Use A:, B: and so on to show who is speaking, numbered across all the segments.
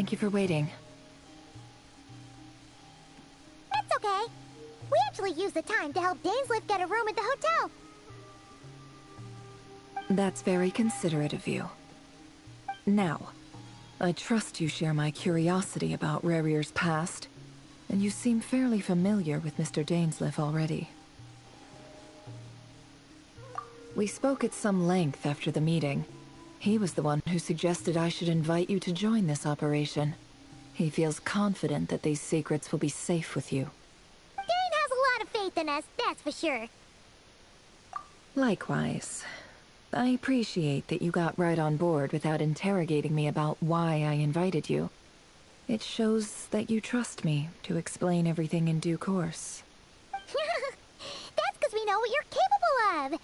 A: Thank you for waiting.
B: That's okay. We actually used the time to help Dainsliff get a room at the hotel.
A: That's very considerate of you. Now, I trust you share my curiosity about Rarier's past, and you seem fairly familiar with Mr. Dainsliff already. We spoke at some length after the meeting. He was the one who suggested I should invite you to join this operation. He feels confident that these secrets will be safe with you.
B: Dane has a lot of faith in us, that's for sure.
A: Likewise. I appreciate that you got right on board without interrogating me about why I invited you. It shows that you trust me to explain everything in due course.
B: That's because we know what you're capable of.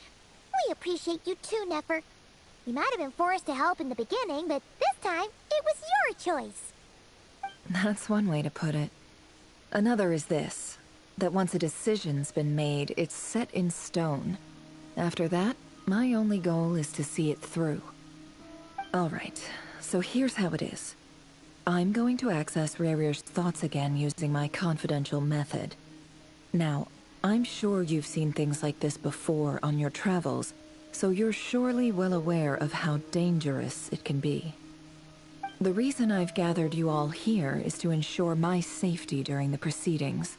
B: We appreciate you too, Nefer. You might have been forced to help in the beginning, but this time, it was your choice.
A: That's one way to put it. Another is this, that once a decision's been made, it's set in stone. After that, my only goal is to see it through. Alright, so here's how it is. I'm going to access Rarier's thoughts again using my confidential method. Now, I'm sure you've seen things like this before on your travels, so you're surely well aware of how dangerous it can be. The reason I've gathered you all here is to ensure my safety during the proceedings.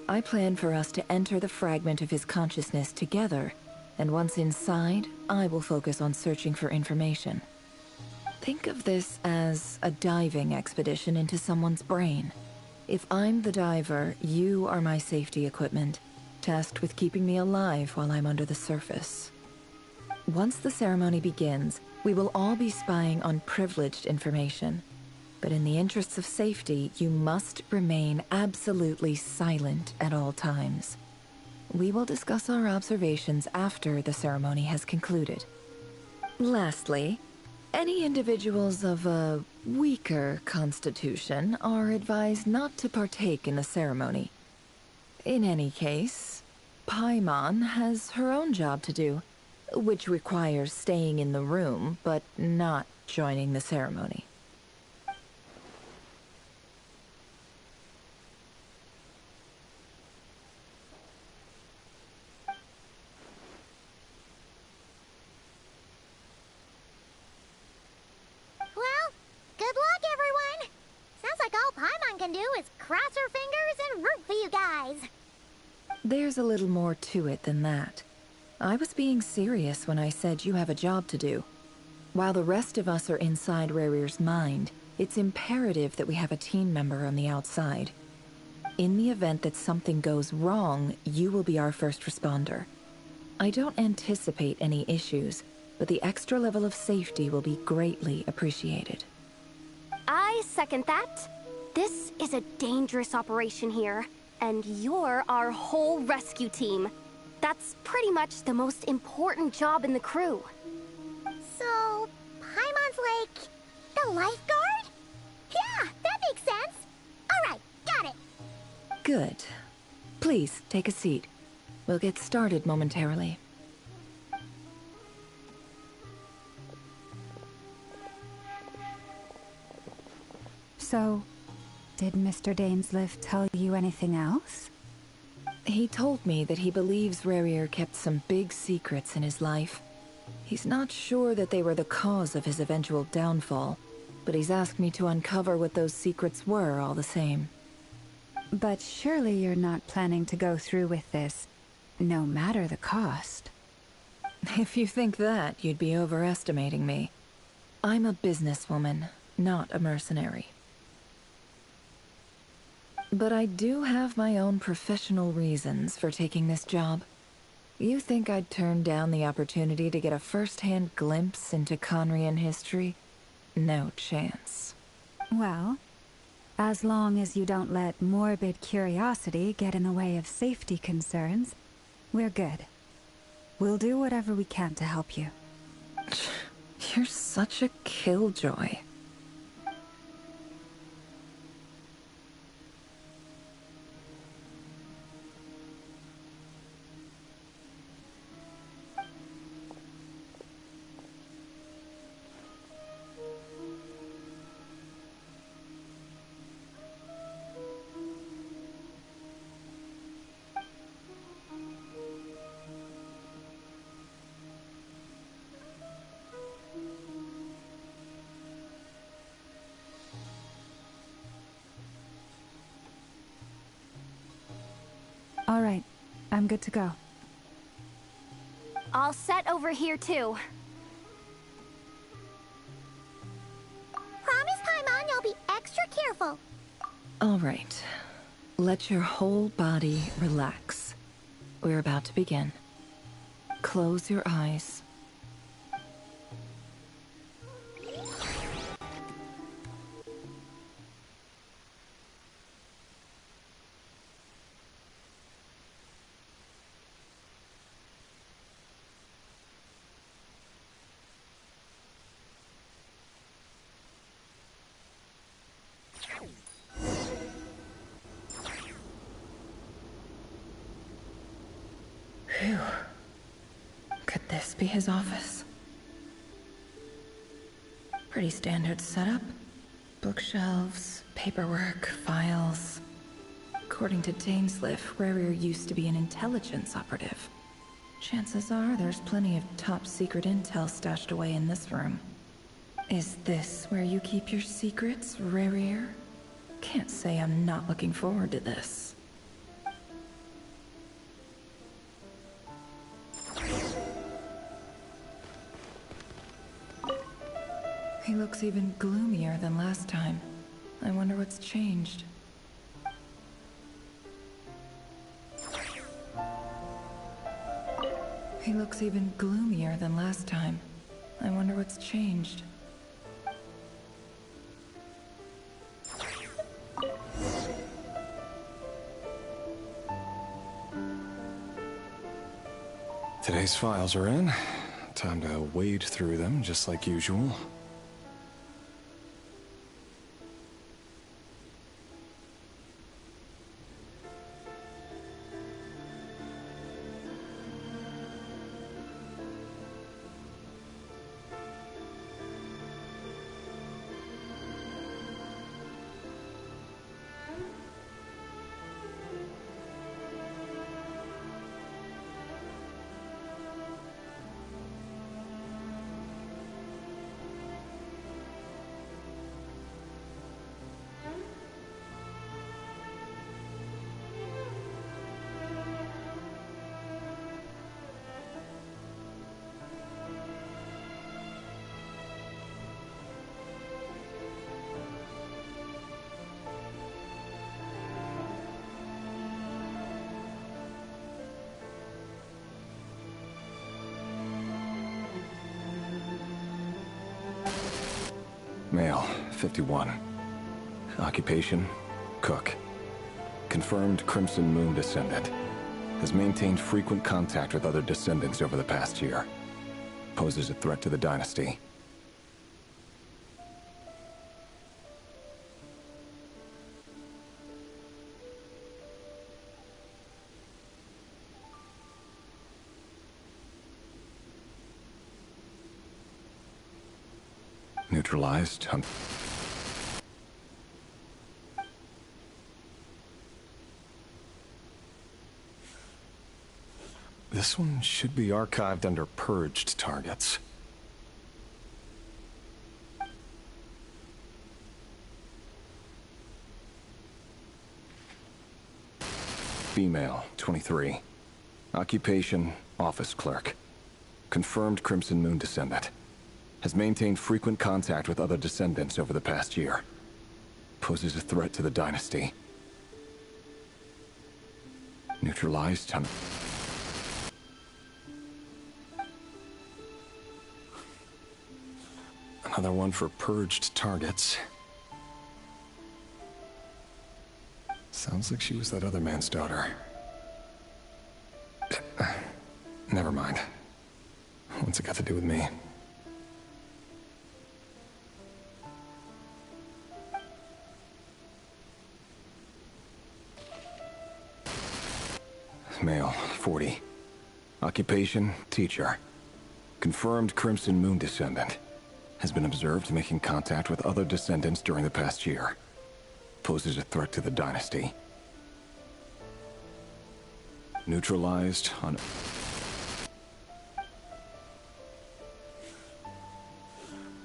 A: I plan for us to enter the fragment of his consciousness together, and once inside, I will focus on searching for information. Think of this as a diving expedition into someone's brain. If I'm the diver, you are my safety equipment, tasked with keeping me alive while I'm under the surface. Once the ceremony begins, we will all be spying on privileged information. But in the interests of safety, you must remain absolutely silent at all times. We will discuss our observations after the ceremony has concluded. Lastly, any individuals of a weaker constitution are advised not to partake in the ceremony. In any case, Paimon has her own job to do, which requires staying in the room, but not joining the ceremony.
B: Well, good luck, everyone. Sounds like all Paimon can do is cross her fingers and root for you guys.
A: There's a little more to it than that. I was being serious when I said you have a job to do. While the rest of us are inside Rarier's mind, it's imperative that we have a team member on the outside. In the event that something goes wrong, you will be our first responder. I don't anticipate any issues, but the extra level of safety will be greatly appreciated.
C: I second that. This is a dangerous operation here, and you're our whole rescue team. That's pretty much the most important job in the crew.
B: So, Paimon's like the lifeguard? Yeah, that makes sense. Alright, got it.
A: Good. Please, take a seat. We'll get started momentarily.
D: So, did Mr. Dainsliff tell you anything else?
A: He told me that he believes Rarier kept some big secrets in his life. He's not sure that they were the cause of his eventual downfall, but he's asked me to uncover what those secrets were all the same.
D: But surely you're not planning to go through with this, no matter the cost.
A: If you think that, you'd be overestimating me. I'm a businesswoman, not a mercenary. But I do have my own professional reasons for taking this job. You think I'd turn down the opportunity to get a first-hand glimpse into Conrian history? No chance.
D: Well, as long as you don't let morbid curiosity get in the way of safety concerns, we're good. We'll do whatever we can to help you.
A: You're such a killjoy.
D: All right, I'm good to go.
C: All set over here, too.
B: Promise Paimon you'll be extra careful.
A: All right. Let your whole body relax. We're about to begin. Close your eyes. Phew. Could this be his office? Pretty standard setup. Bookshelves, paperwork, files. According to Dainsliff, Rarier used to be an intelligence operative. Chances are there's plenty of top-secret intel stashed away in this room. Is this where you keep your secrets, Rarier? Can't say I'm not looking forward to this. He looks even gloomier than last time. I wonder what's changed. He looks even gloomier than last time. I wonder what's changed.
E: Today's files are in. Time to wade through them just like usual. Male, 51. Occupation, cook. Confirmed Crimson Moon descendant. Has maintained frequent contact with other descendants over the past year. Poses a threat to the dynasty. Neutralized. This one should be archived under purged targets. Female, 23. Occupation, office clerk. Confirmed Crimson Moon descendant. Has maintained frequent contact with other descendants over the past year. Poses a threat to the dynasty. Neutralized. Another one for purged targets. Sounds like she was that other man's daughter. Never mind. What's it got to do with me? Male, 40. Occupation, teacher. Confirmed Crimson Moon descendant. Has been observed making contact with other descendants during the past year. Poses a threat to the dynasty. Neutralized on...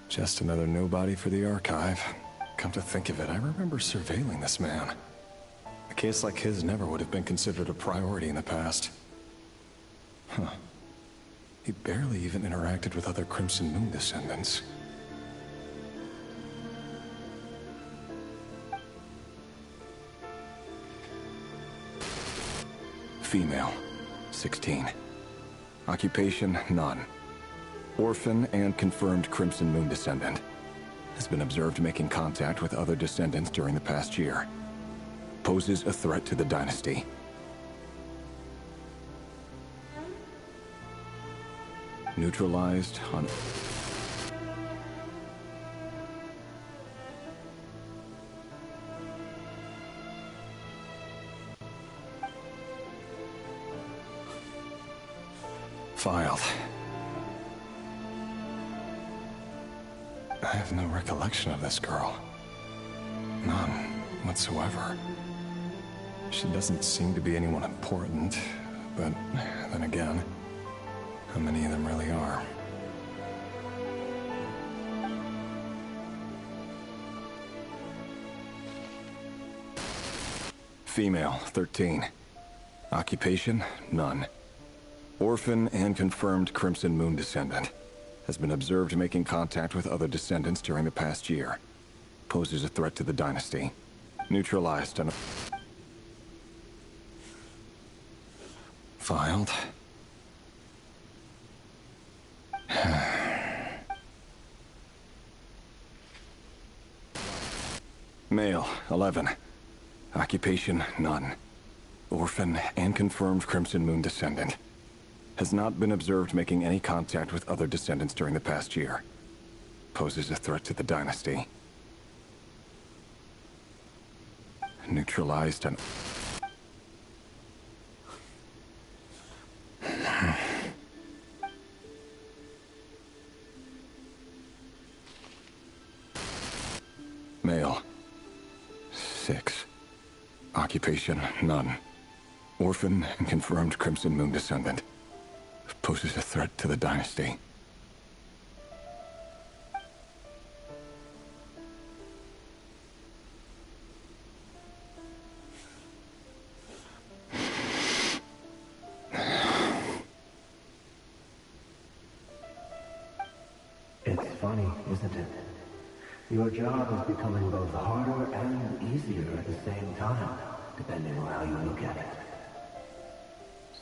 E: Just another nobody for the archive. Come to think of it, I remember surveilling this man. case like his never would have been considered a priority in the past. Huh. He barely even interacted with other Crimson Moon descendants. Female, 16. Occupation, none. Orphan and confirmed Crimson Moon descendant. Has been observed making contact with other descendants during the past year. Poses a threat to the dynasty. Neutralized on... Filed. I have no recollection of this girl. None whatsoever. She doesn't seem to be anyone important, but then again, how many of them really are? Female, 13. Occupation, none. Orphan and confirmed Crimson Moon descendant. Has been observed making contact with other descendants during the past year. Poses a threat to the dynasty. Neutralized and... Filed. Male, 11. Occupation, none. Orphan and confirmed Crimson Moon descendant. Has not been observed making any contact with other descendants during the past year. Poses a threat to the dynasty. Neutralized and... Male. 6. Occupation, none. Orphan and confirmed Crimson Moon descendant. Poses a threat to the dynasty.
F: It's funny, isn't it? Your job is becoming both harder and easier at the same time, depending on how you look at it.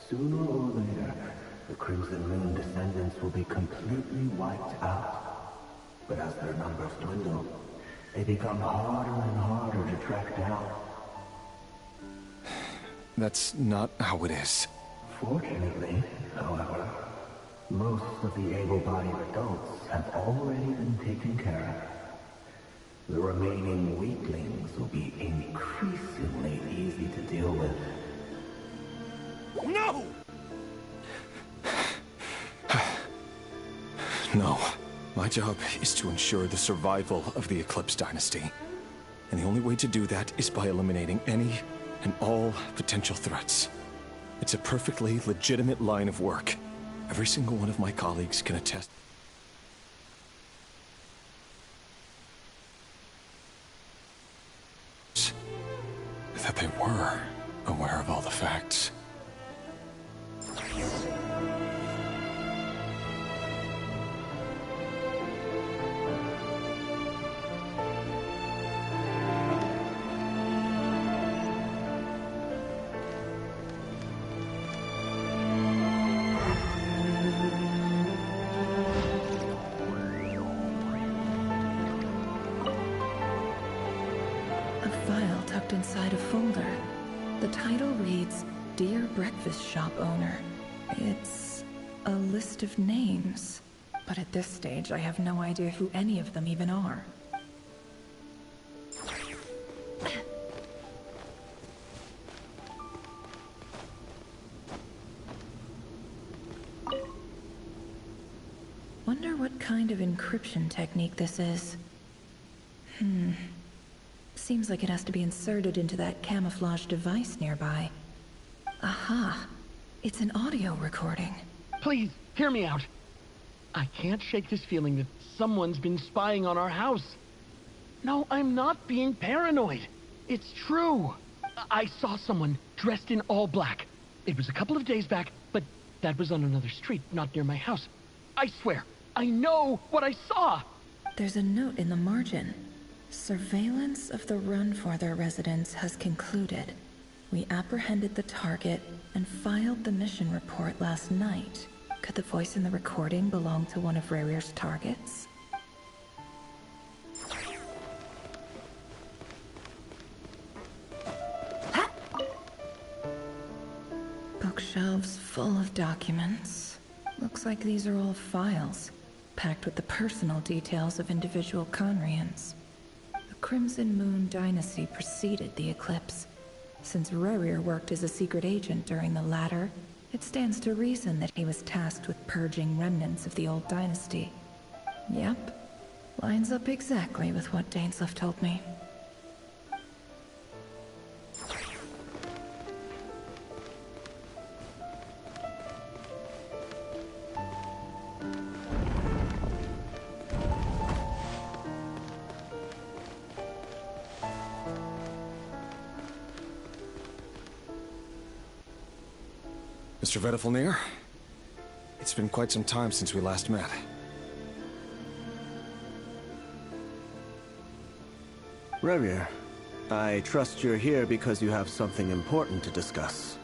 F: Sooner or later, the Crimson Moon descendants will be completely wiped out. But as their numbers dwindle, they become harder and harder to track down.
E: That's not how it is.
F: Fortunately, however, most of the able-bodied adults have already been taken care of. The remaining weaklings will be increasingly easy to deal with.
E: No! No. My job is to ensure the survival of the Eclipse Dynasty. And the only way to do that is by eliminating any and all potential threats. It's a perfectly legitimate line of work. Every single one of my colleagues can attest. That they were aware of all the facts.
A: Inside a folder. The title reads, Dear Breakfast Shop Owner. It's a list of names. But at this stage, I have no idea who any of them even are. Wonder what kind of encryption technique this is. Seems like it has to be inserted into that camouflage device nearby. Aha! It's an audio recording.
G: Please, hear me out. I can't shake this feeling that someone's been spying on our house. No, I'm not being paranoid. It's true. I saw someone dressed in all black. It was a couple of days back, but that was on another street, not near my house. I swear, I know what I saw!
A: There's a note in the margin. Surveillance of the Runfarther residence has concluded. We apprehended the target and filed the mission report last night. Could the voice in the recording belong to one of Rarir's targets? Bookshelves full of documents. Looks like these are all files, packed with the personal details of individual Conrians. The Crimson Moon dynasty preceded the eclipse. Since Rarir worked as a secret agent during the latter, it stands to reason that he was tasked with purging remnants of the old dynasty. Yep, lines up exactly with what Dainsleif told me.
E: Mr. Vedifalnir? It's been quite some time since we last met.
H: Rarir, I trust you're here because you have something important to discuss.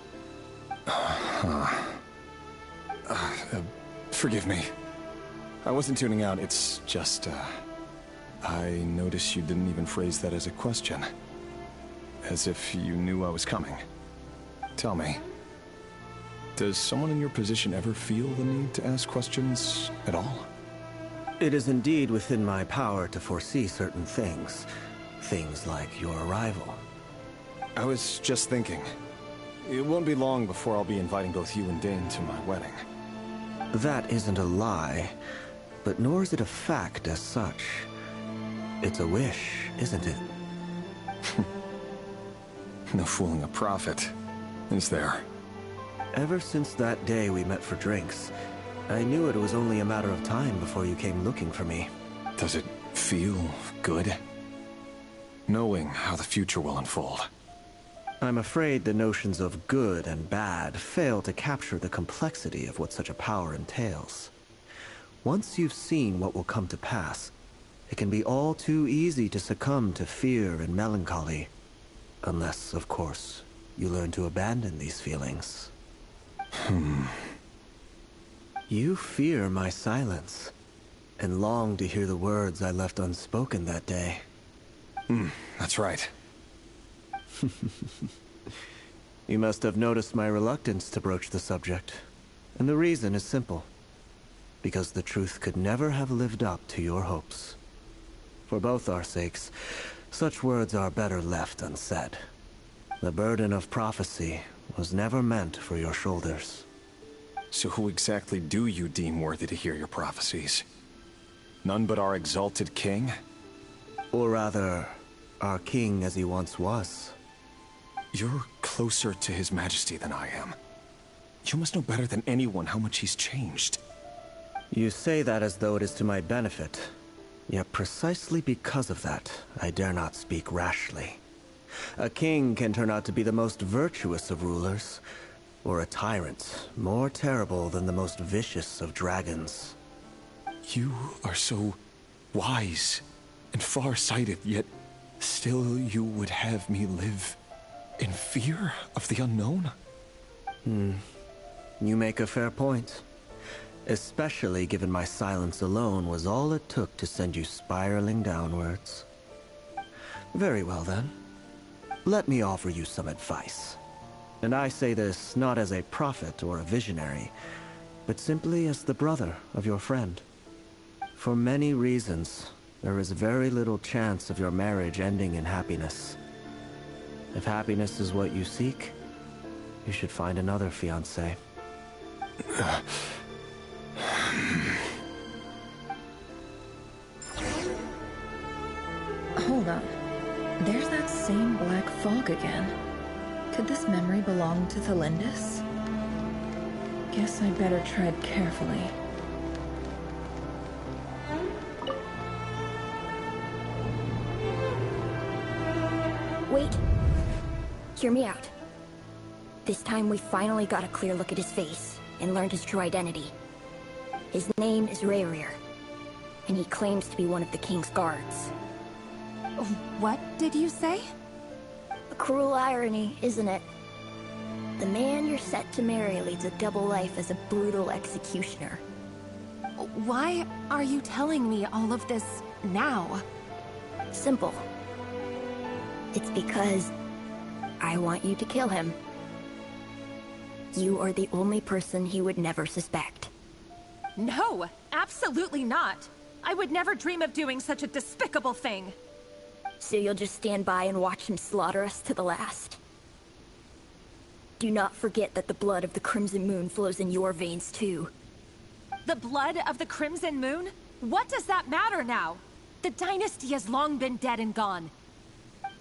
E: Forgive me. I wasn't tuning out, it's just, I noticed you didn't even phrase that as a question. As if you knew I was coming. Tell me, does someone in your position ever feel the need to ask questions at all?
H: It is indeed within my power to foresee certain things. Things like your arrival.
E: I was just thinking. It won't be long before I'll be inviting both you and Dane to my wedding.
H: That isn't a lie, but nor is it a fact as such. It's a wish, isn't it?
E: No fooling a prophet, is there?
H: Ever since that day we met for drinks, I knew it was only a matter of time before you came looking for me.
E: Does it feel good? Knowing how the future will unfold.
H: I'm afraid the notions of good and bad fail to capture the complexity of what such a power entails. Once you've seen what will come to pass, it can be all too easy to succumb to fear and melancholy. Unless, of course, you learn to abandon these feelings. You fear my silence, and long to hear the words I left unspoken that day.
E: That's right.
H: You must have noticed my reluctance to broach the subject. And the reason is simple. Because the truth could never have lived up to your hopes. For both our sakes, such words are better left unsaid. The burden of prophecy was never meant for your shoulders.
E: So who exactly do you deem worthy to hear your prophecies? None but our exalted king?
H: Or rather, our king as he once was.
E: You're closer to his majesty than I am. You must know better than anyone how much he's changed.
H: You say that as though it is to my benefit. Yet precisely because of that, I dare not speak rashly. A king can turn out to be the most virtuous of rulers, or a tyrant more terrible than the most vicious of dragons.
E: You are so wise and far-sighted, yet still you would have me live in fear of the unknown?
H: You make a fair point. Especially given my silence alone was all it took to send you spiraling downwards. Very well then. Let me offer you some advice. And I say this not as a prophet or a visionary, but simply as the brother of your friend. For many reasons, there is very little chance of your marriage ending in happiness. If happiness is what you seek, you should find another fiancé.
A: Hold on. There's that same black fog again. Could this memory belong to Thelindis? Guess I'd better tread carefully.
B: Wait.
I: hear me out. This time we finally got a clear look at his face and learned his true identity. His name is Rayrir, and he claims to be one of the king's guards.
A: What did you say?
I: A cruel irony, isn't it? The man you're set to marry leads a double life as a brutal executioner.
A: Why are you telling me all of this now?
I: Simple. It's because I want you to kill him. You are the only person he would never suspect.
A: No, absolutely not. I would never dream of doing such a despicable thing.
I: So you'll just stand by and watch him slaughter us to the last? Do not forget that the blood of the Crimson Moon flows in your veins too.
A: The blood of the Crimson Moon? What does that matter now? The dynasty has long been dead and gone.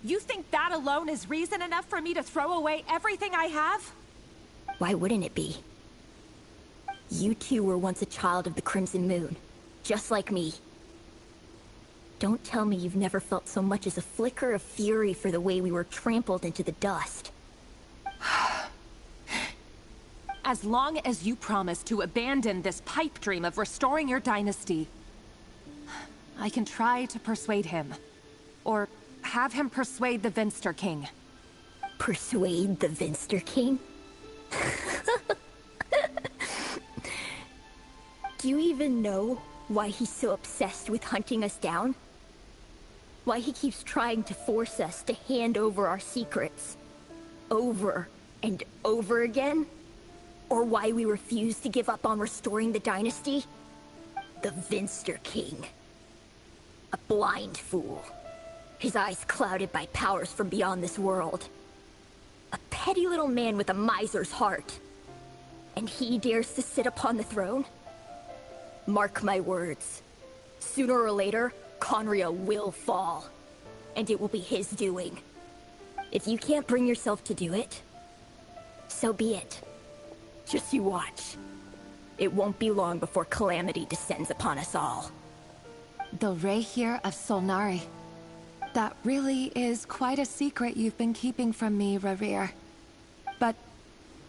A: You think that alone is reason enough for me to throw away everything I have?
I: Why wouldn't it be? You two were once a child of the Crimson Moon, just like me. Don't tell me you've never felt so much as a flicker of fury for the way we were trampled into the dust.
A: As long as you promise to abandon this pipe dream of restoring your dynasty, I can try to persuade him. Or have him persuade the Vinster King.
I: Persuade the Vinster King? Do you even know why he's so obsessed with hunting us down? Why he keeps trying to force us to hand over our secrets? Over and over again? Or why we refuse to give up on restoring the dynasty? The Vinster King. A blind fool. His eyes clouded by powers from beyond this world. A petty little man with a miser's heart. And he dares to sit upon the throne? Mark my words. Sooner or later, Conria will fall. And it will be his doing. If you can't bring yourself to do it, so be it. Just you watch. It won't be long before calamity descends upon us all.
A: The Rayrir of Solnari. That really is quite a secret you've been keeping from me, Rayrir. But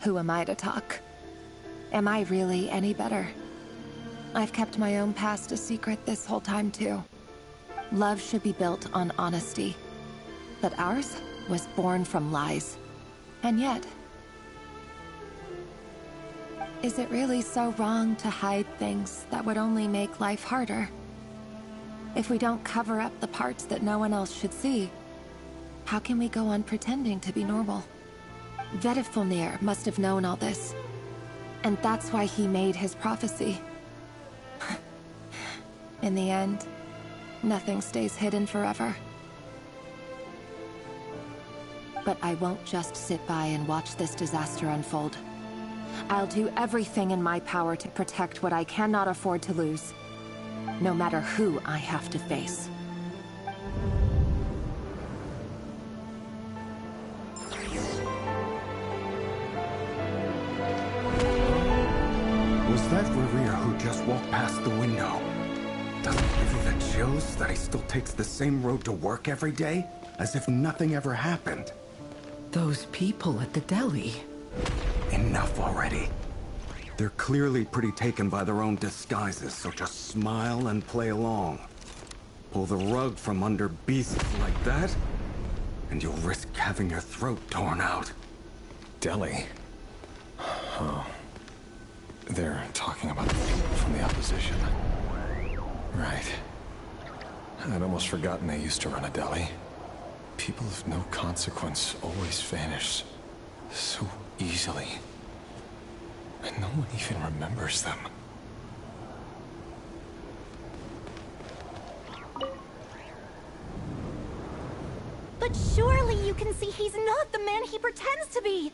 A: who am I to talk? Am I really any better? I've kept my own past a secret this whole time, too. Love should be built on honesty. But ours was born from lies. And yet... is it really so wrong to hide things that would only make life harder? If we don't cover up the parts that no one else should see, how can we go on pretending to be normal? Vedifulnir must have known all this. And that's why he made his prophecy. In the end, nothing stays hidden forever. But I won't just sit by and watch this disaster unfold. I'll do everything in my power to protect what I cannot afford to lose, no matter who I have to face.
E: Was that Rayrir who just walked past the window? Doesn't it give you the chills that he still takes the same road to work every day? As if nothing ever happened.
J: Those people at the deli.
E: Enough already. They're clearly pretty taken by their own disguises, so just smile and play along. Pull the rug from under beasts like that, and you'll risk having your throat torn out. Deli? Oh. They're talking about the people from the opposition. Right. I'd almost forgotten they used to run a deli. People of no consequence always vanish so easily. And no one even remembers them.
C: But surely you can see he's not the man he pretends to be!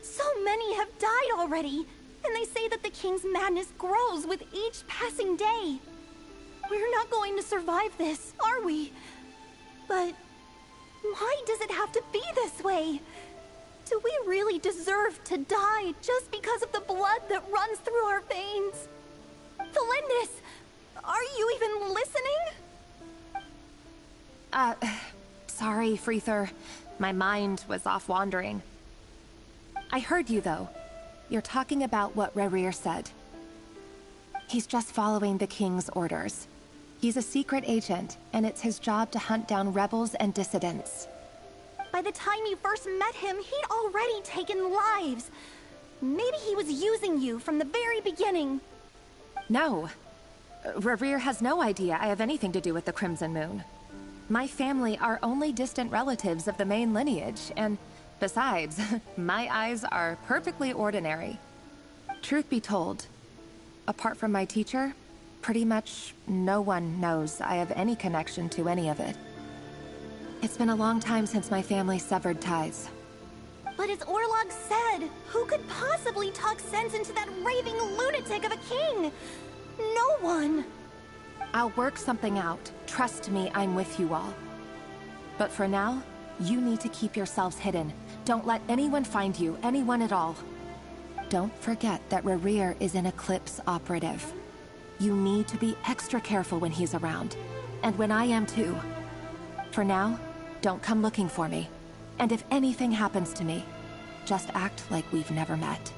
C: So many have died already, and they say that the king's madness grows with each passing day. We're not going to survive this, are we? But why does it have to be this way? Do we really deserve to die just because of the blood that runs through our veins? Felindis, are you even listening?
A: Sorry, Freether.
K: My mind was off wandering. I heard you, though. You're talking about what Rerir said. He's just following the King's orders. He's a secret agent, and it's his job to hunt down rebels and dissidents.
C: By the time you first met him, he'd already taken lives. Maybe he was using you from the very beginning.
K: No. Rerir has no idea I have anything to do with the Crimson Moon. My family are only distant relatives of the main lineage, and besides, my eyes are perfectly ordinary. Truth be told, apart from my teacher, pretty much no one knows I have any connection to any of it. It's been a long time since my family severed ties.
C: But as Orlog said, who could possibly talk sense into that raving lunatic of a king? No one.
K: I'll work something out. Trust me, I'm with you all. But for now, you need to keep yourselves hidden. Don't let anyone find you, anyone at all. Don't forget that Rerir is an Eclipse operative. You need to be extra careful when he's around. And when I am too. For now, don't come looking for me. And if anything happens to me, just act like we've never met.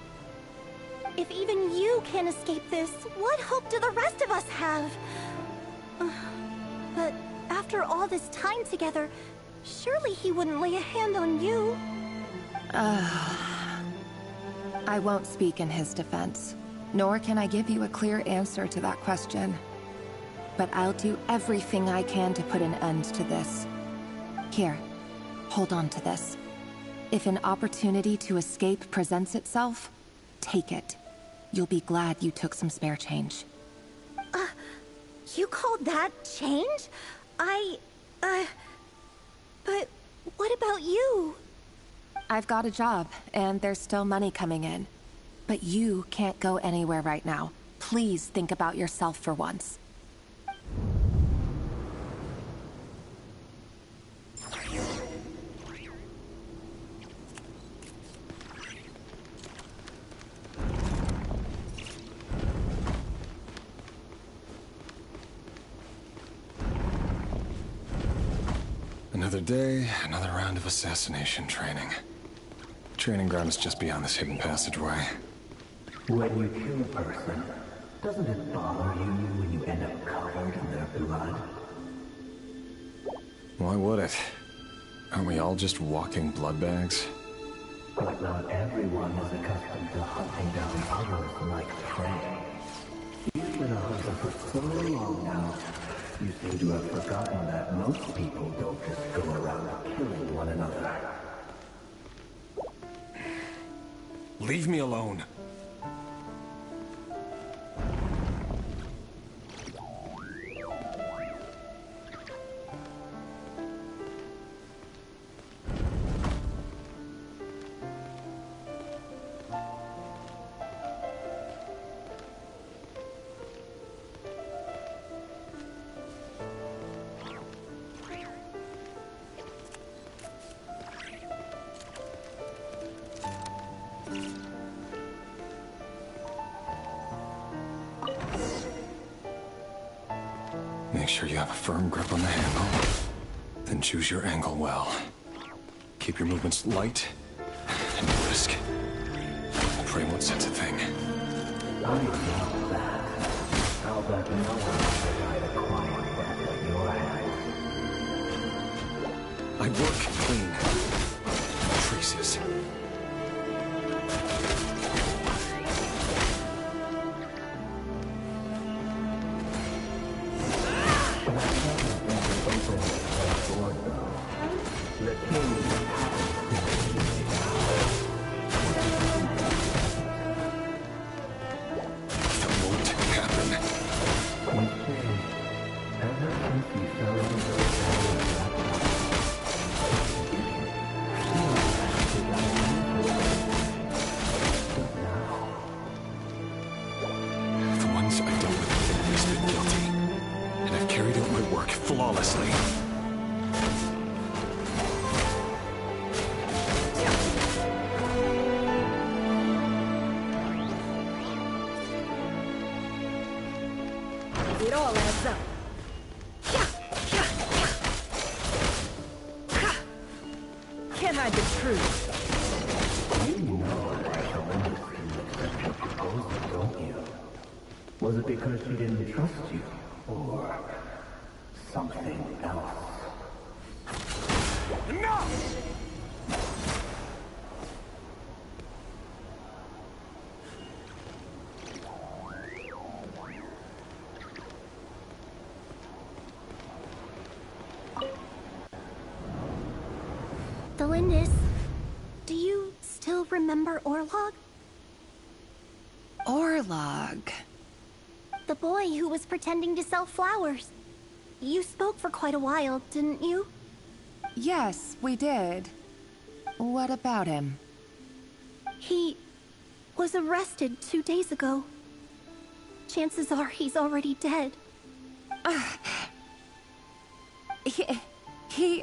C: If even you can't escape this, what hope do the rest of us have? But after all this time together, surely he wouldn't lay a hand on you.
K: I won't speak in his defense, nor can I give you a clear answer to that question. But I'll do everything I can to put an end to this. Here, hold on to this. If an opportunity to escape presents itself, take it. You'll be glad you took some spare change.
C: You called that change? But what about you?
K: I've got a job, and there's still money coming in. But you can't go anywhere right now. Please think about yourself for once.
E: Another day, another round of assassination training. Training ground is just beyond this hidden passageway.
F: When you kill a person, doesn't it bother you when you end up covered in their blood?
E: Why would it? Aren't we all just walking blood bags?
F: But not everyone is accustomed to hunting down others like prey. You've been a hunter for so long now, you seem to have forgotten that most people don't just go around killing one another.
E: Leave me alone. Make sure you have a firm grip on the handle. Then choose your angle well. Keep your movements light and brisk. Pray won't sense a thing.
F: I love that. I'll bet no one has tried a quiet death at your hand.
E: I work clean. Traces. Flawlessly.
I: It all adds up.
F: Was it because she didn't trust you? Or something else?
E: Enough!
C: Delindis, do you still remember Orlog?
K: Orlog.
C: The boy who was pretending to sell flowers. You spoke for quite a while, didn't you?
K: Yes, we did. What about him?
C: He was arrested 2 days ago. Chances are he's already dead.
K: He...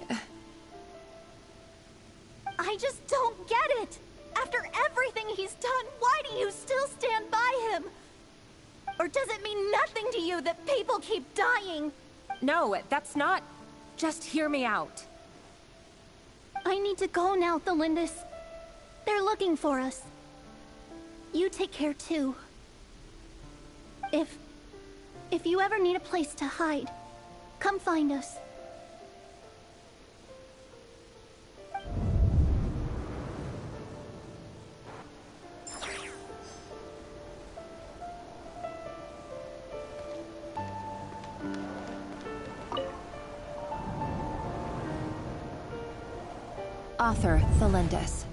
C: I just don't get it! After everything he's done, why do you still stand by him? Or does it mean nothing to you that people keep dying?
K: No, that's not... Just hear me out.
C: I need to go now, Delindis. They're looking for us. You take care too. If you ever need a place to hide, come find us.
K: Author, Thelindis.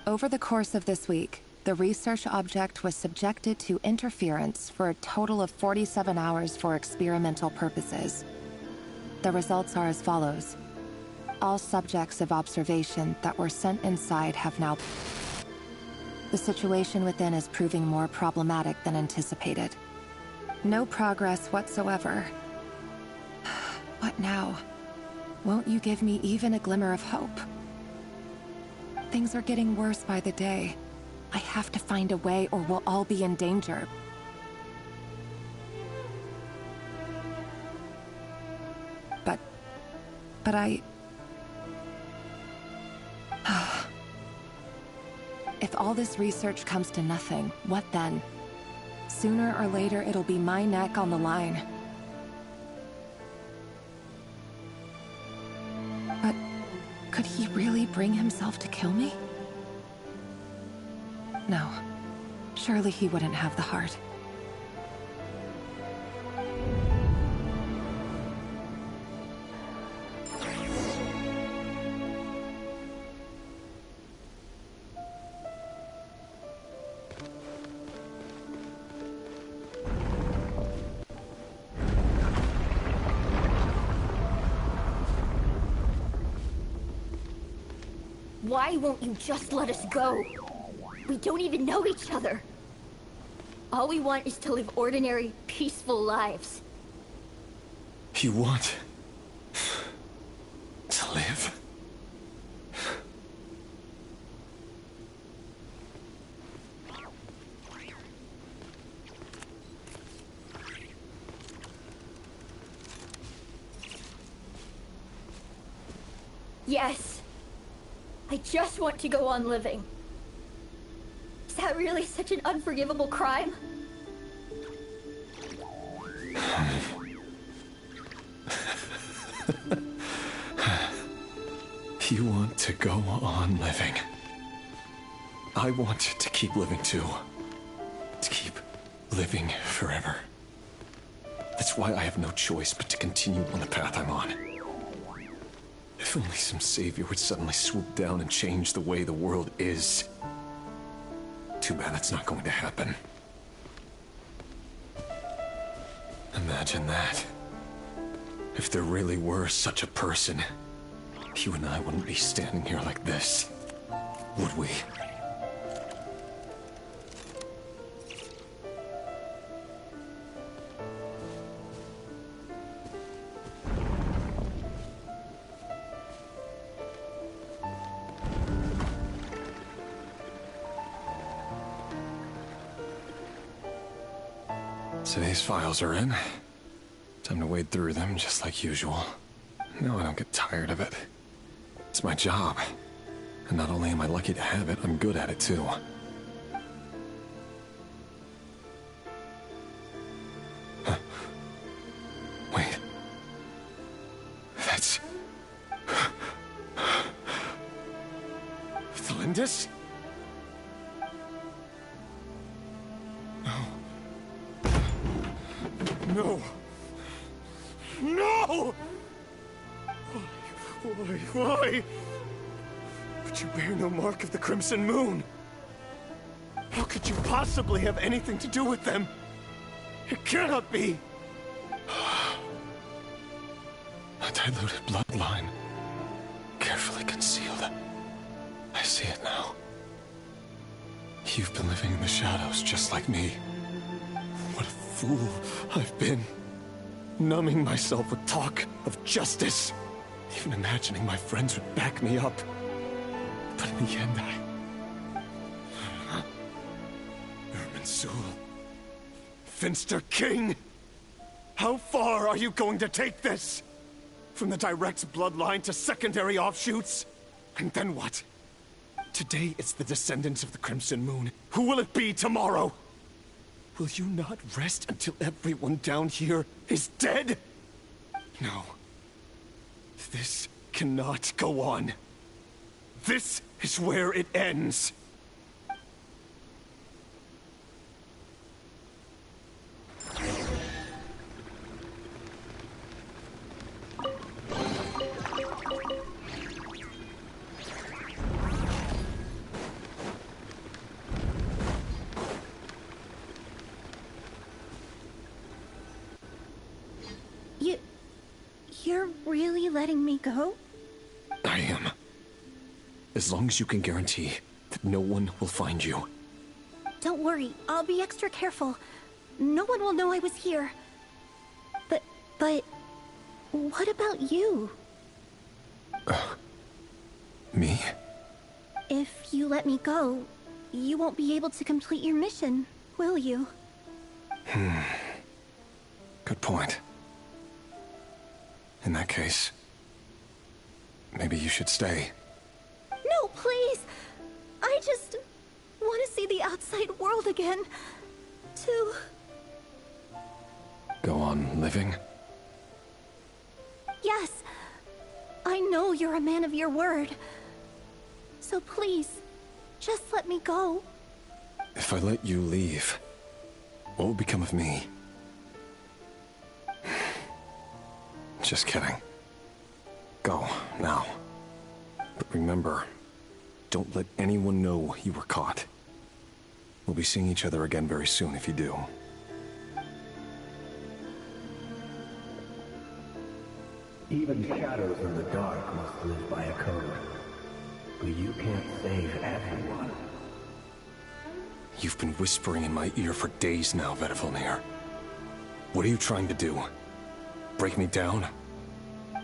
K: Over the course of this week, the research object was subjected to interference for a total of 47 hours for experimental purposes. The results are as follows. All subjects of observation that were sent inside have now... The situation within is proving more problematic than anticipated. No progress whatsoever. What now? Won't you give me even a glimmer of hope? Things are getting worse by the day. I have to find a way or we'll all be in danger. But I... If all this research comes to nothing, what then? Sooner or later, it'll be my neck on the line. But could he really bring himself to kill me? No. Surely he wouldn't have the heart.
I: Why won't you just let us go? We don't even know each other. All we want is to live ordinary, peaceful lives.
E: You want... to live?
I: Yes. I just want to go on living. Is that really such an unforgivable crime?
E: You want to go on living. I want to keep living too. To keep living forever. That's why I have no choice but to continue on the path I'm on. If only some savior would suddenly swoop down and change the way the world is. Too bad that's not going to happen. Imagine that. If there really were such a person, you and I wouldn't be standing here like this, would we? So these files are in. Time to wade through them just like usual. No, I don't get tired of it. It's my job. And not only am I lucky to have it, I'm good at it too. Lindis? No. No! Why? But you bear no mark of the Crimson Moon. How could you possibly have anything to do with them? It cannot be! A diluted bloodline. Carefully concealed. I see it now. You've been living in the shadows just like me. What a fool I've been. Numbing myself with talk of justice. Even imagining my friends would back me up. But in the end, Irminsul. Finster King! How far are you going to take this? From the direct bloodline to secondary offshoots? And then what? Today it's the descendants of the Crimson Moon. Who will it be tomorrow? Will you not rest until everyone down here is dead? No. This cannot go on. This is where it ends.
I: You're really letting me go?
E: I am. As long as you can guarantee that no one will find you.
I: Don't worry, I'll be extra careful. No one will know I was here. But what about you?
E: Me?
I: If you let me go, you won't be able to complete your mission, will you?
E: Good point. In that case, maybe you should stay.
I: No, please! I just want to see the outside world again. To...
E: Go on living?
I: Yes. I know you're a man of your word. So please, just let me go.
E: If I let you leave, what will become of me? Just kidding. Go, now. But remember, don't let anyone know you were caught. We'll be seeing each other again very soon if you do.
F: Even shadows in the dark must live by a code. But you can't save everyone.
E: You've been whispering in my ear for days now, Vedifilnir. What are you trying to do? Break me down?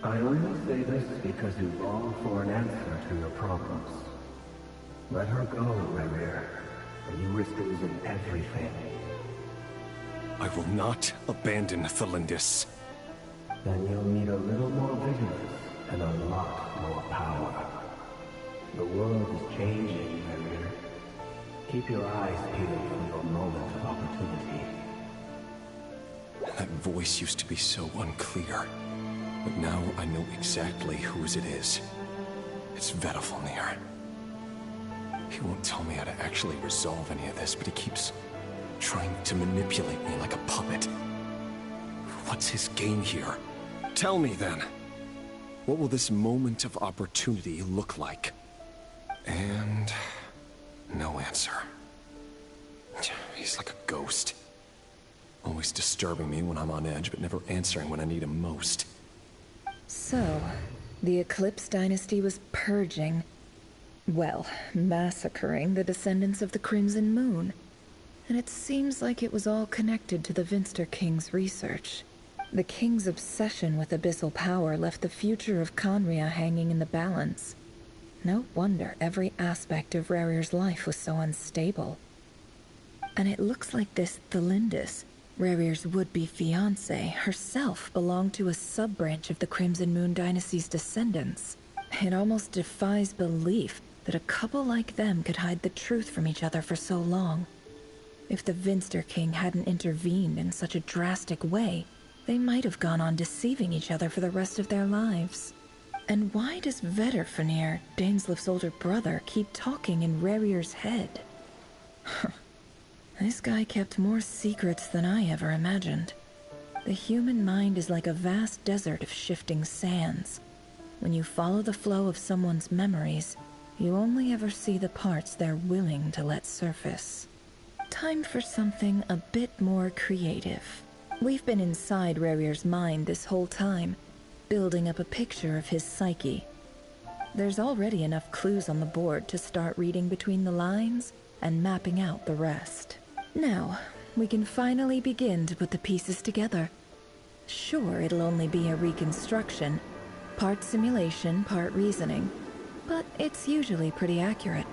F: I only say this because you long for an answer to your problems. Let her go, Rerir, or you risk losing everything.
E: I will not abandon Thelindis.
F: Then you'll need a little more vigilance and a lot more power. The world is changing, Rerir. Keep your eyes peeled for your moment of opportunity.
E: That voice used to be so unclear. But now I know exactly whose it is. It's Vedifilnir. He won't tell me how to actually resolve any of this, but he keeps trying to manipulate me like a puppet. What's his game here? Tell me then. What will this moment of opportunity look like? And... no answer. He's like a ghost. Always disturbing me when I'm on edge, but never answering when I need him most.
A: So, the Eclipse Dynasty was purging, well, massacring the descendants of the Crimson Moon. And it seems like it was all connected to the Vinster King's research. The King's obsession with abyssal power left the future of Conria hanging in the balance. No wonder every aspect of Rerir's life was so unstable. And it looks like this Thelindis, Rerir's would-be fiancée, herself belonged to a sub-branch of the Crimson Moon Dynasty's descendants. It almost defies belief that a couple like them could hide the truth from each other for so long. If the Vinster King hadn't intervened in such a drastic way, they might have gone on deceiving each other for the rest of their lives. And why does Vedderfanir, Daneslif's older brother, keep talking in Rerir's head? This guy kept more secrets than I ever imagined. The human mind is like a vast desert of shifting sands. When you follow the flow of someone's memories, you only ever see the parts they're willing to let surface. Time for something a bit more creative. We've been inside Rerir's mind this whole time, building up a picture of his psyche. There's already enough clues on the board to start reading between the lines and mapping out the rest. Now, we can finally begin to put the pieces together. Sure, it'll only be a reconstruction, part simulation, part reasoning, but it's usually pretty accurate.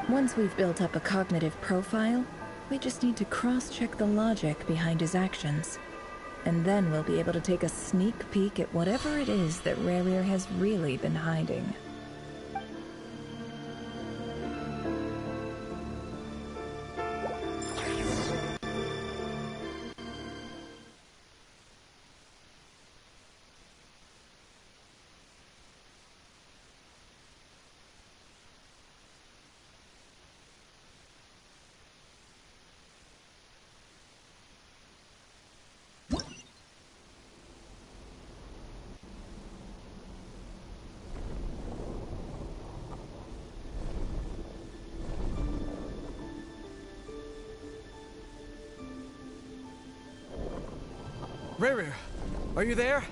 A: Once we've built up a cognitive profile, we just need to cross-check the logic behind his actions. And then we'll be able to take a sneak peek at whatever it is that Rerir has really been hiding.
L: Rerir, are you there?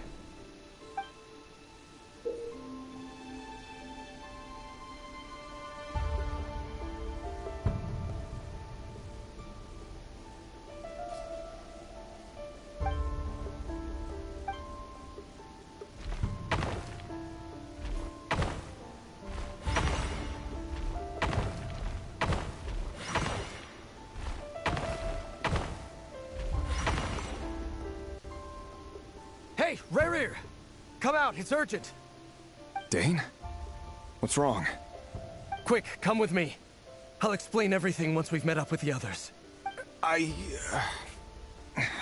L: Hey, Rerir! Come out, it's urgent!
E: Dane? What's wrong?
L: Quick, come with me. I'll explain everything once we've met up with the others.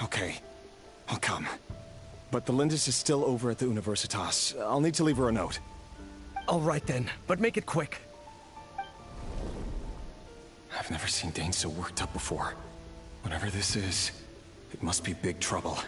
E: Okay. I'll come. But the Lindis is still over at the Universitas. I'll need to leave her a note.
L: All right then, but make it quick.
E: I've never seen Dane so worked up before. Whatever this is, it must be big trouble.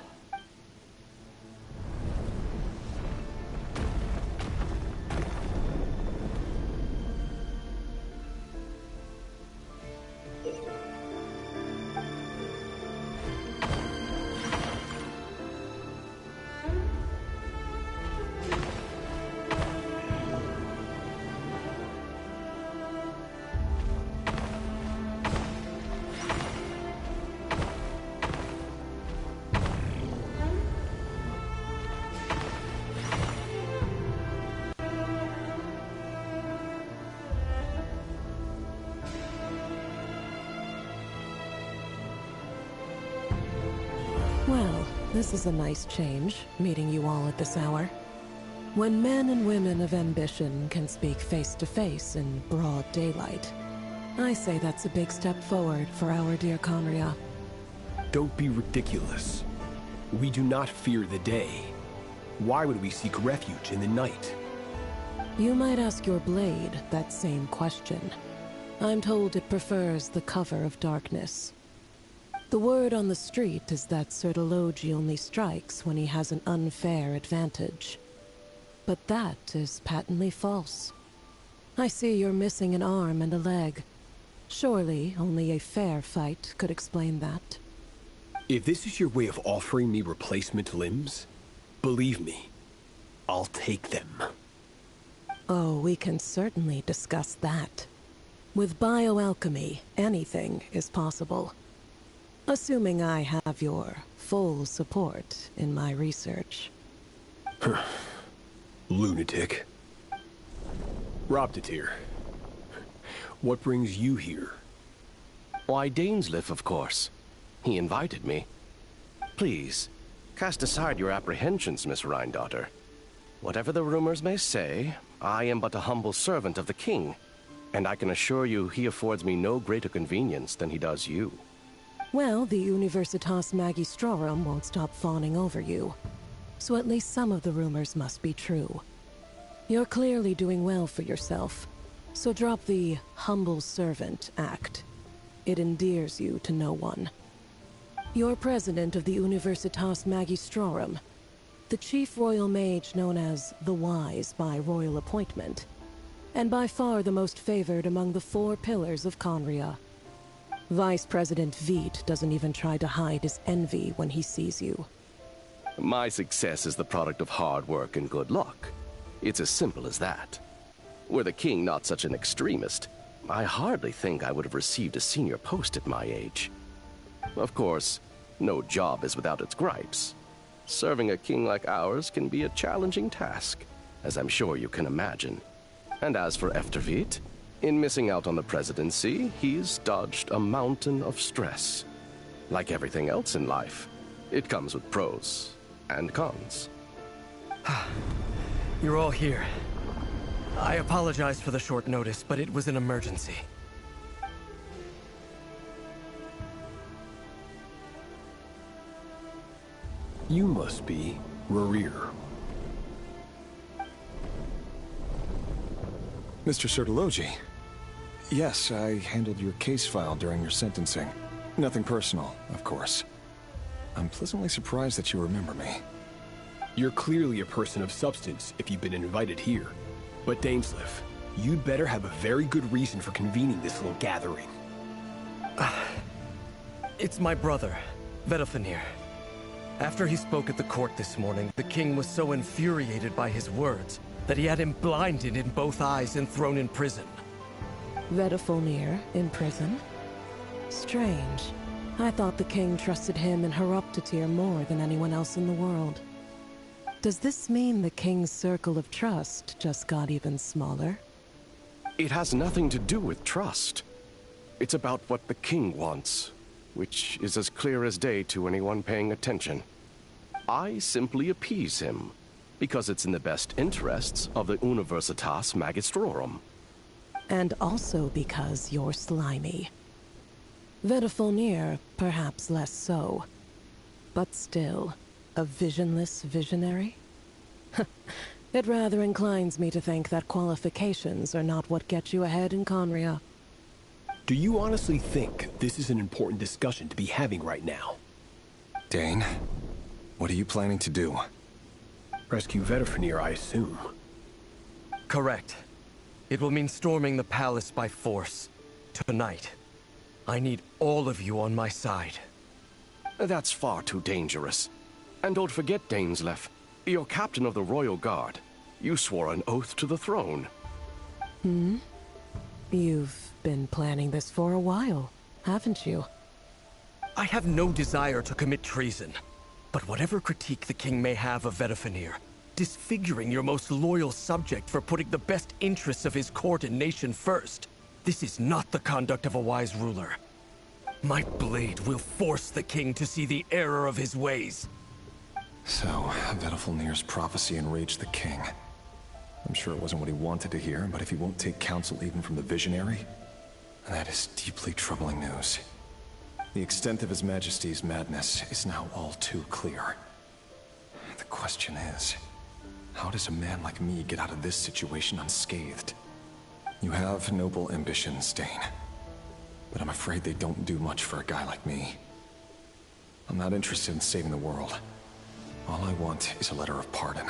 M: Well, this is a nice change, meeting you all at this hour. When men and women of ambition can speak face to face in broad daylight, I say that's a big step forward for our dear Conria.
N: Don't be ridiculous. We do not fear the day. Why would we seek refuge in the night?
M: You might ask your blade that same question. I'm told it prefers the cover of darkness. The word on the street is that Sertologi only strikes when he has an unfair advantage. But that is patently false. I see you're missing an arm and a leg. Surely only a fair fight could explain that.
N: If this is your way of offering me replacement limbs, believe me, I'll take them.
M: Oh, we can certainly discuss that. With bioalchemy, anything is possible. Assuming I have your full support in my research.
N: Lunatic. Robtatir. What brings you here?
O: Why, Daneslif, of course. He invited me. Please, cast aside your apprehensions, Miss Rhindaughter. Whatever the rumors may say, I am but a humble servant of the king, and I can assure you he affords me no greater convenience than he does you.
M: Well, the Universitas Magistrorum won't stop fawning over you. So at least some of the rumors must be true. You're clearly doing well for yourself, so drop the humble servant act. It endears you to no one. You're president of the Universitas Magistrorum, the chief royal mage known as the Wise by royal appointment, and by far the most favored among the 4 pillars of Conria. Vice President Veit doesn't even try to hide his envy when he sees you.
O: My success is the product of hard work and good luck. It's as simple as that. Were the king not such an extremist, I hardly think I would have received a senior post at my age. Of course, no job is without its gripes. Serving a king like ours can be a challenging task, as I'm sure you can imagine. And as for Efterveit, in missing out on the presidency, he's dodged a mountain of stress. Like everything else in life, it comes with pros and cons.
L: You're all here. I apologize for the short notice, but it was an emergency.
N: You must be Rerir.
E: Mr. Sertologi. Yes, I handled your case file during your sentencing. Nothing personal, of course. I'm pleasantly surprised that you remember me.
N: You're clearly a person of substance if you've been invited here. But Dainsleif, you'd better have a very good reason for convening this little gathering.
L: It's my brother, Vedalfenir. After he spoke at the court this morning, the king was so infuriated by his words that he had him blinded in both eyes and thrown in prison.
M: Vedalfenir in prison? Strange. I thought the king trusted him and Heroptatir more than anyone else in the world. Does this mean the king's circle of trust just got even smaller?
O: It has nothing to do with trust. It's about what the king wants, which is as clear as day to anyone paying attention. I simply appease him, because it's in the best interests of the Universitas Magistrorum.
M: And also because you're slimy. Vedalfenir, perhaps less so. But still, a visionless visionary? It rather inclines me to think that qualifications are not what get you ahead in Conria.
N: Do you honestly think this is an important discussion to be having right now?
E: Dane, what are you planning to do?
N: Rescue Vedalfenir, I assume.
L: Correct. It will mean storming the palace by force. Tonight. I need all of you on my side.
O: That's far too dangerous. And don't forget, Dainsleif, you're captain of the Royal Guard. You swore an oath to the throne.
M: You've been planning this for a while, haven't you?
L: I have no desire to commit treason. But whatever critique the king may have of Vedalfenir, disfiguring your most loyal subject for putting the best interests of his court and nation first, this is not the conduct of a wise ruler. My blade will force the king to see the error of his ways.
E: So, Vedalfenir's prophecy enraged the king. I'm sure it wasn't what he wanted to hear, but if he won't take counsel even from the visionary, that is deeply troubling news. The extent of His Majesty's madness is now all too clear. The question is, how does a man like me get out of this situation unscathed? You have noble ambitions, Dane, but I'm afraid they don't do much for a guy like me. I'm not interested in saving the world. All I want is a letter of pardon.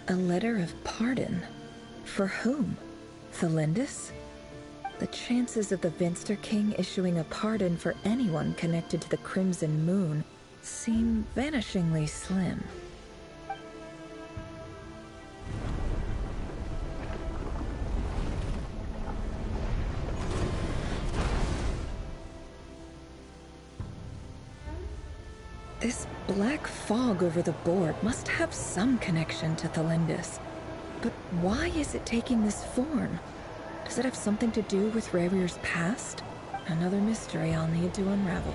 A: A letter of pardon? For whom? Thelindis? The chances of the Vinster King issuing a pardon for anyone connected to the Crimson Moon seem vanishingly slim. This black fog over the board must have some connection to Thelindis. But why is it taking this form? Does it have something to do with Rerir's past? Another mystery I'll need to unravel.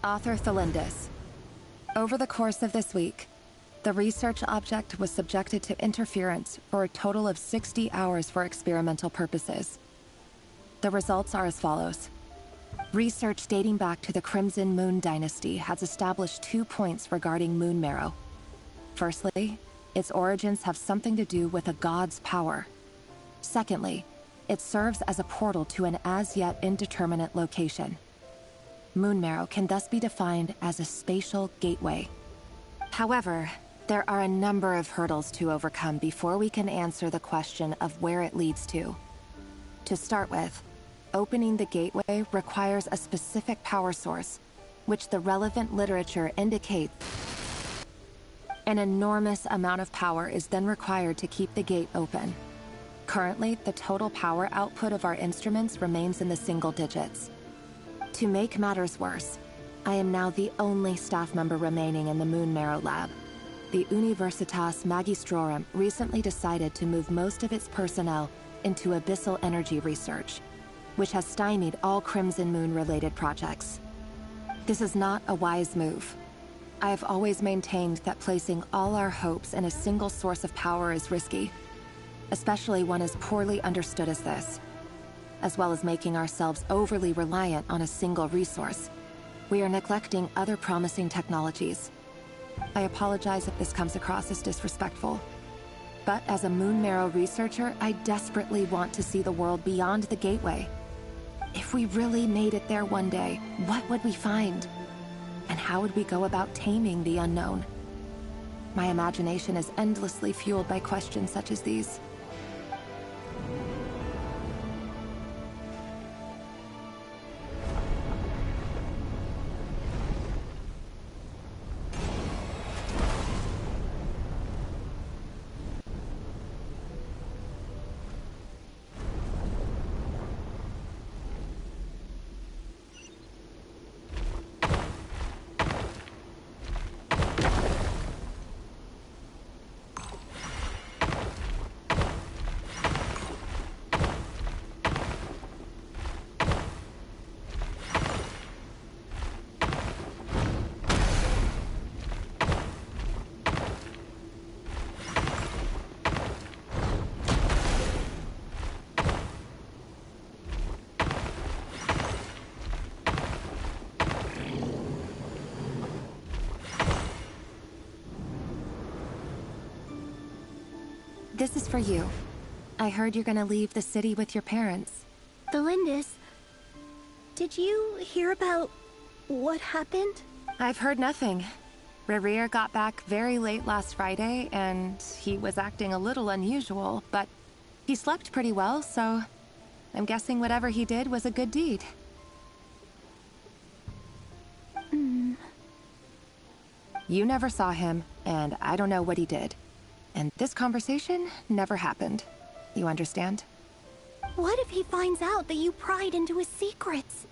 K: Author Thelindis. Over the course of this week, the research object was subjected to interference for a total of 60 hours for experimental purposes. The results are as follows. Research dating back to the Crimson Moon Dynasty has established 2 points regarding moon marrow. Firstly, its origins have something to do with a god's power. Secondly, it serves as a portal to an as-yet indeterminate location. Moon marrow can thus be defined as a spatial gateway. However, there are a number of hurdles to overcome before we can answer the question of where it leads to. To start with, opening the gateway requires a specific power source, which the relevant literature indicates. An enormous amount of power is then required to keep the gate open. Currently, the total power output of our instruments remains in the single digits. To make matters worse, I am now the only staff member remaining in the Moon Marrow lab. The Universitas Magistrorum recently decided to move most of its personnel into abyssal energy research, which has stymied all Crimson Moon-related projects. This is not a wise move. I have always maintained that placing all our hopes in a single source of power is risky, especially one as poorly understood as this. As well as making ourselves overly reliant on a single resource, we are neglecting other promising technologies. I apologize if this comes across as disrespectful, but as a Moon Marrow researcher, I desperately want to see the world beyond the gateway. If we really made it there one day, what would we find? And how would we go about taming the unknown? My imagination is endlessly fueled by questions such as these. This is for you. I heard you're gonna leave the city with your parents.
I: Thelindis, did you hear about what happened?
K: I've heard nothing. Rerir got back very late last Friday, and he was acting a little unusual, but he slept pretty well, so I'm guessing whatever he did was a good deed. You never saw him, and I don't know what he did. And this conversation never happened. You understand?
I: What if he finds out that you pried into his secrets?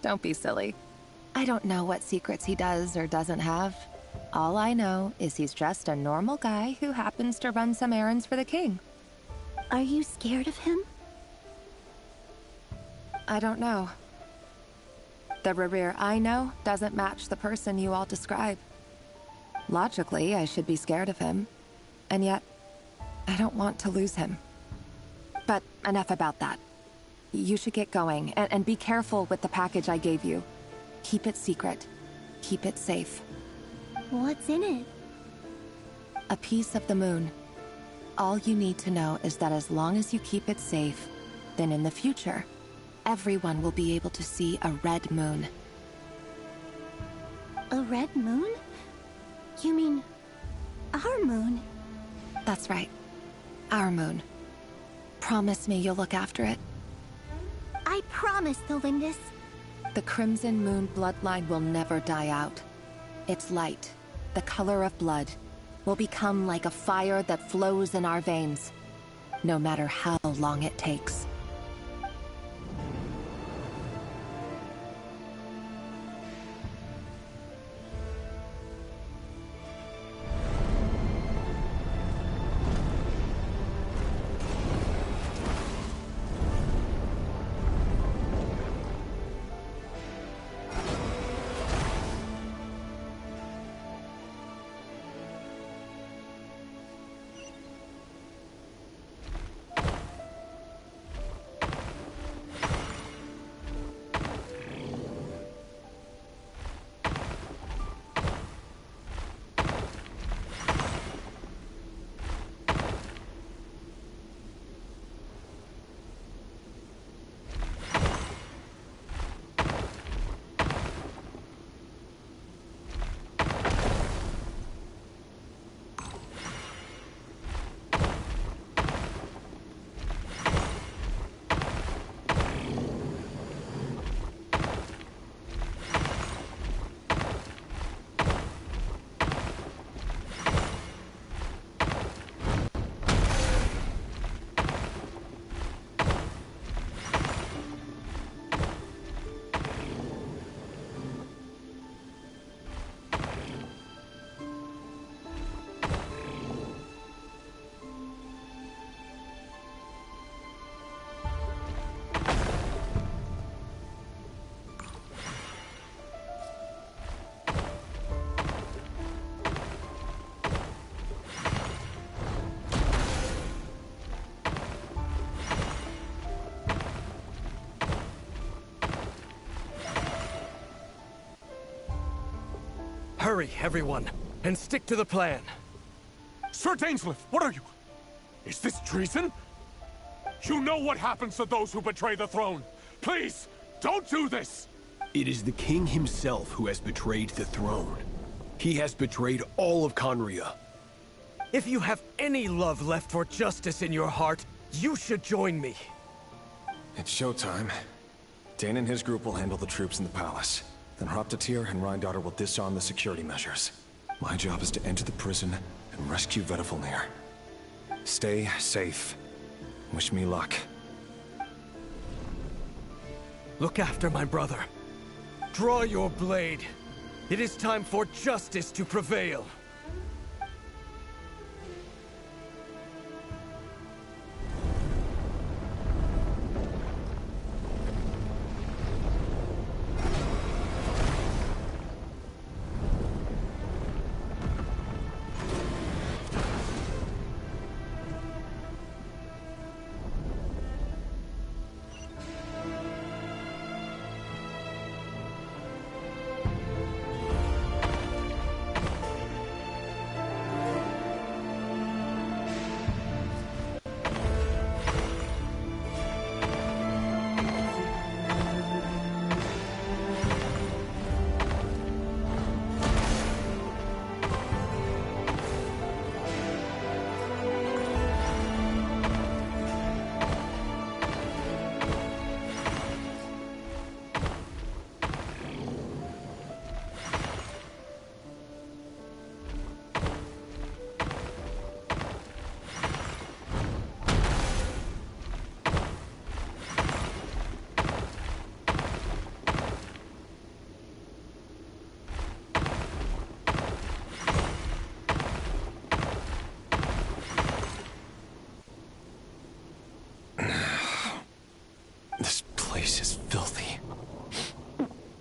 K: Don't be silly. I don't know what secrets he does or doesn't have. All I know is he's just a normal guy who happens to run some errands for the king.
I: Are you scared of him?
K: I don't know. The Rerir I know doesn't match the person you all describe. Logically, I should be scared of him. And yet, I don't want to lose him. But enough about that. You should get going, and be careful with the package I gave you. Keep it secret. Keep it safe.
I: What's in it?
K: A piece of the moon. All you need to know is that as long as you keep it safe, then in the future, everyone will be able to see a red moon.
I: A red moon? You mean our moon?
K: That's right. Our moon. Promise me you'll look after it.
I: I promise, Thelindis.
K: The Crimson Moon bloodline will never die out. Its light, the color of blood, will become like a fire that flows in our veins, no matter how long it takes.
L: Hurry, everyone, and stick to the plan.
P: Sir Dainsleif, what are you? Is this treason? You know what happens to those who betray the throne. Please, don't do this!
N: It is the king himself who has betrayed the throne. He has betrayed all of Conria.
L: If you have any love left for justice in your heart, you should join me.
E: It's showtime. Dane and his group will handle the troops in the palace. Then Hraptatyr and Rheindater will disarm the security measures. My job is to enter the prison and rescue Vedifalnir. Stay safe. Wish me luck.
L: Look after my brother. Draw your blade. It is time for justice to prevail.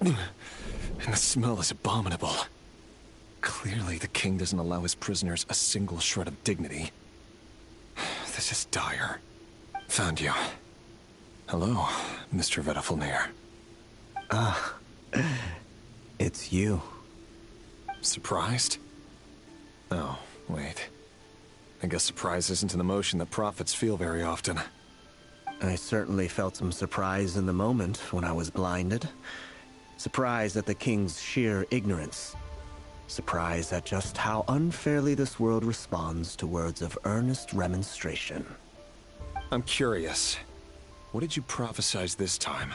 E: And the smell is abominable. Clearly, the king doesn't allow his prisoners a single shred of dignity. This is dire. Found you. Hello, Mr. Vedifalnir.
H: Ah, it's you.
E: Surprised? Oh, wait. I guess surprise isn't an emotion that prophets feel very often.
H: I certainly felt some surprise in the moment when I was blinded. Surprise at the king's sheer ignorance. Surprise at just how unfairly this world responds to words of earnest remonstration.
E: I'm curious. What did you prophesize this time?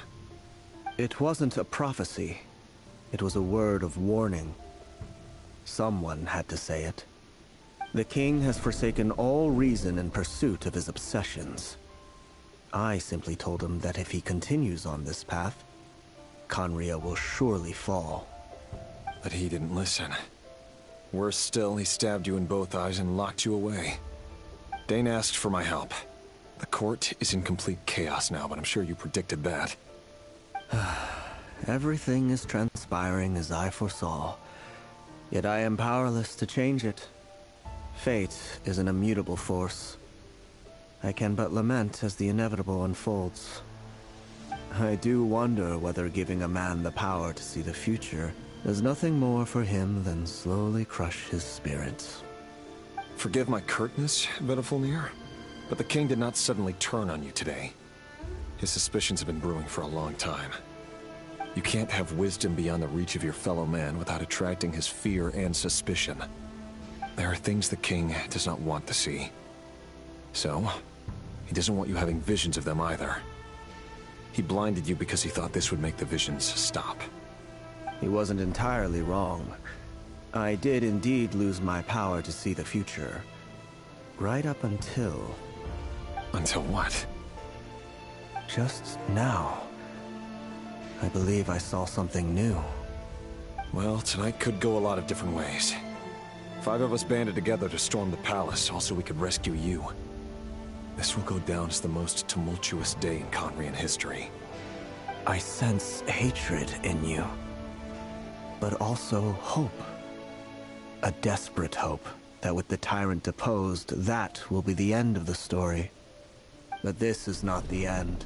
H: It wasn't a prophecy. It was a word of warning. Someone had to say it. The king has forsaken all reason in pursuit of his obsessions. I simply told him that if he continues on this path, Conria will surely fall.
E: But he didn't listen. Worse still, he stabbed you in both eyes and locked you away. Dane asked for my help. The court is in complete chaos now, but I'm sure you predicted that.
H: Everything is transpiring as I foresaw. Yet I am powerless to change it. Fate is an immutable force. I can but lament as the inevitable unfolds. I do wonder whether giving a man the power to see the future does nothing more for him than slowly crush his spirit.
E: Forgive my curtness, Vedifalnir, but the king did not suddenly turn on you today. His suspicions have been brewing for a long time. You can't have wisdom beyond the reach of your fellow man without attracting his fear and suspicion. There are things the king does not want to see. So, he doesn't want you having visions of them either. He blinded you because he thought this would make the visions stop.
H: He wasn't entirely wrong. I did indeed lose my power to see the future. Right up until...
E: Until what?
H: Just now. I believe I saw something new.
E: Well, tonight could go a lot of different ways. 5 of us banded together to storm the palace, also we could rescue you. This will go down as the most tumultuous day in Conrian history.
H: I sense hatred in you. But also hope. A desperate hope that with the tyrant deposed, that will be the end of the story. But this is not the end.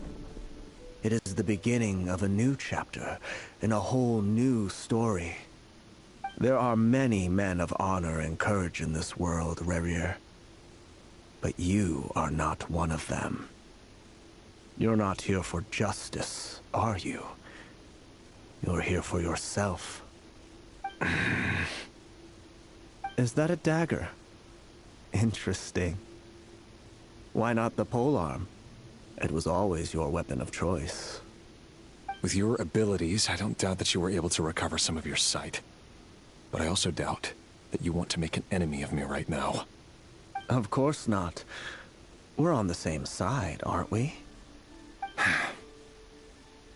H: It is the beginning of a new chapter, in a whole new story. There are many men of honor and courage in this world, Rerir. But you are not one of them. You're not here for justice, are you? You're here for yourself. Is that a dagger? Interesting. Why not the polearm? It was always your weapon of choice.
E: With your abilities, I don't doubt that you were able to recover some of your sight. But I also doubt that you want to make an enemy of me right now.
H: Of course not. We're on the same side, aren't we?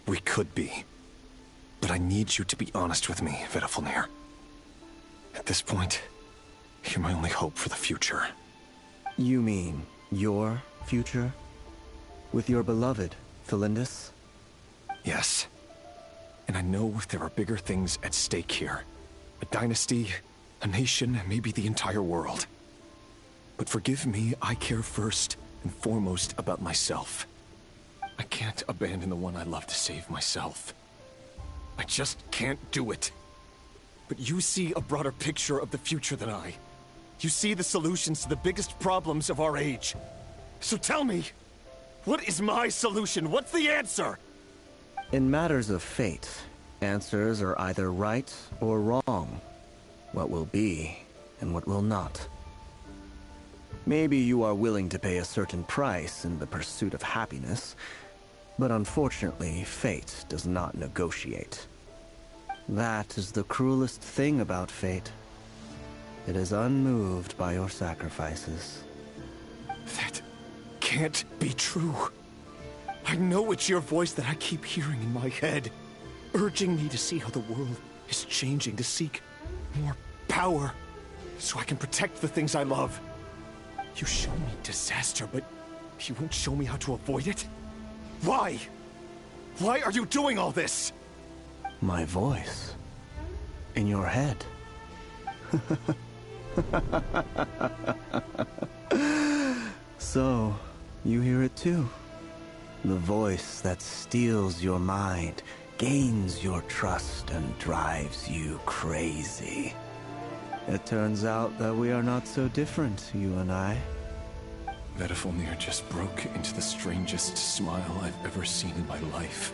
E: We could be. But I need you to be honest with me, Vediflnir. At this point, you're my only hope for the future.
H: You mean your future? With your beloved, Thelindis?
E: Yes. And I know there are bigger things at stake here. A dynasty, a nation, maybe the entire world. But forgive me, I care first and foremost about myself. I can't abandon the one I love to save myself. I just can't do it. But you see a broader picture of the future than I. You see the solutions to the biggest problems of our age. So tell me, what is my solution? What's the answer?
H: In matters of fate, answers are either right or wrong. What will be, and what will not. Maybe you are willing to pay a certain price in the pursuit of happiness, but unfortunately, fate does not negotiate. That is the cruelest thing about fate. It is unmoved by your sacrifices.
E: That can't be true. I know it's your voice that I keep hearing in my head, urging me to see how the world is changing, to seek more power, so I can protect the things I love. You show me disaster, but you won't show me how to avoid it? Why? Why are you doing all this?
H: My voice. In your head. So, you hear it too. The voice that steals your mind, gains your trust, and drives you crazy. It turns out that we are not so different, you and I.
E: Vediflnir just broke into the strangest smile I've ever seen in my life.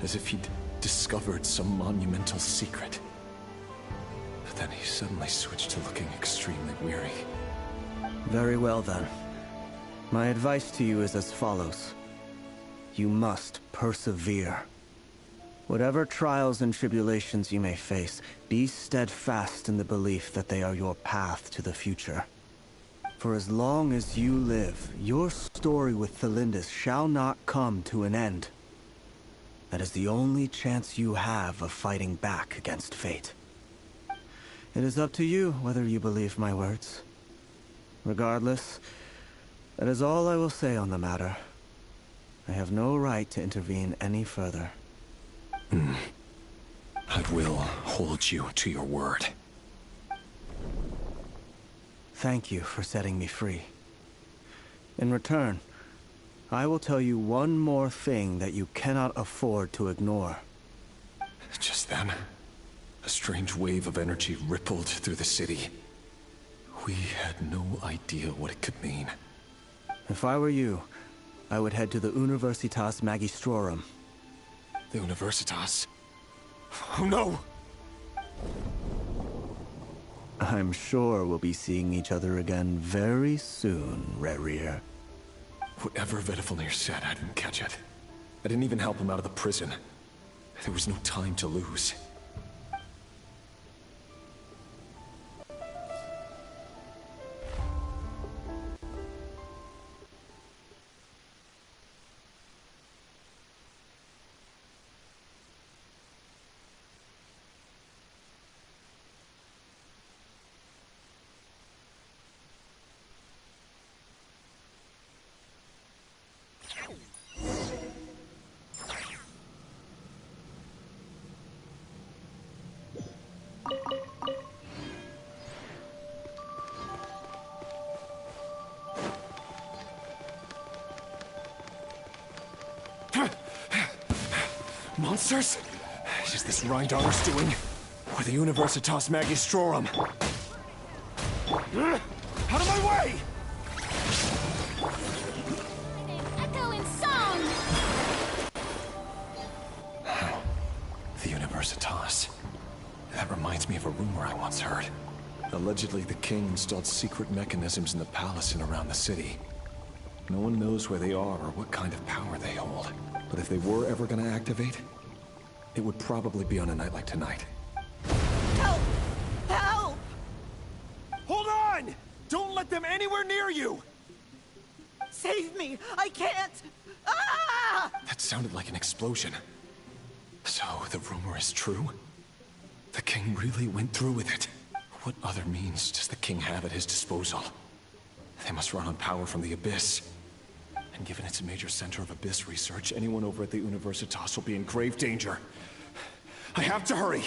E: As if he'd discovered some monumental secret. But then he suddenly switched to looking extremely weary.
H: Very well then. My advice to you is as follows. You must persevere. Whatever trials and tribulations you may face, be steadfast in the belief that they are your path to the future. For as long as you live, your story with Thelindis shall not come to an end. That is the only chance you have of fighting back against fate. It is up to you whether you believe my words. Regardless, that is all I will say on the matter. I have no right to intervene any further.
E: I will hold you to your word.
H: Thank you for setting me free. In return, I will tell you one more thing that you cannot afford to ignore.
E: Just then, a strange wave of energy rippled through the city. We had no idea what it could mean.
H: If I were you, I would head to the Universitas Magistrorum.
E: The Universitas? Oh no!
H: I'm sure we'll be seeing each other again very soon, Rerir.
E: Whatever Vediflnir said, I didn't catch it. I didn't even help him out of the prison. There was no time to lose. Monsters? Is this Reindar's doing? Or the Universitas Magistrorum. Out of my way!
B: Echoing song!
E: The Universitas. That reminds me of a rumor I once heard. Allegedly, the king installed secret mechanisms in the palace and around the city. No one knows where they are or what kind of power they hold. But if they were ever gonna activate, it would probably be on a night like tonight.
Q: Help! Help! Hold on! Don't let them anywhere near you! Save me! I can't! Ah!
E: That sounded like an explosion. So, the rumor is true? The king really went through with it. What other means does the king have at his disposal? They must run on power from the Abyss. And given it's a major center of Abyss research, anyone over at the Universitas will be in grave danger. I have to hurry!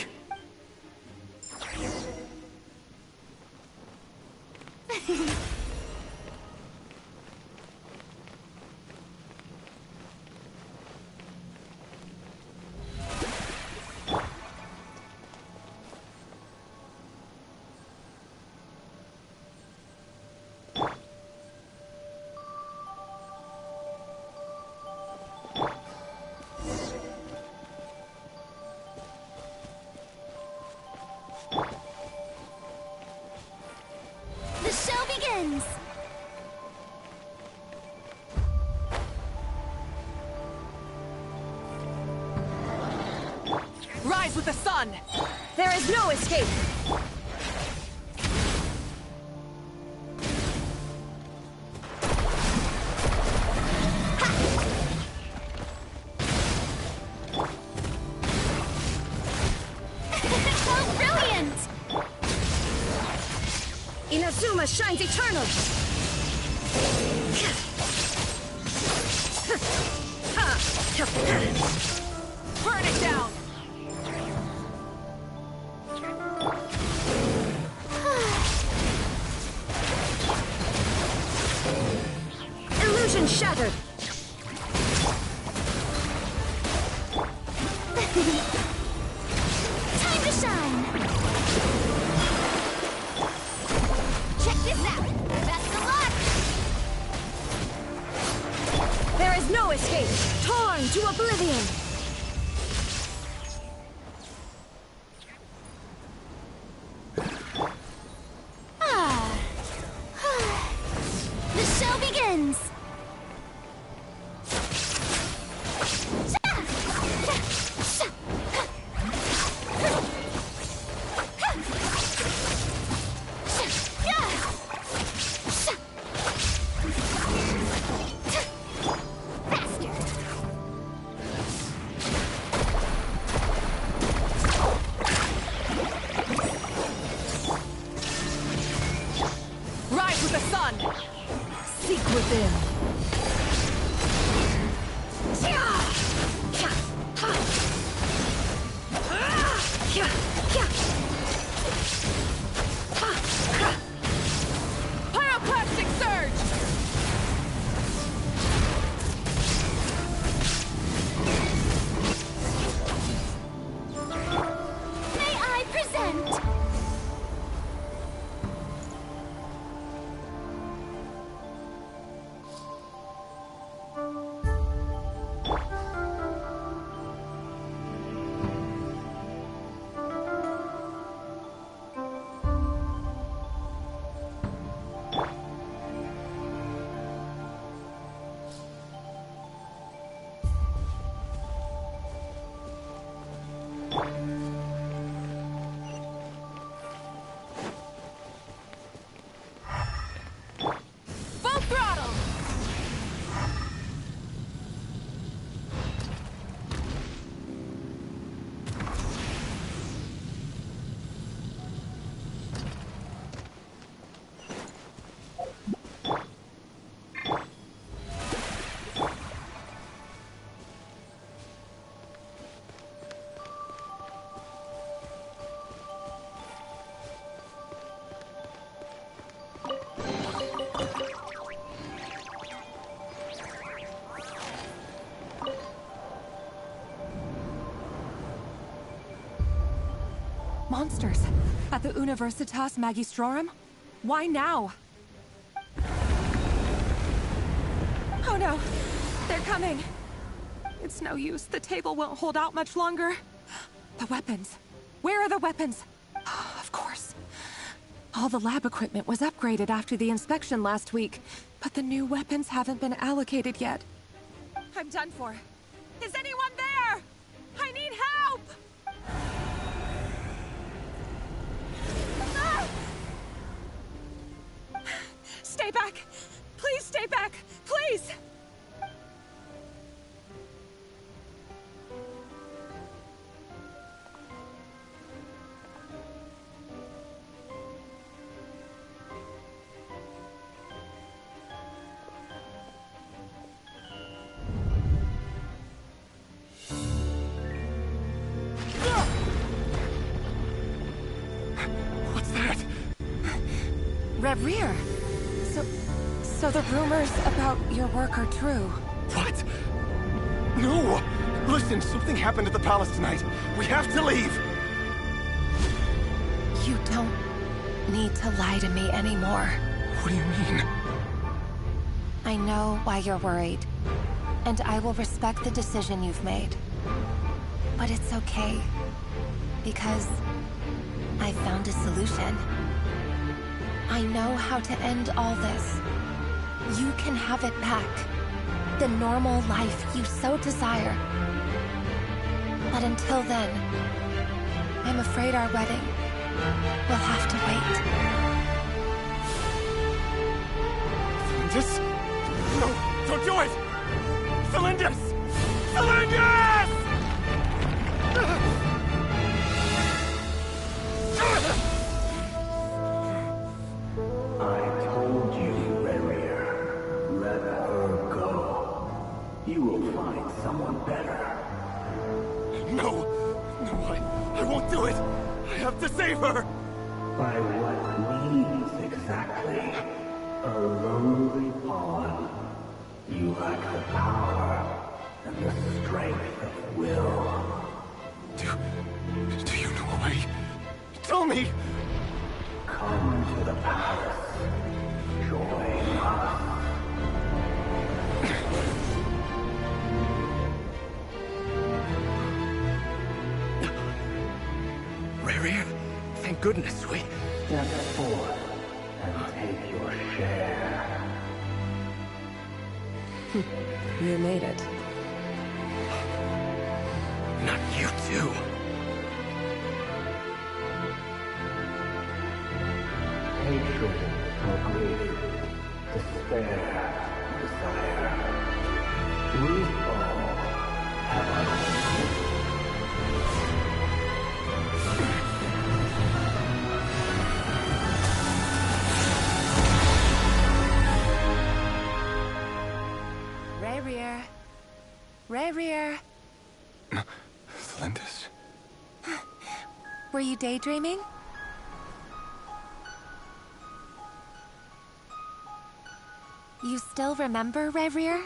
B: The show begins!
K: Rise with the sun! There is no escape!
B: Oh, brilliant!
K: Inazuma shines eternal! Burn it down! Illusion shattered!
B: Time to shine! Check this out! Best of luck!
K: There is no escape! Torn to oblivion!
B: Ah. The show begins!
K: Monsters. At the Universitas Magistrorum? Why now? Oh no! They're coming! It's no use. The table won't hold out much longer. The weapons. Where are the weapons? Of course. All the lab equipment was upgraded after the inspection last week, but the new weapons haven't been allocated yet. I'm done for. Is anyone there? I need help! Ah! Stay back! Please stay back! Please!
N: What's that?
K: Reverie. So the rumors about your work are true.
N: What? No! Listen, something happened at the palace tonight. We have to leave!
K: You don't need to lie to me anymore.
N: What do you mean?
K: I know why you're worried, and I will respect the decision you've made. But it's okay, because I found a solution. I know how to end all this. You can have it back. The normal life you so desire. But until then, I'm afraid our wedding will have to wait.
N: Cylindus? No, don't do it! Cylindus! Cylindus!
F: I told you, Reverie. Let her go. You will find someone better.
N: No! No, I won't do it! I have to save her!
F: By what means exactly? A lowly pawn. You lack the power and the strength of will.
N: Do you know a way? Tell me!
F: Come to the palace. Join us.
L: Reverie, thank goodness we...
F: Step forth and take your share.
A: You made it.
L: Not you too.
F: Hatred or grief, despair, desire. We all have our own.
K: Reverie. Reverie.
E: Cylindus?
K: Were you daydreaming? You still remember, Reverie?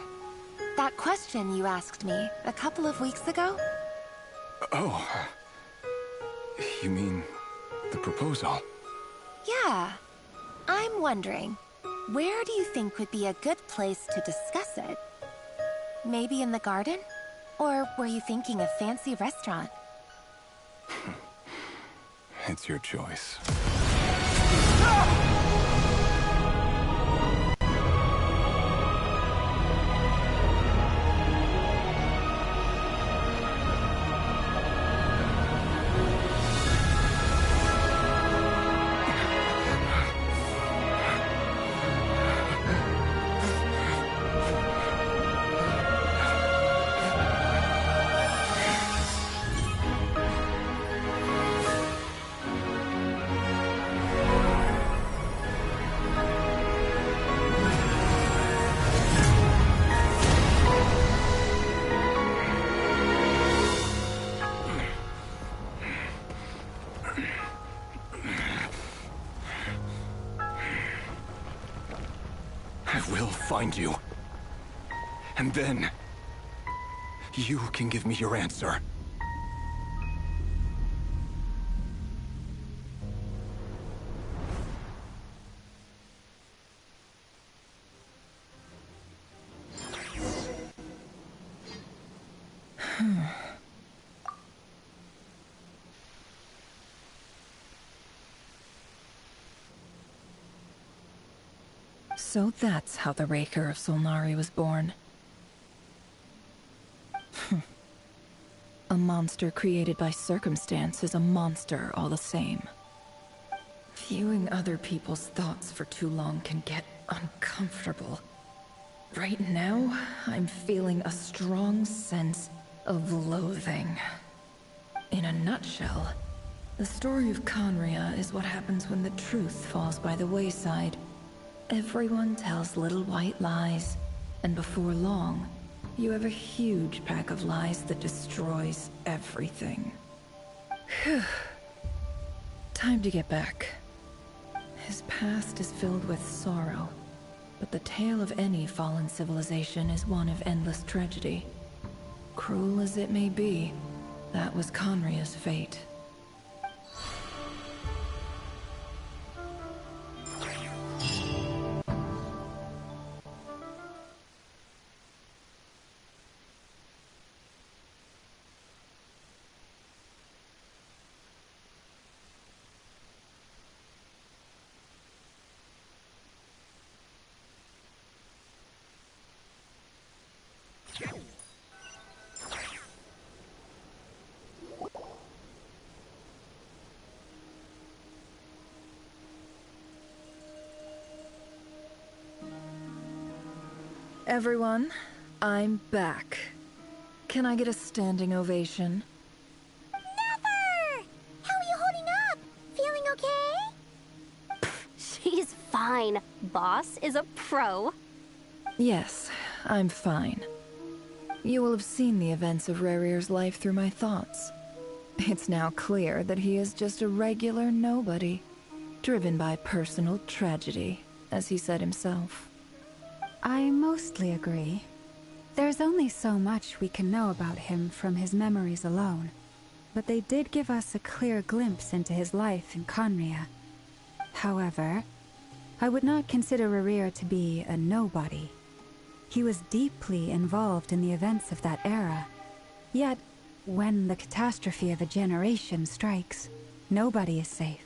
K: That question you asked me a couple of weeks ago?
E: Oh. You mean the proposal?
K: Yeah. I'm wondering, where do you think would be a good place to discuss it? Maybe in the garden? Or were you thinking a fancy restaurant?
E: It's your choice. Find you. And then, you can give me your answer.
A: So that's how the Raker of Solnari was born. A monster created by circumstance is a monster all the same. Viewing other people's thoughts for too long can get uncomfortable. Right now, I'm feeling a strong sense of loathing. In a nutshell, the story of Conria is what happens when the truth falls by the wayside. Everyone tells little white lies, and before long, you have a huge pack of lies that destroys everything. Phew. Time to get back. His past is filled with sorrow, but the tale of any fallen civilization is one of endless tragedy. Cruel as it may be, that was Conria's fate. Everyone, I'm back. Can I get a standing ovation?
B: Never! How are you holding up? Feeling okay?
C: She's fine. Boss is a pro.
A: Yes, I'm fine. You will have seen the events of Rarir's life through my thoughts. It's now clear that he is just a regular nobody, driven by personal tragedy, as he said himself.
D: I mostly agree. There's only so much we can know about him from his memories alone, but they did give us a clear glimpse into his life in Conria. However, I would not consider Rarir to be a nobody. He was deeply involved in the events of that era. Yet, when the catastrophe of a generation strikes, nobody is safe.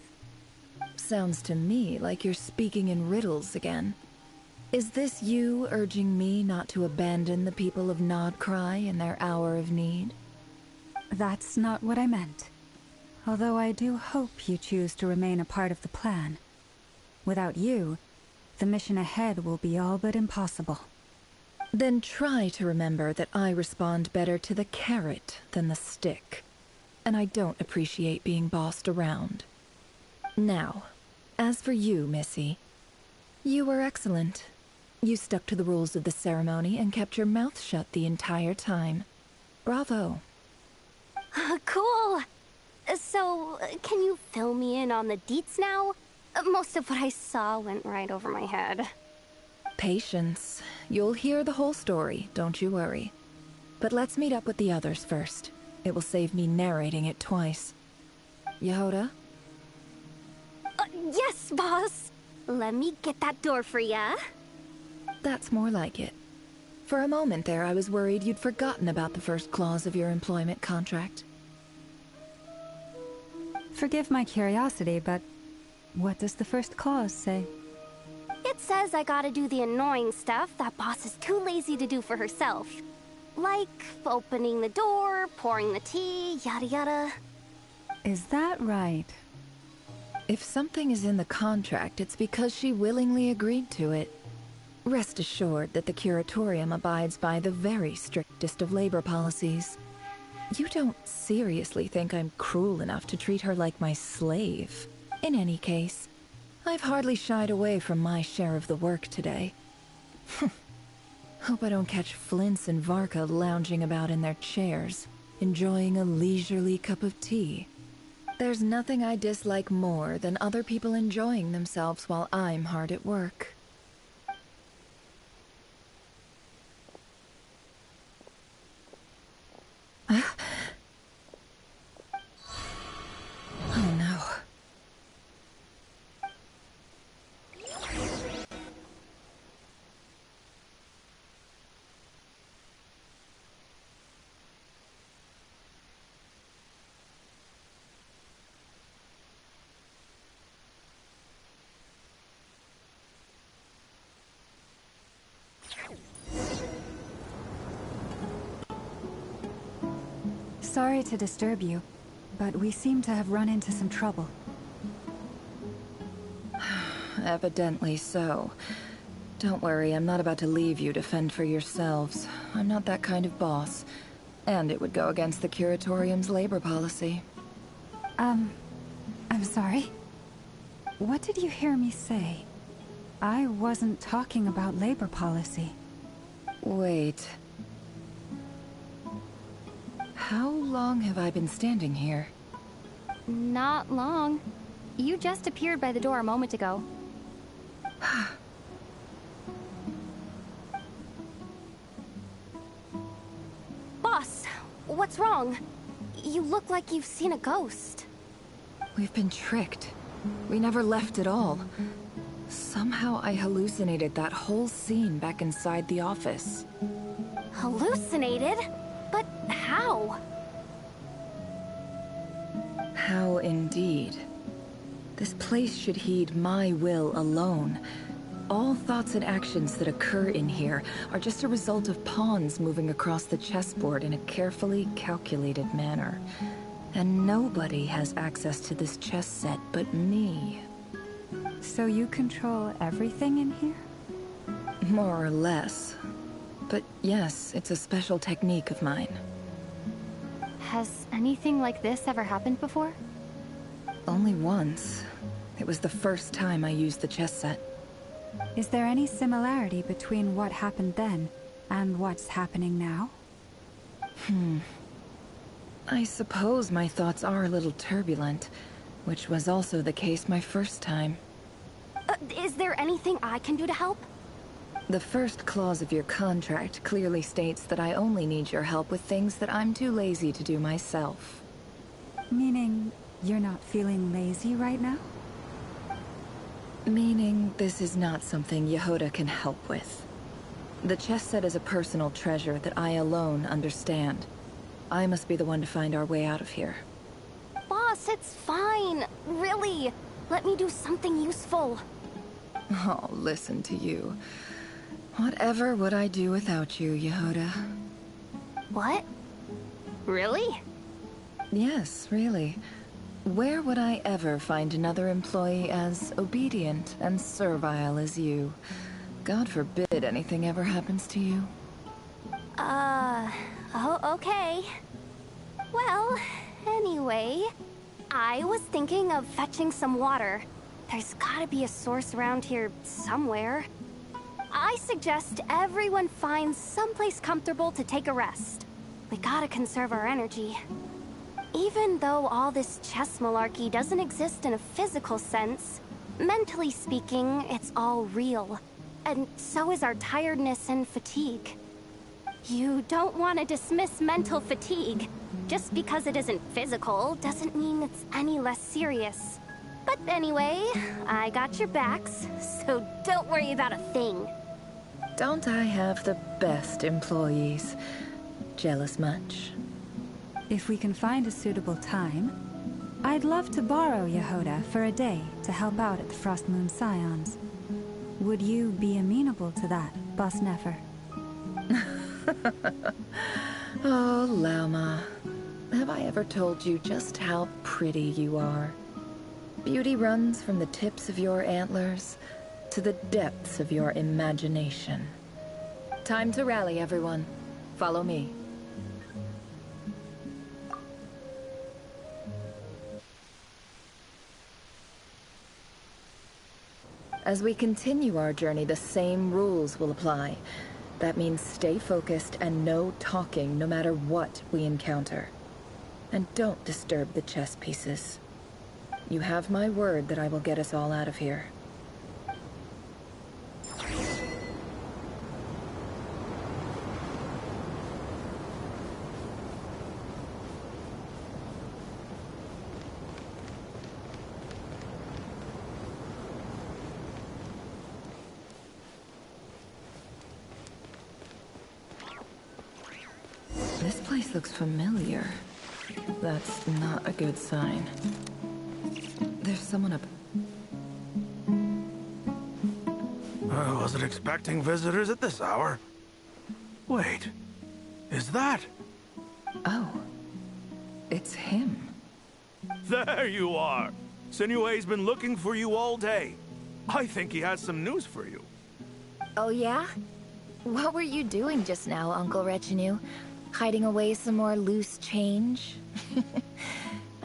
A: Sounds to me like you're speaking in riddles again. Is this you urging me not to abandon the people of Nodcry in their hour of need?
D: That's not what I meant. Although I do hope you choose to remain a part of the plan. Without you, the mission ahead will be all but impossible.
A: Then try to remember that I respond better to the carrot than the stick. And I don't appreciate being bossed around. Now, as for you, Missy, you were excellent. You stuck to the rules of the ceremony and kept your mouth shut the entire time. Bravo.
C: Cool. So, can you fill me in on the deets now? Most of what I saw went right over my head.
A: Patience. You'll hear the whole story, don't you worry. But let's meet up with the others first. It will save me narrating it twice. Yehoda?
C: Yes, boss. Let me get that door for ya.
A: That's more like it. For a moment there, I was worried you'd forgotten about the first clause of your employment contract.
D: Forgive my curiosity, but what does the first clause say?
C: It says I gotta do the annoying stuff that boss is too lazy to do for herself. Like opening the door, pouring the tea, yada yada.
D: Is that right?
A: If something is in the contract, it's because she willingly agreed to it. Rest assured that the Curatorium abides by the very strictest of labor policies. You don't seriously think I'm cruel enough to treat her like my slave. In any case, I've hardly shied away from my share of the work today. Hope I don't catch Flintz and Varka lounging about in their chairs, enjoying a leisurely cup of tea. There's nothing I dislike more than other people enjoying themselves while I'm hard at work. Oh no.
D: Sorry to disturb you, but we seem to have run into some trouble.
A: Evidently so. Don't worry, I'm not about to leave you to fend for yourselves. I'm not that kind of boss. And it would go against the Curatorium's labor policy.
D: I'm sorry? What did you hear me say? I wasn't talking about labor policy.
A: Wait. How long have I been standing here?
C: Not long. You just appeared by the door a moment ago. Boss, what's wrong? You look like you've seen a ghost.
A: We've been tricked. We never left at all. Somehow I hallucinated that whole scene back inside the office.
C: Hallucinated? But how?
A: How indeed. This place should heed my will alone. All thoughts and actions that occur in here are just a result of pawns moving across the chessboard in a carefully calculated manner. And nobody has access to this chess set but me.
D: So you control everything in here?
A: More or less. But yes, it's a special technique of mine.
C: Has anything like this ever happened before?
A: Only once. It was the first time I used the chess set.
D: Is there any similarity between what happened then and what's happening now?
A: I suppose my thoughts are a little turbulent, which was also the case my first time.
C: Is there anything I can do to help?
A: The first clause of your contract clearly states that I only need your help with things that I'm too lazy to do myself.
D: Meaning, you're not feeling lazy right now?
A: Meaning, this is not something Yehoda can help with. The chess set is a personal treasure that I alone understand. I must be the one to find our way out of here.
C: Boss, it's fine. Really. Let me do something useful.
A: Oh, listen to you. Whatever would I do without you, Yehoda?
C: What? Really?
A: Yes, really. Where would I ever find another employee as obedient and servile as you? God forbid anything ever happens to you.
C: Oh, okay. Well, anyway, I was thinking of fetching some water. There's gotta be a source around here somewhere. I suggest everyone finds someplace comfortable to take a rest. We gotta conserve our energy. Even though all this chess malarkey doesn't exist in a physical sense, mentally speaking, it's all real. And so is our tiredness and fatigue. You don't want to dismiss mental fatigue. Just because it isn't physical doesn't mean it's any less serious. But anyway, I got your backs, so don't worry about a thing.
A: Don't I have the best employees? Jealous much?
D: If we can find a suitable time, I'd love to borrow Yehoda for a day to help out at the Frost Moon Scions. Would you be amenable to that, Boss Nefer?
A: Oh, Lauma. Have I ever told you just how pretty you are? Beauty runs from the tips of your antlers to the depths of your imagination. Time to rally, everyone. Follow me. As we continue our journey, the same rules will apply. That means stay focused and no talking no matter what we encounter. And don't disturb the chess pieces. You have my word that I will get us all out of here. This place looks familiar. That's not a good sign. There's someone up...
R: I wasn't expecting visitors at this hour. Wait, is that?
A: Oh, it's him.
R: There you are. Sinue's been looking for you all day. I think he has some news for you.
B: Oh yeah? What were you doing just now, Uncle Retinue? Hiding away some more loose change?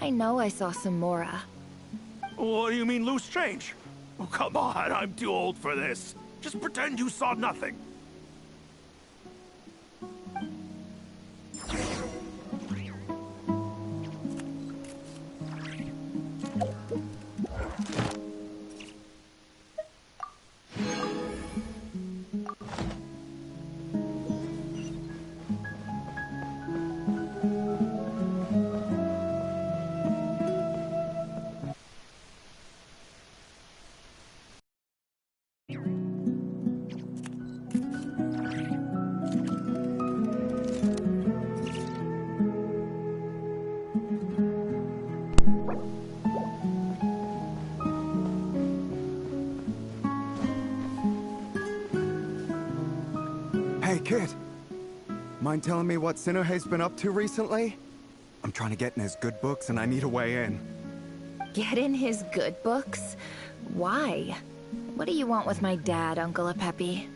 B: I know I saw some Mora.
R: What do you mean, loose change? Oh, come on, I'm too old for this. Just pretend you saw nothing.
S: Hey, kid. Mind telling me what Sinuhe's been up to recently? I'm trying to get in his good books and I need a way in.
B: Get in his good books? Why? What do you want with my dad, Uncle Apepi?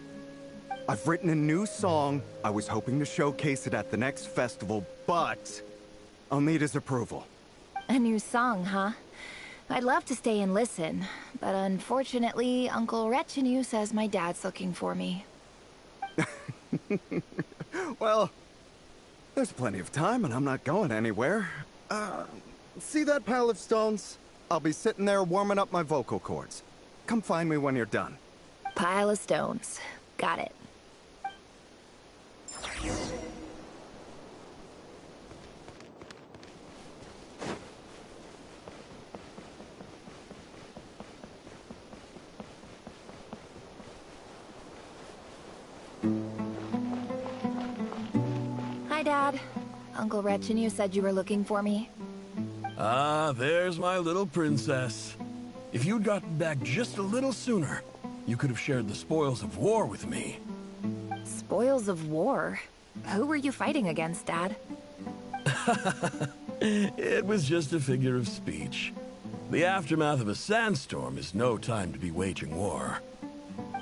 S: I've written a new song. I was hoping to showcase it at the next festival, but I'll need his approval.
B: A new song, huh? I'd love to stay and listen, but unfortunately, Uncle Retinue says my dad's looking for me.
S: Well, there's plenty of time and I'm not going anywhere. See that pile of stones? I'll be sitting there warming up my vocal cords. Come find me when you're done.
B: Pile of stones. Got it. Hi, Dad. Uncle Retinue said you were looking for me.
L: Ah, there's my little princess. If you'd gotten back just a little sooner, you could have shared the spoils of war with me.
B: Spoils of war? Who were you fighting against, Dad?
L: It was just a figure of speech. The aftermath of a sandstorm is no time to be waging war.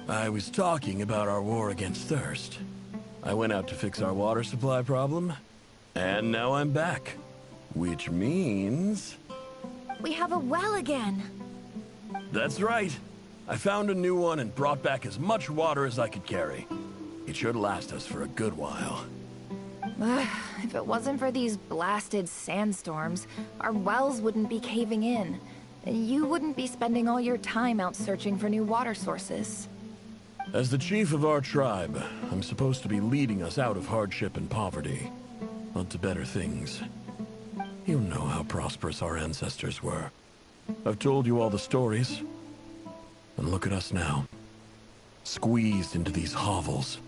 L: I was talking about our war against thirst. I went out to fix our water supply problem, and now I'm back. Which means...
B: We have a well again!
L: That's right. I found a new one and brought back as much water as I could carry. It should last us for a good while.
B: If it wasn't for these blasted sandstorms, our wells wouldn't be caving in. You wouldn't be spending all your time out searching for new water sources.
L: As the chief of our tribe, I'm supposed to be leading us out of hardship and poverty, onto better things. You know how prosperous our ancestors were. I've told you all the stories. And look at us now. Squeezed into these hovels.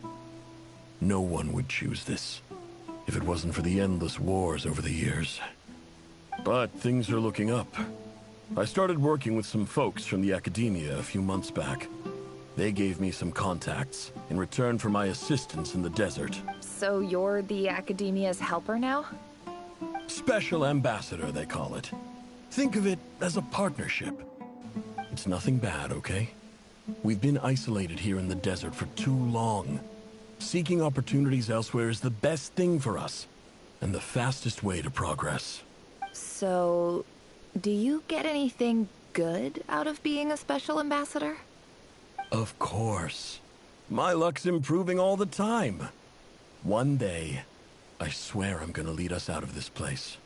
L: No one would choose this, if it wasn't for the endless wars over the years. But things are looking up. I started working with some folks from the academia a few months back. They gave me some contacts in return for my assistance in the desert.
B: So you're the academia's helper now?
L: Special ambassador, they call it. Think of it as a partnership. It's nothing bad, okay? We've been isolated here in the desert for too long. Seeking opportunities elsewhere is the best thing for us, and the fastest way to progress.
B: So, do you get anything good out of being a special ambassador?
L: Of course. My luck's improving all the time. One day, I swear I'm gonna lead us out of this place.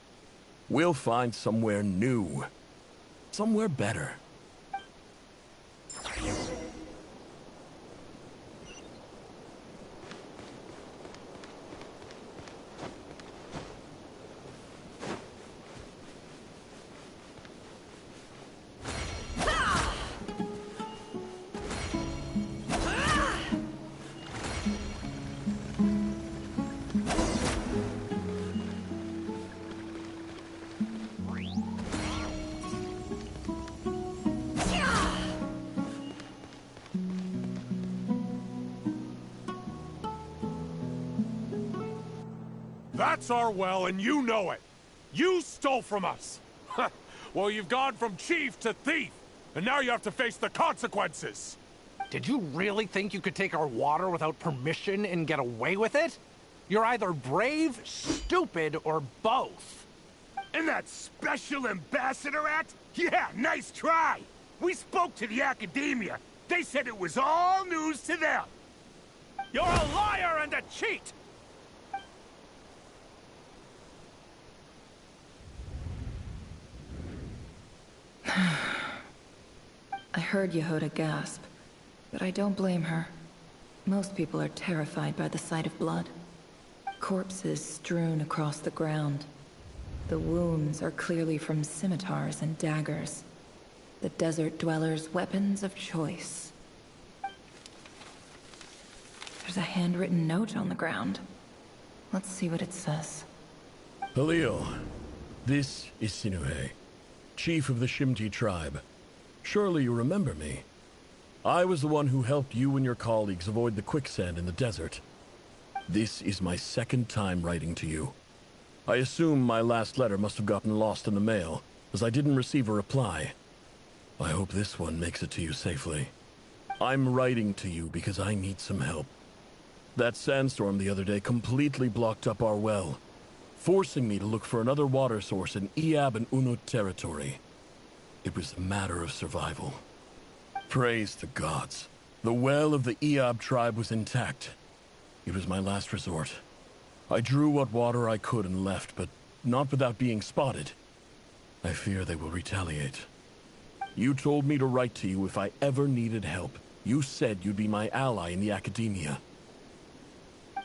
L: We'll find somewhere new. Somewhere better.
P: That's our well, and you know it. You stole from us! Well, you've gone from chief to thief, and now you have to face the consequences!
T: Did you really think you could take our water without permission and get away with it? You're either brave, stupid, or both.
U: And that Special Ambassador Act? Yeah, nice try! We spoke to the Academia. They said it was all news to them.
R: You're a liar and a cheat!
A: I heard Yehuda gasp, but I don't blame her. Most people are terrified by the sight of blood. Corpses strewn across the ground. The wounds are clearly from scimitars and daggers. The desert dwellers' weapons of choice. There's a handwritten note on the ground. Let's see what it says.
V: Halil, this is Sinuhe, chief of the Shimti tribe. Surely you remember me. I was the one who helped you and your colleagues avoid the quicksand in the desert. This is my second time writing to you. I assume my last letter must have gotten lost in the mail, as I didn't receive a reply. I hope this one makes it to you safely. I'm writing to you because I need some help. That sandstorm the other day completely blocked up our well, forcing me to look for another water source in Iab and Unut territory. It was a matter of survival. Praise the gods. The well of the Iab tribe was intact. It was my last resort. I drew what water I could and left, but not without being spotted. I fear they will retaliate. You told me to write to you if I ever needed help. You said you'd be my ally in the Academia.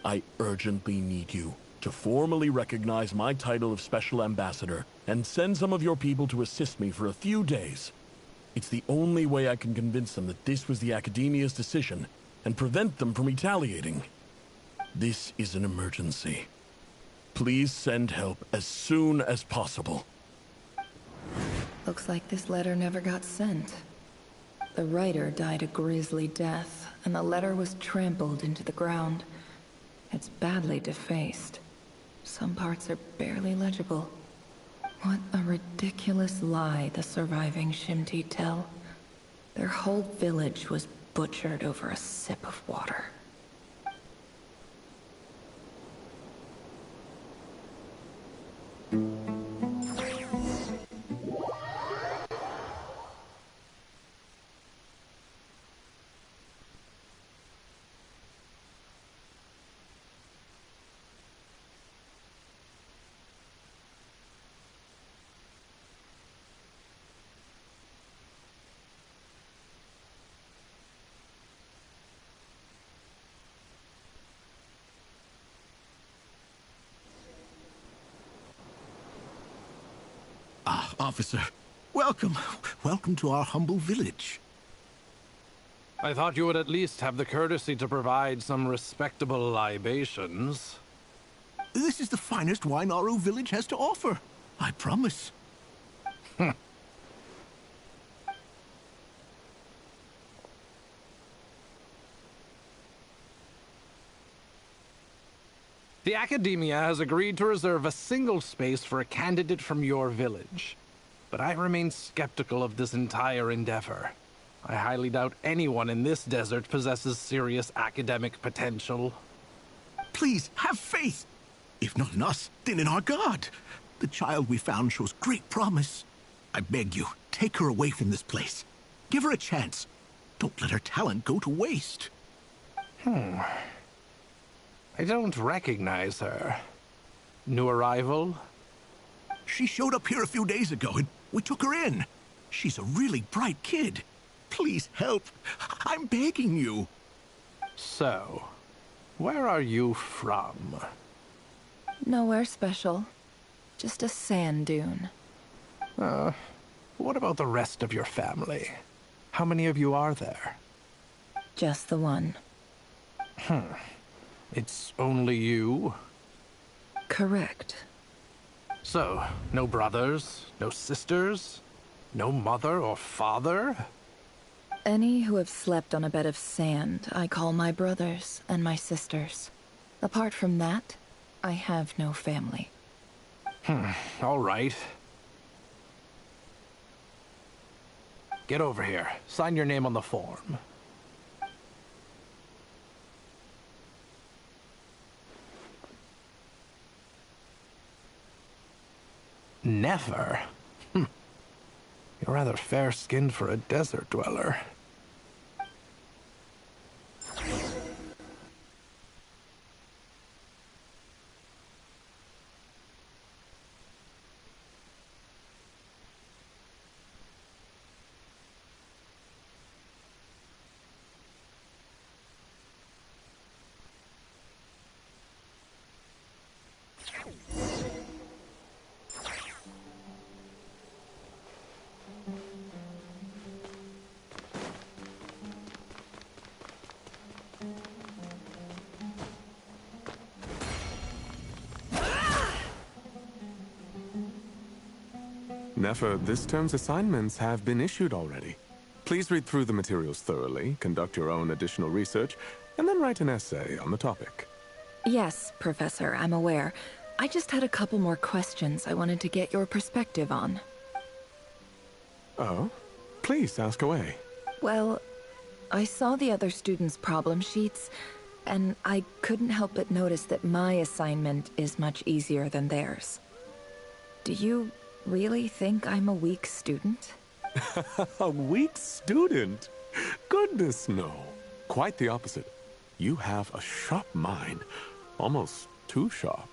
V: I urgently need you to formally recognize my title of Special Ambassador and send some of your people to assist me for a few days. It's the only way I can convince them that this was the Academia's decision and prevent them from retaliating. This is an emergency. Please send help as soon as possible.
A: Looks like this letter never got sent. The writer died a grisly death, and the letter was trampled into the ground. It's badly defaced. Some parts are barely legible. What a ridiculous lie the surviving Shimti tell. Their whole village was butchered over a sip of water.
W: Officer, welcome. Welcome to our humble village.
T: I thought you would at least have the courtesy to provide some respectable libations.
W: This is the finest wine Aru village has to offer. I promise.
T: The Academia has agreed to reserve a single space for a candidate from your village. But I remain skeptical of this entire endeavor. I highly doubt anyone in this desert possesses serious academic potential.
W: Please, have faith. If not in us, then in our god. The child we found shows great promise. I beg you, take her away from this place. Give her a chance. Don't let her talent go to waste.
T: I don't recognize her. New arrival?
W: She showed up here a few days ago and we took her in. She's a really bright kid. Please help. I'm begging you.
T: So, where are you from?
A: Nowhere special. Just a sand dune.
T: What about the rest of your family? How many of you are there?
A: Just the one.
T: It's only you?
A: Correct.
T: So, no brothers, no sisters, no mother or father?
A: Any who have slept on a bed of sand, I call my brothers and my sisters. Apart from that, I have no family.
T: All right. Get over here. Sign your name on the form. Never? You're rather fair-skinned for a desert dweller.
P: Nefer, this term's assignments have been issued already. Please read through the materials thoroughly, conduct your own additional research, and then write an essay on the topic.
A: Yes, Professor, I'm aware. I just had a couple more questions I wanted to get your perspective on.
P: Oh? Please, ask away.
A: Well, I saw the other students' problem sheets, and I couldn't help but notice that my assignment is much easier than theirs. Do you really think I'm a weak student?
P: A weak student? Goodness, no. Quite the opposite. You have a sharp mind. Almost too sharp.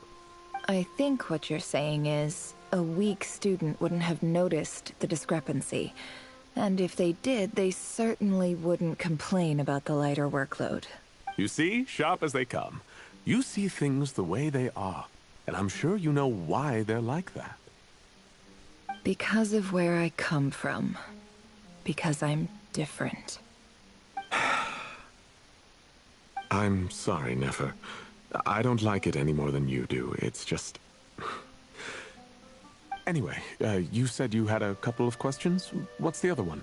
A: I think what you're saying is, a weak student wouldn't have noticed the discrepancy. And if they did, they certainly wouldn't complain about the lighter workload.
P: You see, sharp as they come. You see things the way they are. And I'm sure you know why they're like that.
A: Because of where I come from. Because I'm different.
P: I'm sorry, Nefer. I don't like it any more than you do. It's just... Anyway, you said you had a couple of questions? What's the other one?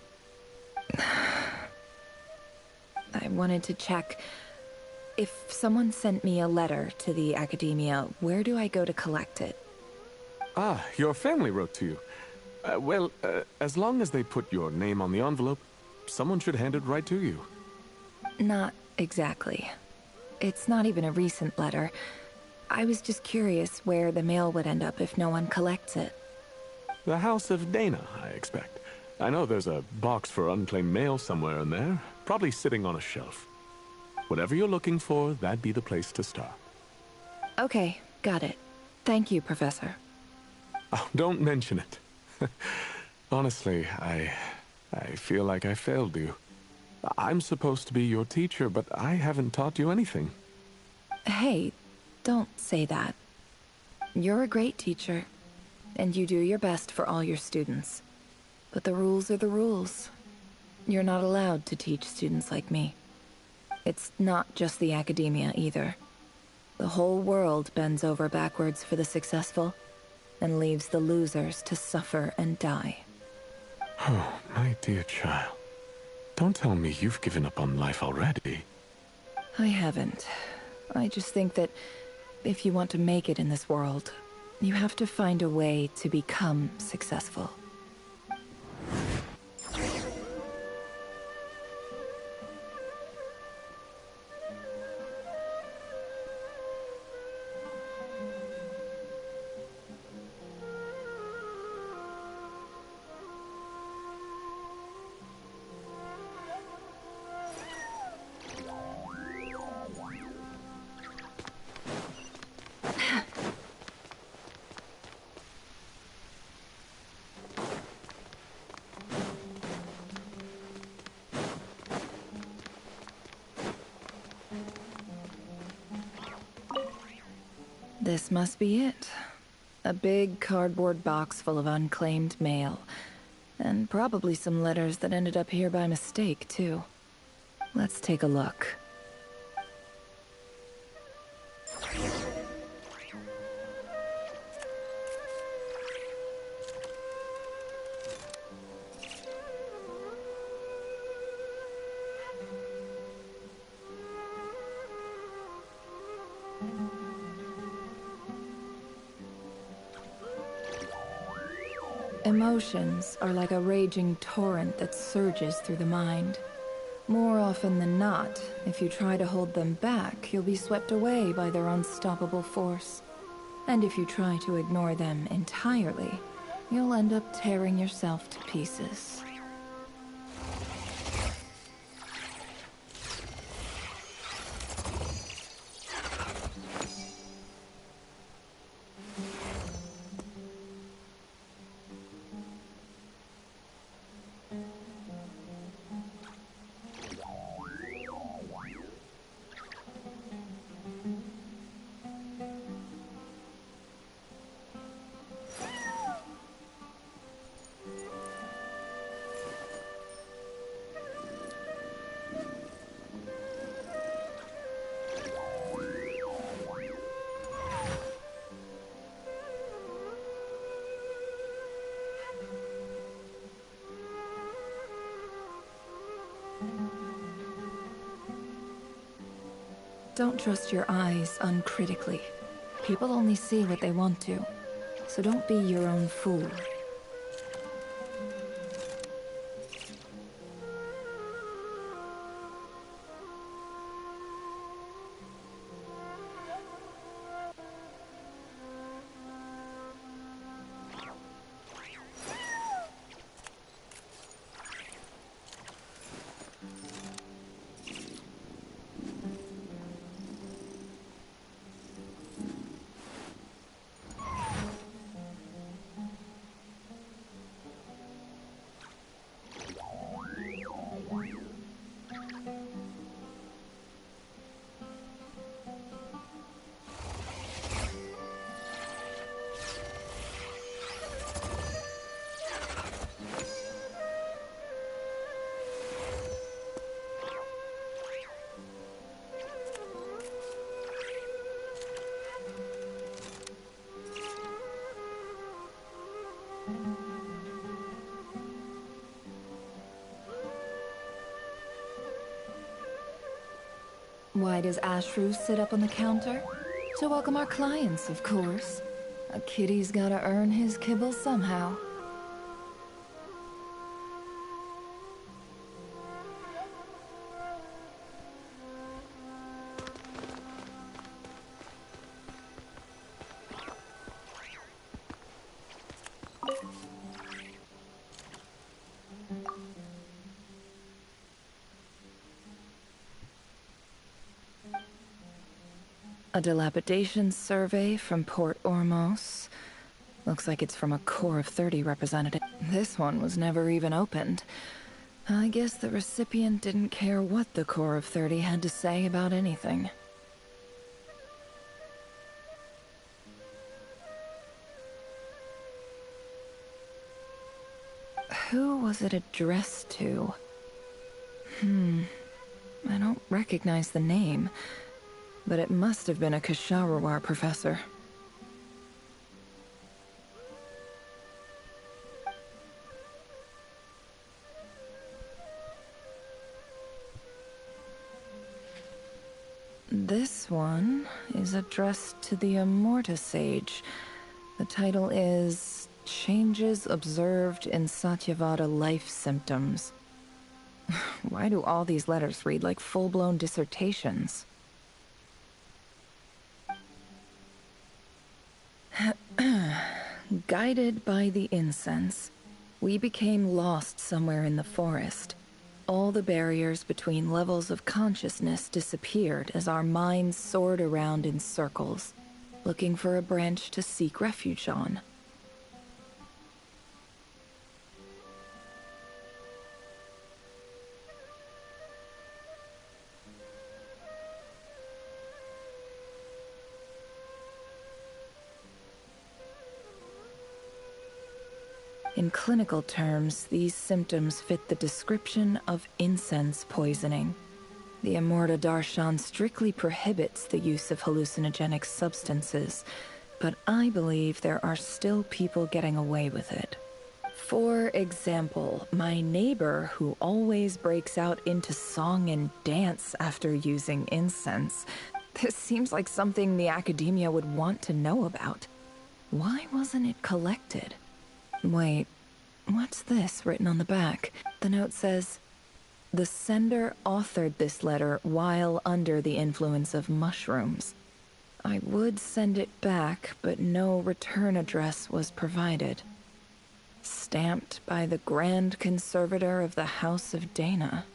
A: I wanted to check. If someone sent me a letter to the academia, where do I go to collect it?
P: Ah, your family wrote to you. Well, as long as they put your name on the envelope, someone should hand it right to you.
A: Not exactly. It's not even a recent letter. I was just curious where the mail would end up if no one collects it.
P: The House of Dana, I expect. I know there's a box for unclaimed mail somewhere in there, probably sitting on a shelf. Whatever you're looking for, that'd be the place to start.
A: Okay, got it. Thank you, Professor.
P: Oh, don't mention it. Honestly, I feel like I failed you. I'm supposed to be your teacher, but I haven't taught you anything.
A: Hey, don't say that. You're a great teacher, and you do your best for all your students. But the rules are the rules. You're not allowed to teach students like me. It's not just the academia, either. The whole world bends over backwards for the successful, and leaves the losers to suffer and die.
P: Oh, my dear child. Don't tell me you've given up on life already.
A: I haven't. I just think that if you want to make it in this world, you have to find a way to become successful. This must be it. A big cardboard box full of unclaimed mail. And probably some letters that ended up here by mistake, too. Let's take a look. Emotions are like a raging torrent that surges through the mind. More often than not, if you try to hold them back, you'll be swept away by their unstoppable force. And if you try to ignore them entirely, you'll end up tearing yourself to pieces. Don't trust your eyes uncritically. People only see what they want to, so don't be your own fool. Why does Ashru sit up on the counter? To welcome our clients, of course. A kitty's gotta earn his kibble somehow. A dilapidation survey from Port Ormos. Looks like it's from a Corps of 30 representative. This one was never even opened. I guess the recipient didn't care what the Corps of 30 had to say about anything. Who was it addressed to? I don't recognize the name. But it must have been a Ksharawar professor. This one is addressed to the Immorta Sage. The title is Changes Observed in Satyavada Life Symptoms. Why do all these letters read like full-blown dissertations? Guided by the incense, we became lost somewhere in the forest. All the barriers between levels of consciousness disappeared as our minds soared around in circles, looking for a branch to seek refuge on. In clinical terms, these symptoms fit the description of incense poisoning. The Immorta Darshan strictly prohibits the use of hallucinogenic substances, but I believe there are still people getting away with it. For example, my neighbor who always breaks out into song and dance after using incense. This seems like something the academia would want to know about. Why wasn't it collected? Wait, What's this written on the back? The note says, "The sender authored this letter while under the influence of mushrooms. I would send it back, but no return address was provided. Stamped by the Grand Conservator of the House of Dana."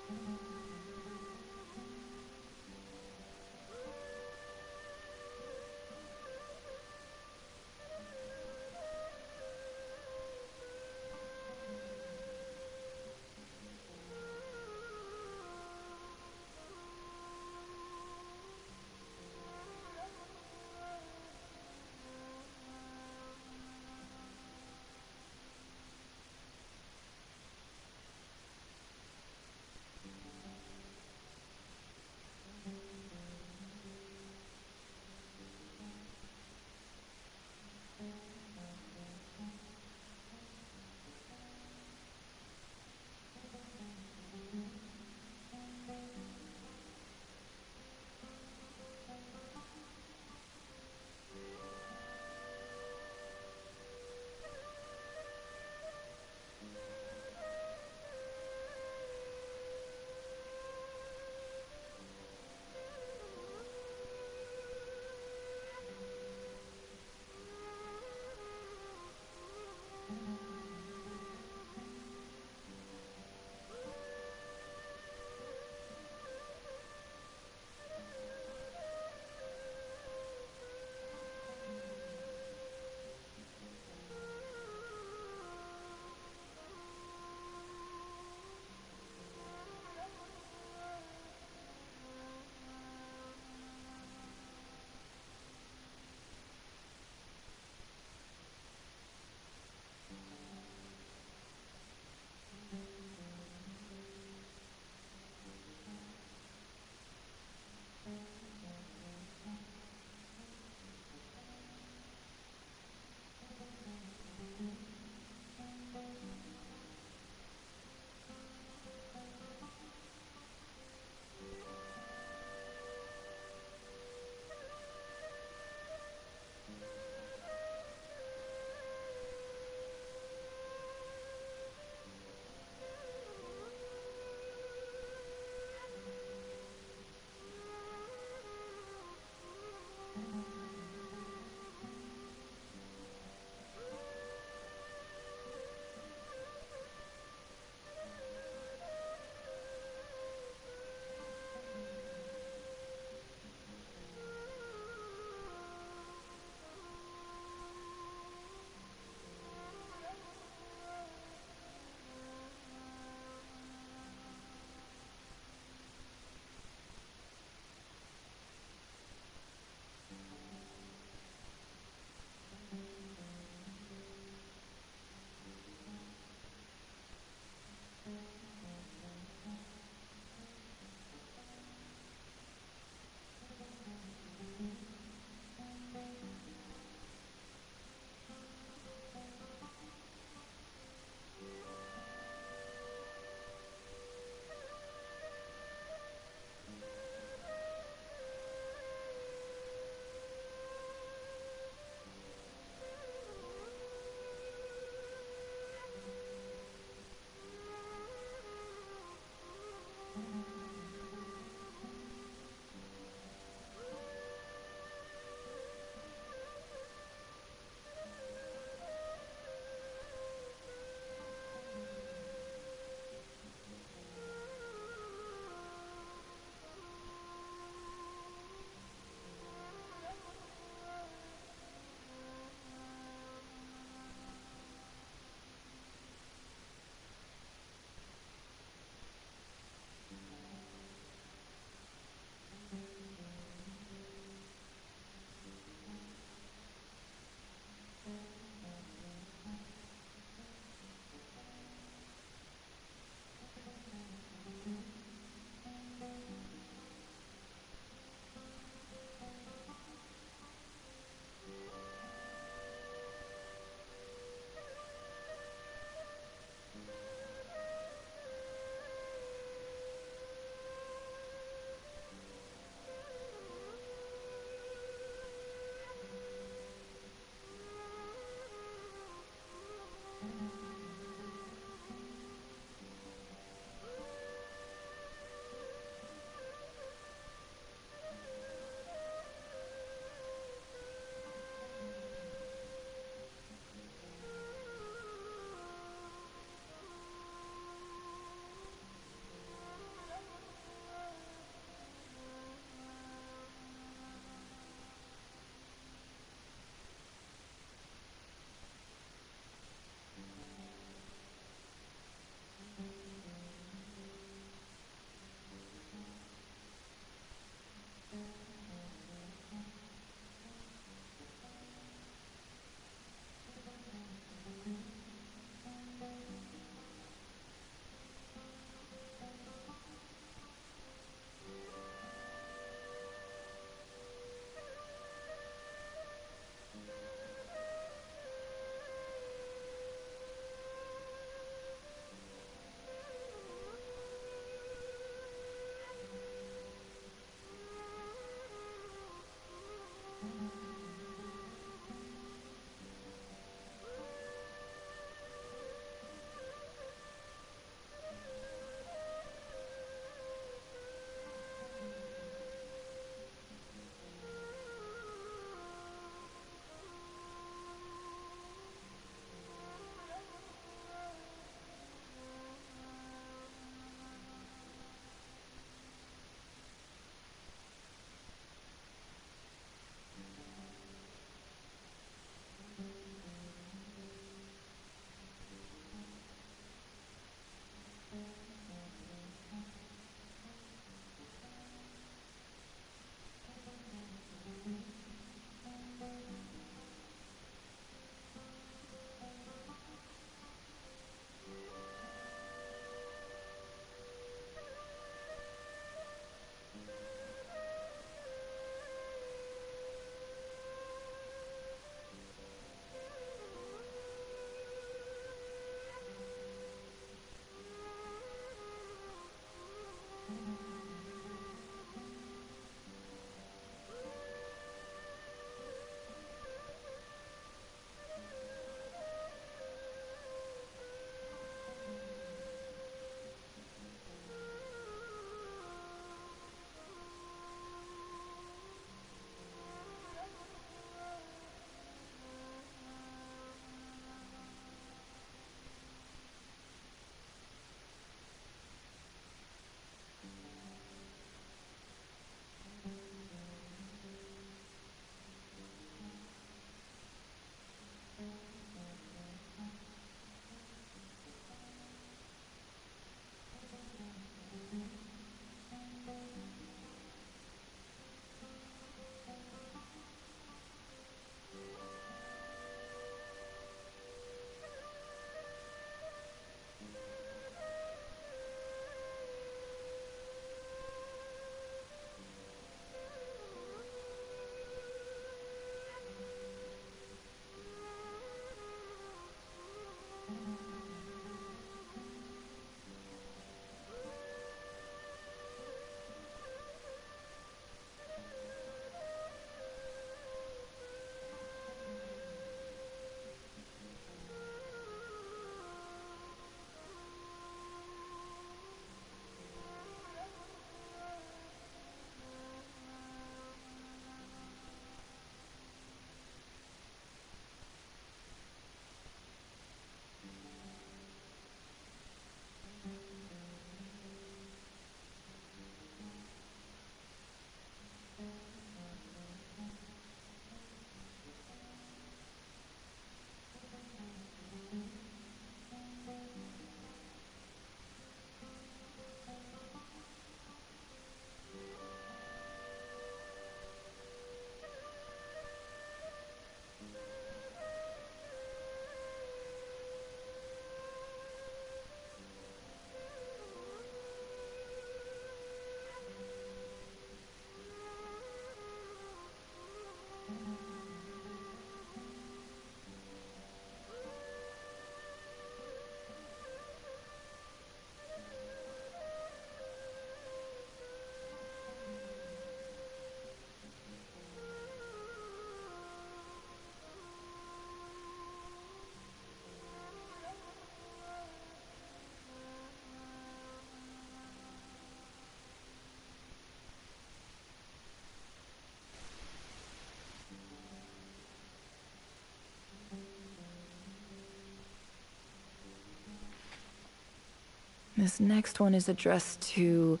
A: This next one is addressed to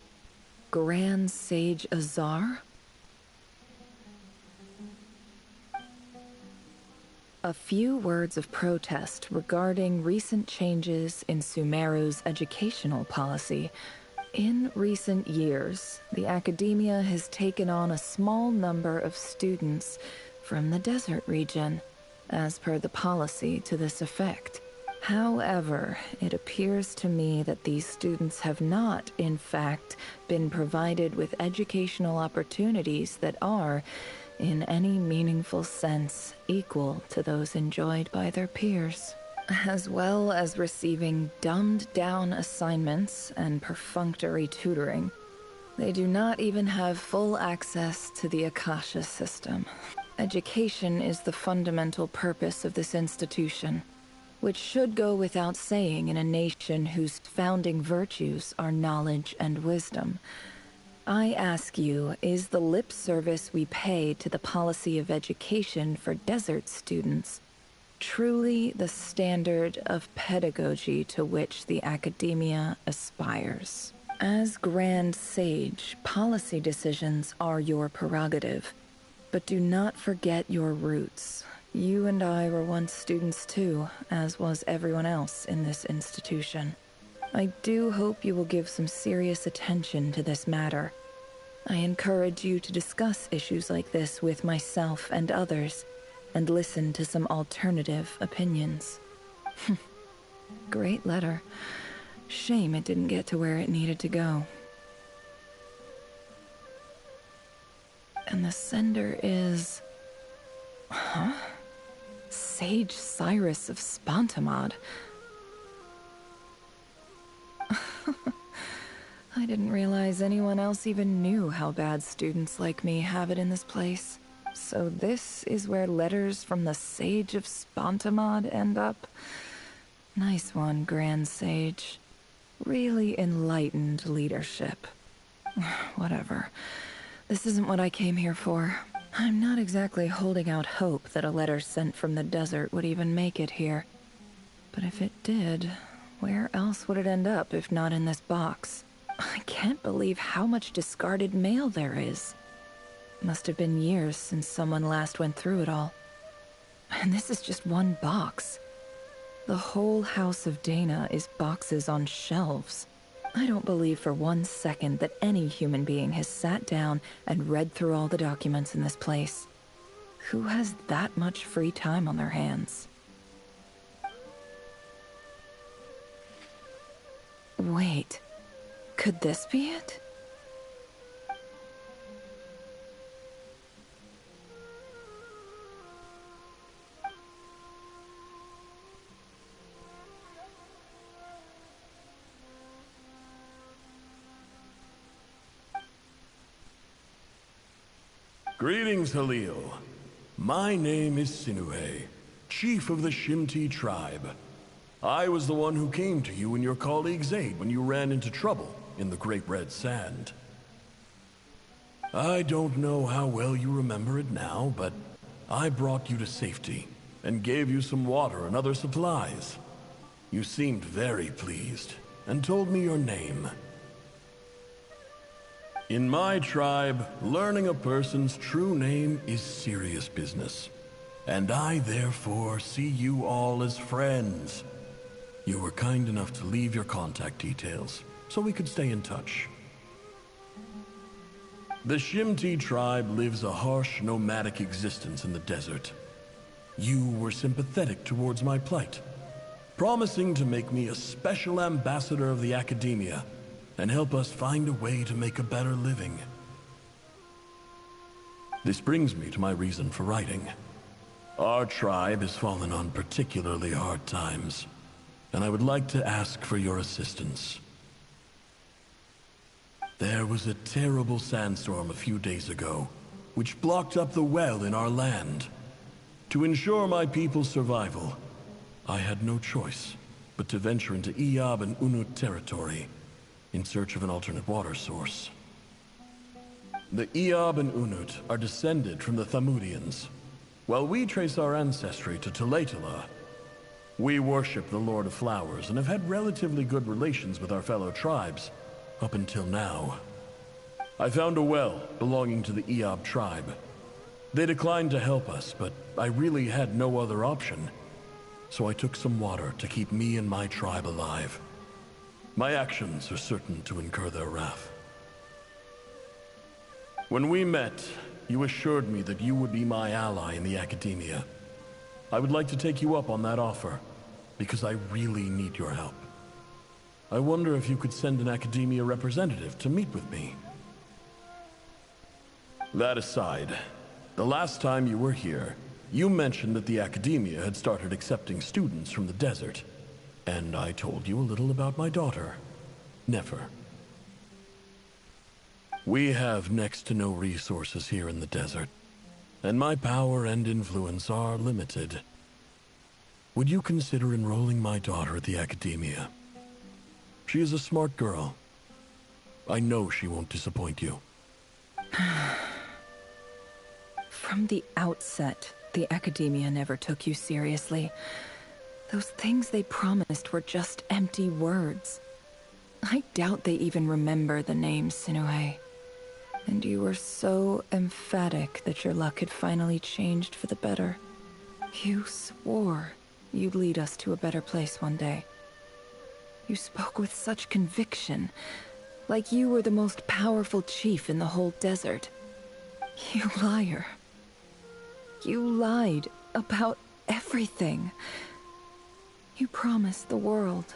A: Grand Sage Azar. A few words of protest regarding recent changes in Sumeru's educational policy. In recent years, the academia has taken on a small number of students from the desert region, as per the policy to this effect. However, it appears to me that these students have not, in fact, been provided with educational opportunities that are, in any meaningful sense, equal to those enjoyed by their peers, as well as receiving dumbed-down assignments and perfunctory tutoring. They do not even have full access to the Akasha system. Education is the fundamental purpose of this institution, which should go without saying in a nation whose founding virtues are knowledge and wisdom. I ask you, is the lip service we pay to the policy of education for desert students truly the standard of pedagogy to which the academia aspires? As Grand Sage, policy decisions are your prerogative, but do not forget your roots. You and I were once students too, as was everyone else in this institution. I do hope you will give some serious attention to this matter. I encourage you to discuss issues like this with myself and others, and listen to some alternative opinions. Great letter. Shame it didn't get to where it needed to go. And the sender is... Huh? Sage Cyrus of Spontamod. I didn't realize anyone else even knew how bad students like me have it in this place. So this is where letters from the Sage of Spontamod end up? Nice one, Grand Sage. Really enlightened leadership. Whatever. This isn't what I came here for. I'm not exactly holding out hope that a letter sent from the desert would even make it here. But if it did, where else would it end up if not in this box? I can't believe how much discarded mail there is. Must have been years since someone last went through it all. And this is just one box. The whole House of Dana is boxes on shelves. I don't believe for 1 second that any human being has sat down and read through all the documents in this place. Who has that much free time on their hands? Wait, could this be it?
V: Greetings, Halil. My name is Sinuhe, chief of the Shimti tribe. I was the one who came to you and your colleagues' aid when you ran into trouble in the Great Red Sand. I don't know how well you remember it now, but I brought you to safety and gave you some water and other supplies. You seemed very pleased and told me your name. In my tribe, learning a person's true name is serious business, and I therefore see you all as friends. You were kind enough to leave your contact details, so we could stay in touch. The Shimti tribe lives a harsh, nomadic existence in the desert. You were sympathetic towards my plight, promising to make me a special ambassador of the Academia and help us find a way to make a better living. This brings me to my reason for writing. Our tribe has fallen on particularly hard times, and I would like to ask for your assistance. There was a terrible sandstorm a few days ago, which blocked up the well in our land. To ensure my people's survival, I had no choice but to venture into Iyab and Unut territory in search of an alternate water source. The Iyab and Unut are descended from the Thamudians, while we trace our ancestry to Tulatala. We worship the Lord of Flowers and have had relatively good relations with our fellow tribes, up until now. I found a well belonging to the Iyab tribe. They declined to help us, but I really had no other option, so I took some water to keep me and my tribe alive. My actions are certain to incur their wrath. When we met, you assured me that you would be my ally in the Academia. I would like to take you up on that offer, because I really need your help. I wonder if you could send an Academia representative to meet with me. That aside, the last time you were here, you mentioned that the Academia had started accepting students from the desert. And I told you a little about my daughter, Nefer. We have next to no resources here in the desert, and my power and influence are limited. Would you consider enrolling my daughter at the Academia? She is a smart girl. I know she won't disappoint you.
A: From the outset, the Academia never took you seriously. Those things they promised were just empty words. I doubt they even remember the name Sinuhe. And you were so emphatic that your luck had finally changed for the better. You swore you'd lead us to a better place one day. You spoke with such conviction, like you were the most powerful chief in the whole desert. You liar. You lied about everything. You promised the world,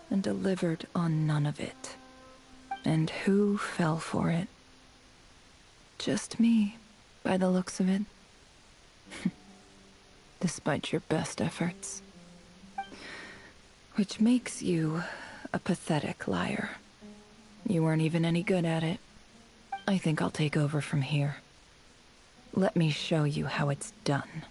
A: and delivered on none of it. And who fell for it? Just me, by the looks of it. Despite your best efforts. Which makes you a pathetic liar. You weren't even any good at it. I think I'll take over from here. Let me show you how it's done.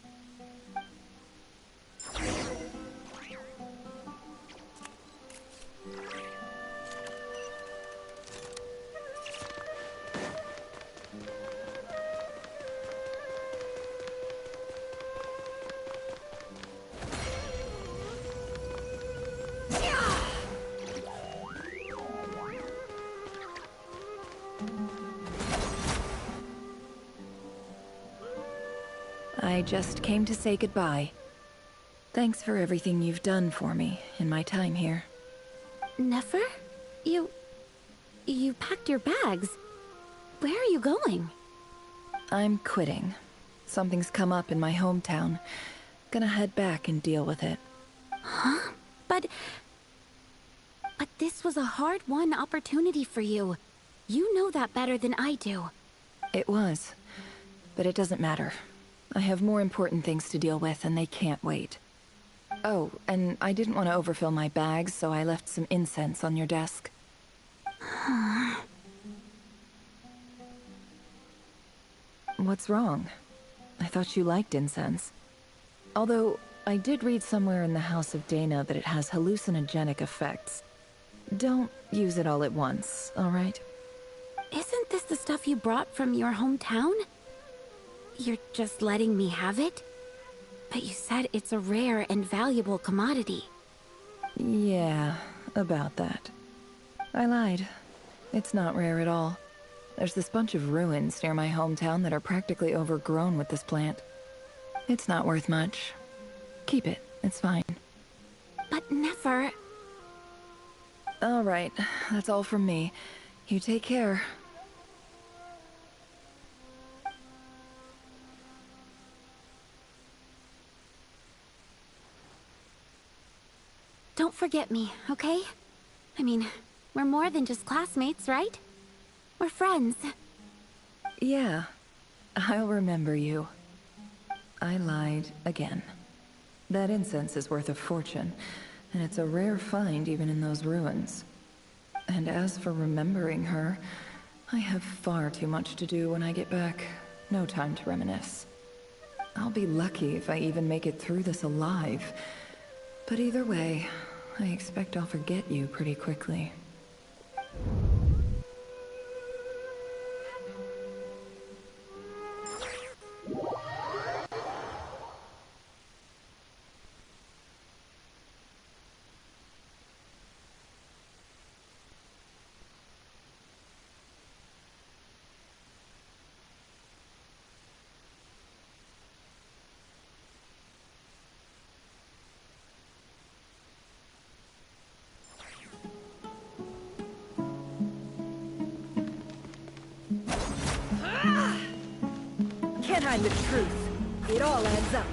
A: I just came to say goodbye. Thanks for everything you've done for me in my time here.
C: Nefer? You packed your bags. Where are you going?
A: I'm quitting. Something's come up in my hometown. Gonna head back and deal with it.
C: Huh? But this was a hard-won opportunity for you. You know that better than I do.
A: It was. But it doesn't matter. I have more important things to deal with, and they can't wait. Oh, and I didn't want to overfill my bags, so I left some incense on your desk. What's wrong? I thought you liked incense. Although, I did read somewhere in the House of Dana that it has hallucinogenic effects. Don't use it all at once, alright?
C: Isn't this the stuff you brought from your hometown? You're just letting me have it? But you said it's a rare and valuable commodity.
A: Yeah, about that. I lied. It's not rare at all. There's this bunch of ruins near my hometown that are practically overgrown with this plant. It's not worth much. Keep it, it's fine.
C: But Nefer...
A: Alright, that's all from me. You take care.
C: Don't forget me, okay? I mean, we're more than just classmates, right? We're friends.
A: Yeah, I'll remember you. I lied again. That incense is worth a fortune, and it's a rare find even in those ruins. And as for remembering her, I have far too much to do when I get back. No time to reminisce. I'll be lucky if I even make it through this alive. But either way, I expect I'll forget you pretty quickly. Can't hide the truth. It all adds up.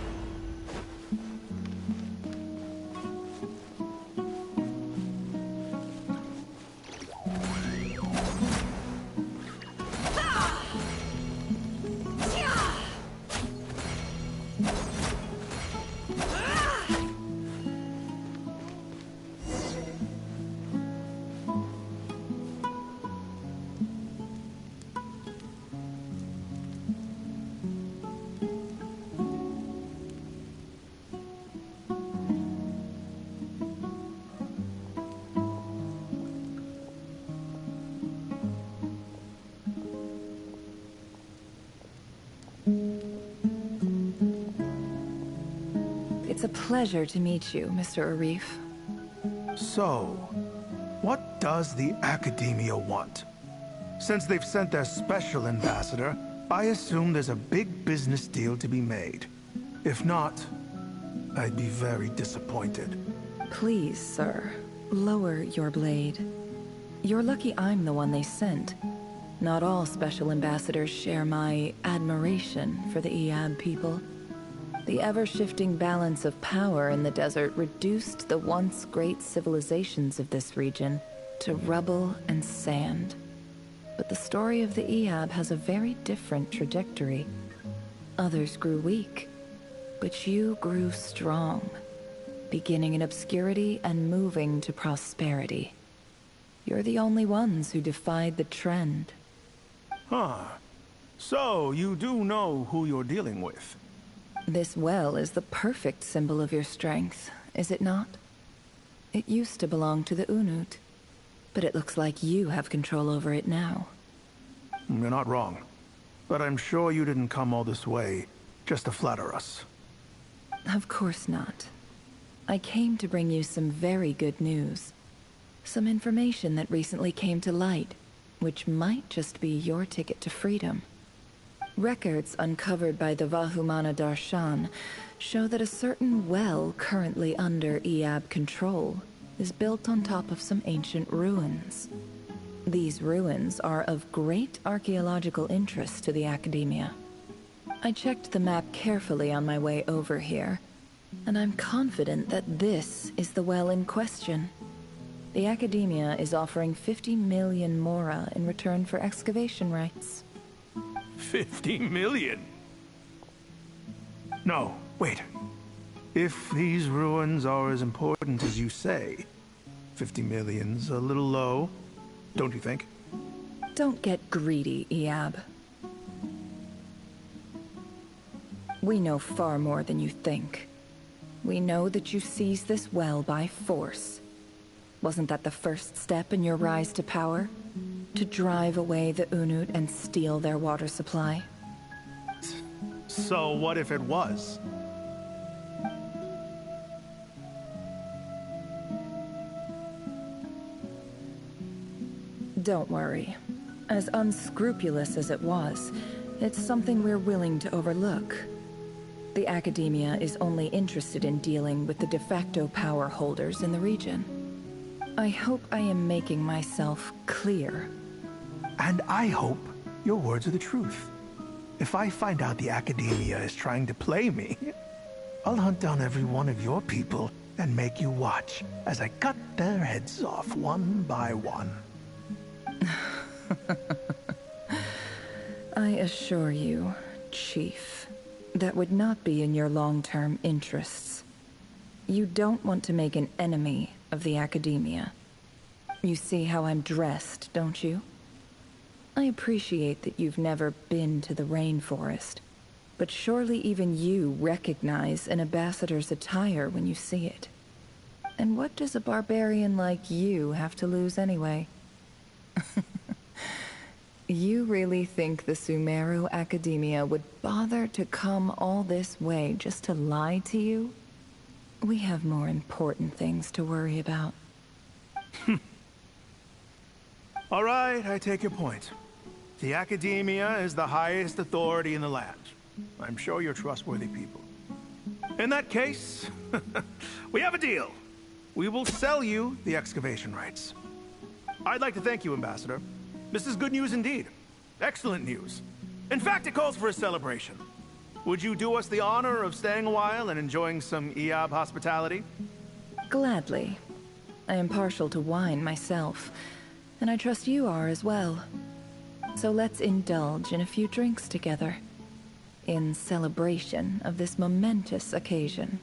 A: It's a pleasure to meet you, Mr. Arif.
G: So, what does the Academia want? Since they've sent their special ambassador, I assume there's a big business deal to be made. If not, I'd be very disappointed.
A: Please, sir, lower your blade. You're lucky I'm the one they sent. Not all special ambassadors share my admiration for the Iab people. The ever-shifting balance of power in the desert reduced the once great civilizations of this region to rubble and sand. But the story of the Iab has a very different trajectory. Others grew weak, but you grew strong, beginning in obscurity and moving to prosperity. you're the only ones who defied the trend.
R: Huh. So, you do know who you're dealing with?
A: This well is the perfect symbol of your strength, is it not? It used to belong to the Unut, but it looks like you have control over it now.
R: You're not wrong. But I'm sure you didn't come all this way just to flatter us.
A: Of course not. I came to bring you some very good news. Some information that recently came to light, which might just be your ticket to freedom. Records uncovered by the Vahumana Darshan show that a certain well currently under Iab control is built on top of some ancient ruins. These ruins are of great archaeological interest to the Academia. I checked the map carefully on my way over here, and I'm confident that this is the well in question. The Academia is offering 50 million mora in return for excavation rights.
R: 50 million? No, wait. If these ruins are as important as you say, 50 million's a little low, don't you think?
A: Don't get greedy, Iab. We know far more than you think. We know that you seized this well by force. Wasn't that the first step in your rise to power? To drive away the Unut and steal their water supply?
R: So what if it was?
A: Don't worry. As unscrupulous as it was, it's something we're willing to overlook. The Academia is only interested in dealing with the de facto power holders in the region. I hope I am making myself clear.
R: And I hope your words are the truth. If I find out the Academia is trying to play me, I'll hunt down every one of your people and make you watch as I cut their heads off one by one.
A: I assure you, Chief, that would not be in your long-term interests. You don't want to make an enemy of the Academia. You see how I'm dressed, don't you? I appreciate that you've never been to the rainforest, but surely even you recognize an ambassador's attire when you see it. And what does a barbarian like you have to lose anyway? You really think the Sumeru Academia would bother to come all this way just to lie to you? We have more important things to worry about.
R: All right, I take your point. The Academia is the highest authority in the land. I'm sure you're trustworthy people. In that case, we have a deal. We will sell you the excavation rights. I'd like to thank you, Ambassador. This is good news indeed. Excellent news. In fact, it calls for a celebration. Would you do us the honor of staying a while and enjoying some Iab hospitality?
A: Gladly. I am partial to wine myself, and I trust you are as well. So let's indulge in a few drinks together, in celebration of this momentous occasion.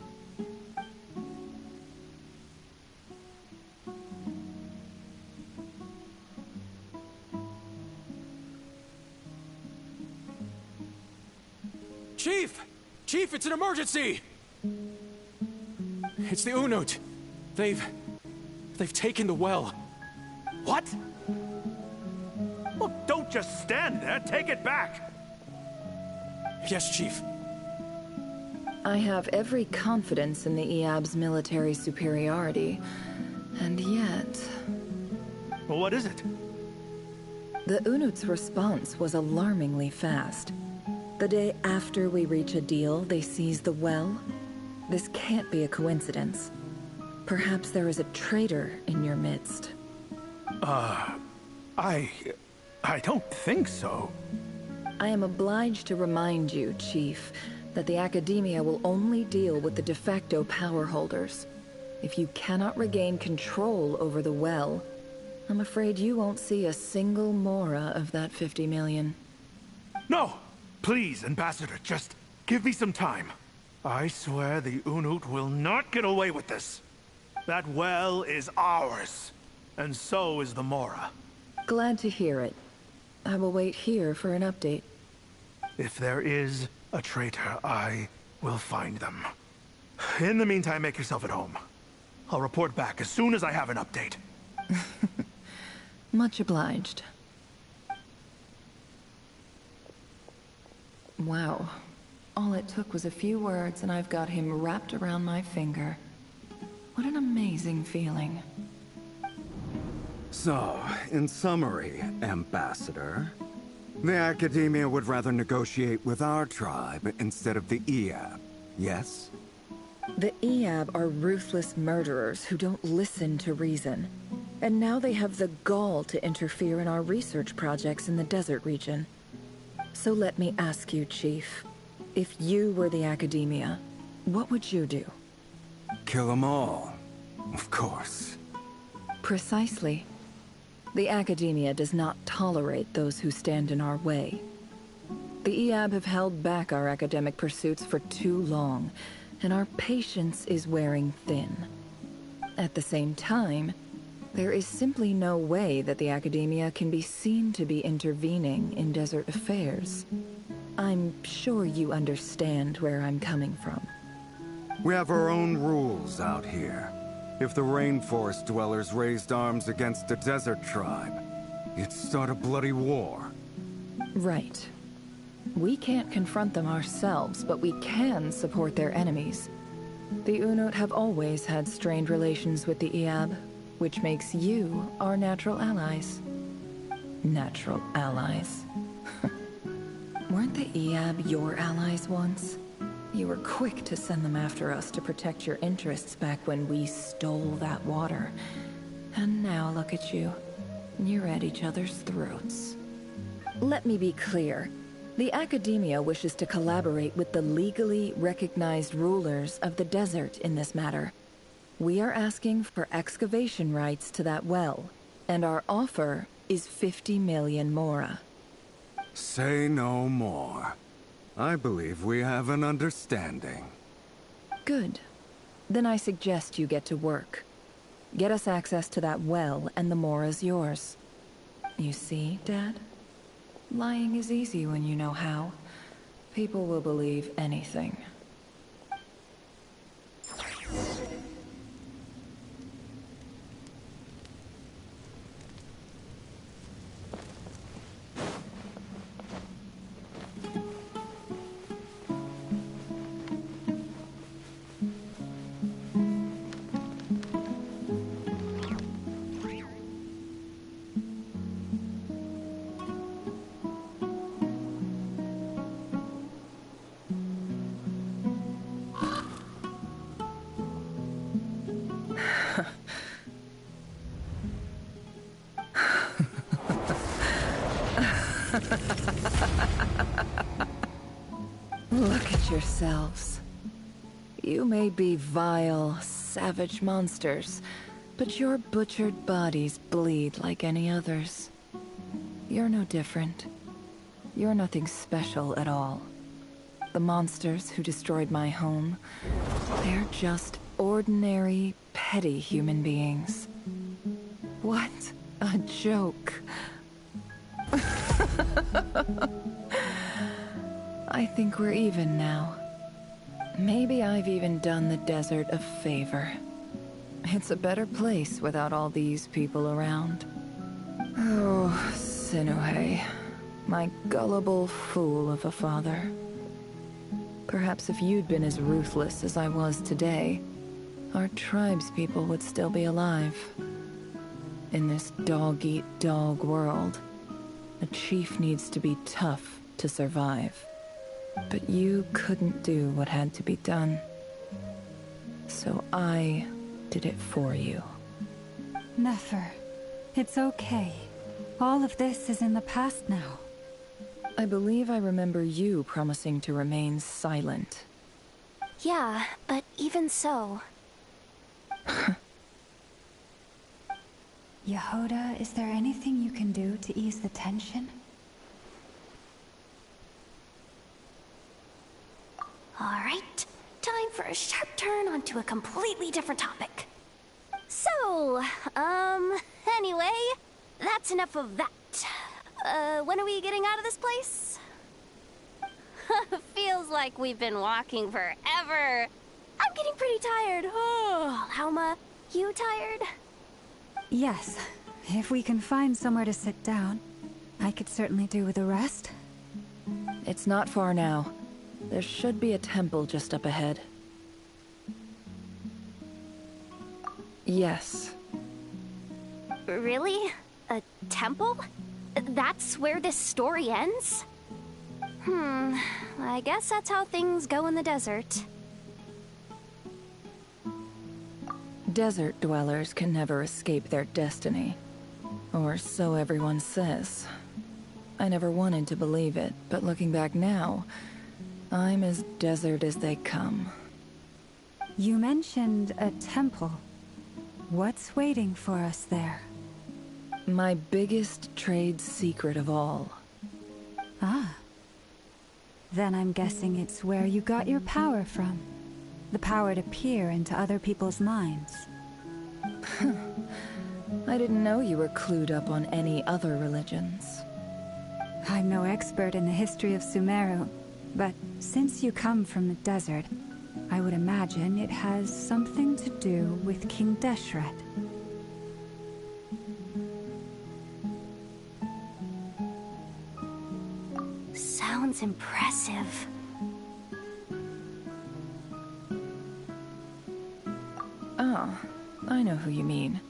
J: Chief! Chief, it's an emergency! It's the Unut. They've taken the well.
R: What? Well, don't just stand there. Take it back.
J: Yes, Chief.
A: I have every confidence in the Iab's military superiority, and yet...
R: Well, what is it?
A: The Unut's response was alarmingly fast. The day after we reach a deal, they seize the well. This can't be a coincidence. Perhaps there is a traitor in your midst.
R: I don't think so.
A: I am obliged to remind you, Chief, that the Academia will only deal with the de facto power holders. If you cannot regain control over the well, I'm afraid you won't see a single mora of that 50 million.
R: No! Please, Ambassador, just give me some time. I swear the Unut will not get away with this. That well is ours. And so is the Mora.
A: Glad to hear it. I will wait here for an update.
R: If there is a traitor, I will find them. In the meantime, make yourself at home. I'll report back as soon as I have an update.
A: Much obliged. Wow. All it took was a few words and I've got him wrapped around my finger. What an amazing feeling.
S: So, in summary, Ambassador, the Academia would rather negotiate with our tribe instead of the Eab, yes?
A: The Eab are ruthless murderers who don't listen to reason. And now they have the gall to interfere in our research projects in the desert region. So let me ask you, Chief. If you were the Academia, what would you do?
S: Kill them all, of course.
A: Precisely. The Academia does not tolerate those who stand in our way. The Eab have held back our academic pursuits for too long, and our patience is wearing thin. At the same time, there is simply no way that the Academia can be seen to be intervening in desert affairs. I'm sure you understand where I'm coming from.
S: We have our own rules out here. If the rainforest dwellers raised arms against a desert tribe, it'd start a bloody war.
A: Right. We can't confront them ourselves, but we can support their enemies. The Unut have always had strained relations with the Eab, which makes you our natural allies. Natural allies. Weren't the Eab your allies once? You were quick to send them after us to protect your interests back when we stole that water. And now look at you. You're at each other's throats. Let me be clear. The Academia wishes to collaborate with the legally recognized rulers of the desert in this matter. We are asking for excavation rights to that well, and our offer is 50 million mora.
S: Say no more. I believe we have an understanding.
A: Good. Then I suggest you get to work. Get us access to that well, and the mora's yours. You see, Dad? Lying is easy when you know how. People will believe anything. Look at yourselves. You may be vile, savage monsters, but your butchered bodies bleed like any others. You're no different. You're nothing special at all. The monsters who destroyed my home, they're just ordinary, petty human beings. What a joke. I think we're even now. Maybe I've even done the desert a favor. It's a better place without all these people around. Oh, Sinuhe, my gullible fool of a father. Perhaps if you'd been as ruthless as I was today, our tribespeople would still be alive. In this dog-eat-dog world, a chief needs to be tough to survive. But you couldn't do what had to be done. So I did it for you.
D: Nefer, it's okay. All of this is in the past now.
A: I believe I remember you promising to remain silent.
C: Yeah, but even so...
D: Yehoda, is there anything you can do to ease the tension?
C: Alright, time for a sharp turn onto a completely different topic. So, Anyway, that's enough of that. When are we getting out of this place? Feels like we've been walking forever. I'm getting pretty tired. Oh, Lauma, you tired?
D: Yes. If we can find somewhere to sit down, I could certainly do with a rest.
A: It's not far now. There should be a temple just up ahead. Yes.
C: Really? A temple? That's where this story ends? I guess that's how things go in the desert.
A: Desert dwellers can never escape their destiny. Or so everyone says. I never wanted to believe it, but looking back now, I'm as desert as they come.
D: You mentioned a temple. What's waiting for us there?
A: My biggest trade secret of all.
D: Ah. Then I'm guessing it's where you got your power from. The power to peer into other people's minds.
A: I didn't know you were clued up on any other religions.
D: I'm no expert in the history of Sumeru, but since you come from the desert, I would imagine it has something to do with King Deshret.
C: Sounds impressive.
A: Ah, I know who you mean.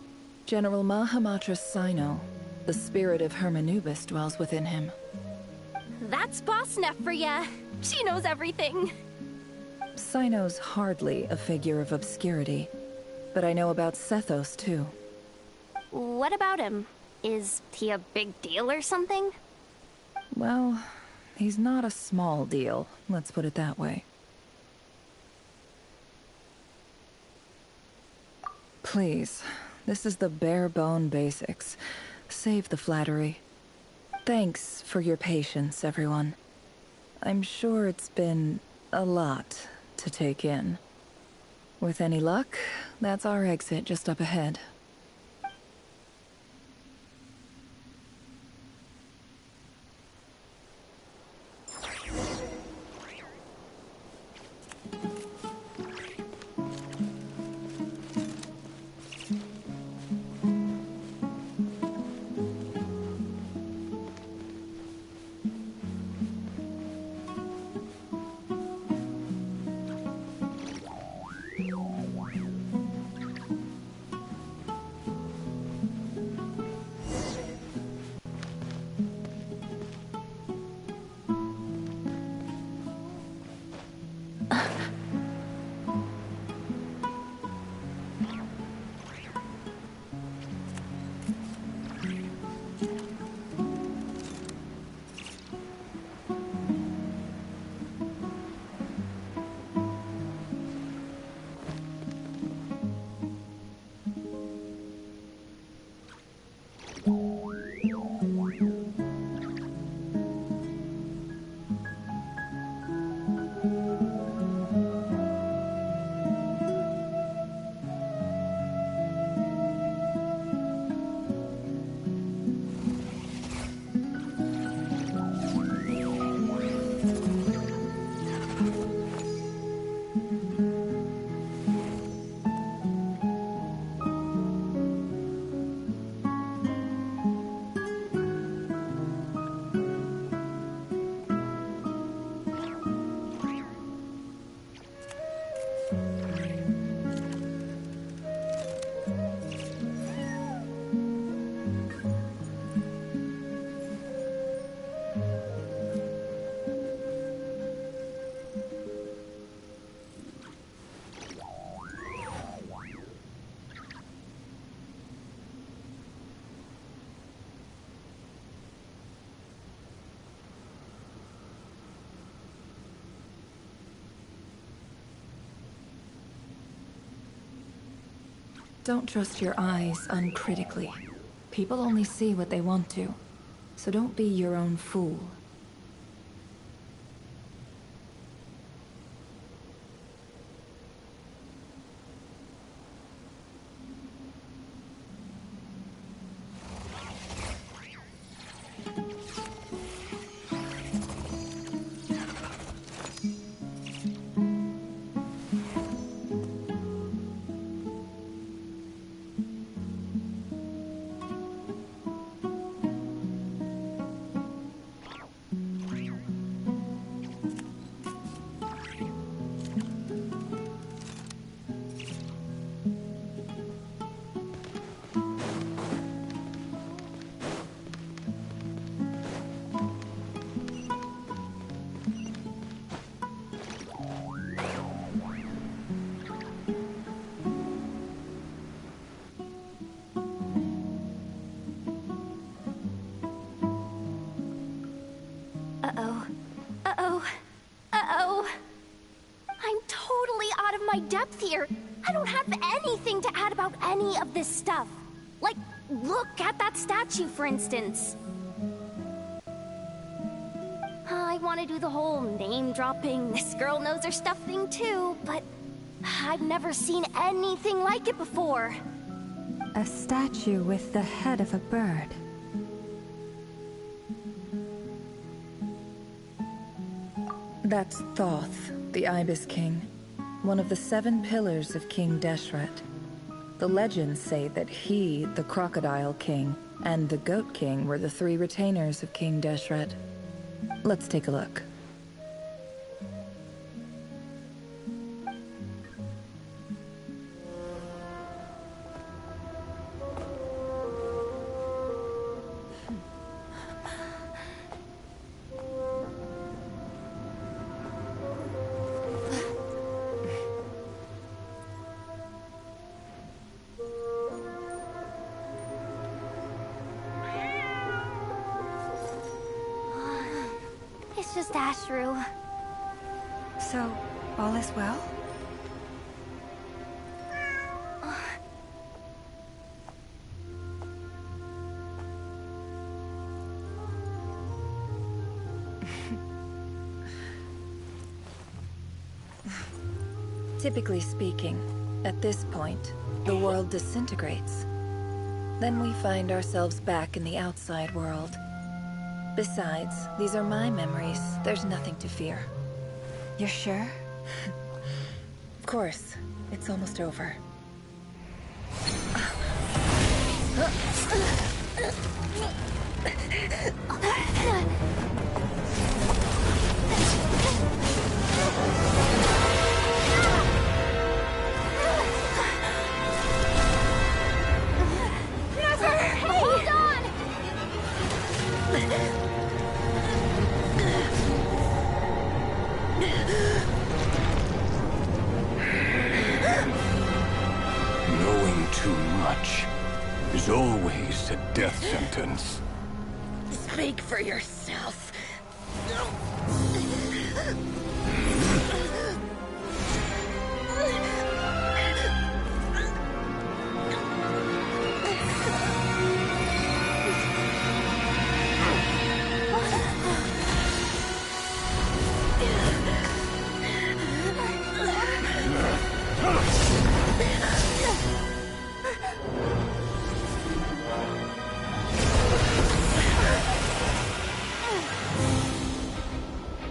A: General Mahamatra Sino. The spirit of Hermanubis dwells within him.
C: That's Boss Neff for ya. She knows everything.
A: Sino's hardly a figure of obscurity, but I know about Sethos too.
C: What about him? Is he a big deal or something?
A: Well, he's not a small deal, let's put it that way. Please, this is the bare-bone basics. Save the flattery. Thanks for your patience, everyone. I'm sure it's been a lot to take in. With any luck, that's our exit just up ahead. Don't trust your eyes uncritically. People only see what they want to, so don't be your own fool.
C: Uh-oh. Uh-oh. Uh-oh. I'm totally out of my depth here. I don't have anything to add about any of this stuff. Like, look at that statue, for instance. I want to do the whole name-dropping, this girl knows her stuff thing too, but I've never seen anything like it before.
D: A statue with the head of a bird.
A: That's Thoth, the Ibis King, one of the 7 pillars of King Deshret. The legends say that he, the Crocodile King, and the Goat King were the 3 retainers of King Deshret. Let's take a look.
C: It's just Ashru.
D: So, all is well?
A: Typically speaking, at this point, the world disintegrates. Then we find ourselves back in the outside world. Besides, these are my memories. There's nothing to fear.
D: You're sure?
A: Of course. It's almost over.
C: Hold on!
E: Knowing too much is always a death sentence.
A: Speak for yourself.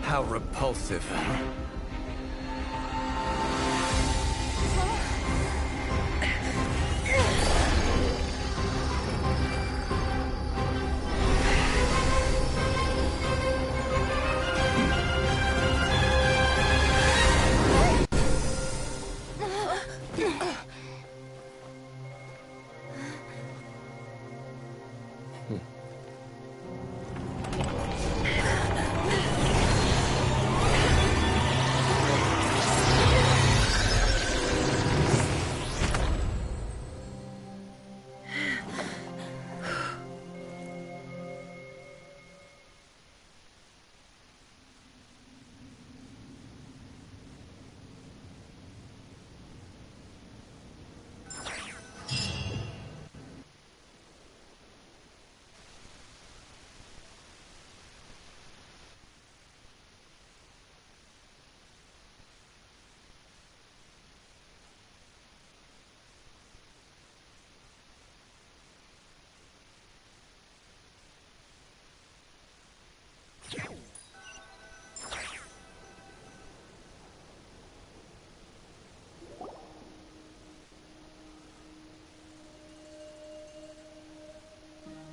L: How repulsive.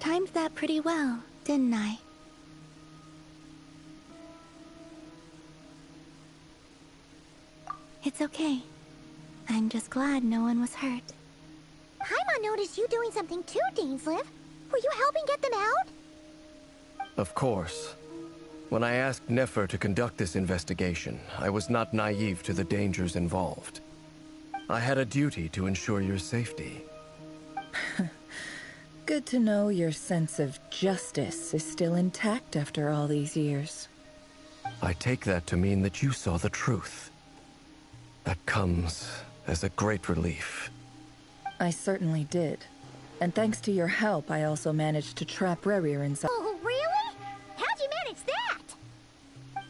B: Timed that pretty well, didn't I? It's okay. I'm just glad no one was hurt. Paimon noticed you doing something too, Dainsleif. Were you helping get them out?
L: Of course. When I asked Nefer to conduct this investigation, I was not naive to the dangers involved. I had a duty to ensure your safety.
A: Good to know your sense of justice is still intact after all these years.
L: I take that to mean that you saw the truth. That comes as a great relief.
A: I certainly did. And thanks to your help, I also managed to trap Rerir inside.
B: Oh, really? How'd you manage that?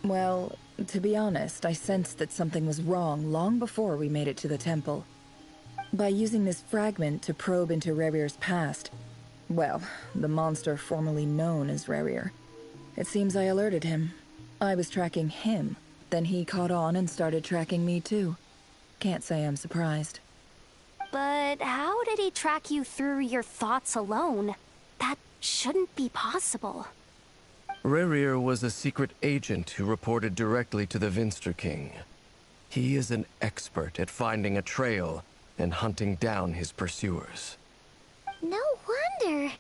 A: Well, to be honest, I sensed that something was wrong long before we made it to the temple. By using this fragment to probe into Rerir's past, well, the monster formerly known as Rerir, it seems I alerted him. I was tracking him, then he caught on and started tracking me too. Can't say I'm surprised.
C: But how did he track you through your thoughts alone? That shouldn't be possible.
L: Rerir was a secret agent who reported directly to the Vinster King. He is an expert at finding a trail and hunting down his pursuers.
B: No wonder.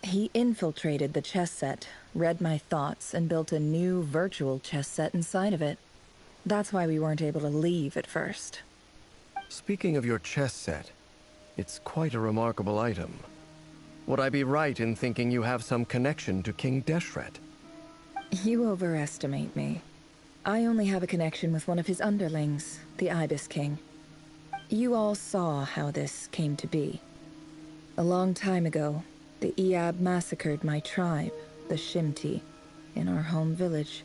A: He infiltrated the chess set, read my thoughts, and built a new virtual chess set inside of it. That's why we weren't able to leave at first.
L: Speaking of your chess set, it's quite a remarkable item. Would I be right in thinking you have some connection to King Deshret?
A: You overestimate me. I only have a connection with one of his underlings, the Ibis King. You all saw how this came to be. A long time ago, the Iab massacred my tribe, the Shimti, in our home village.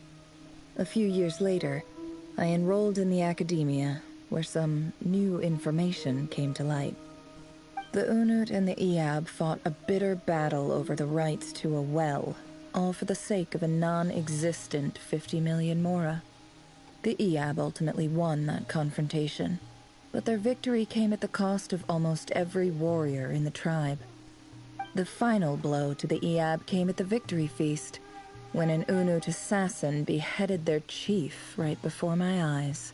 A: A few years later, I enrolled in the academia, where some new information came to light. The Unut and the Iab fought a bitter battle over the rights to a well, all for the sake of a non-existent 50 million mora. The Iab ultimately won that confrontation, but their victory came at the cost of almost every warrior in the tribe. The final blow to the Iab came at the victory feast, when an Unut assassin beheaded their chief right before my eyes.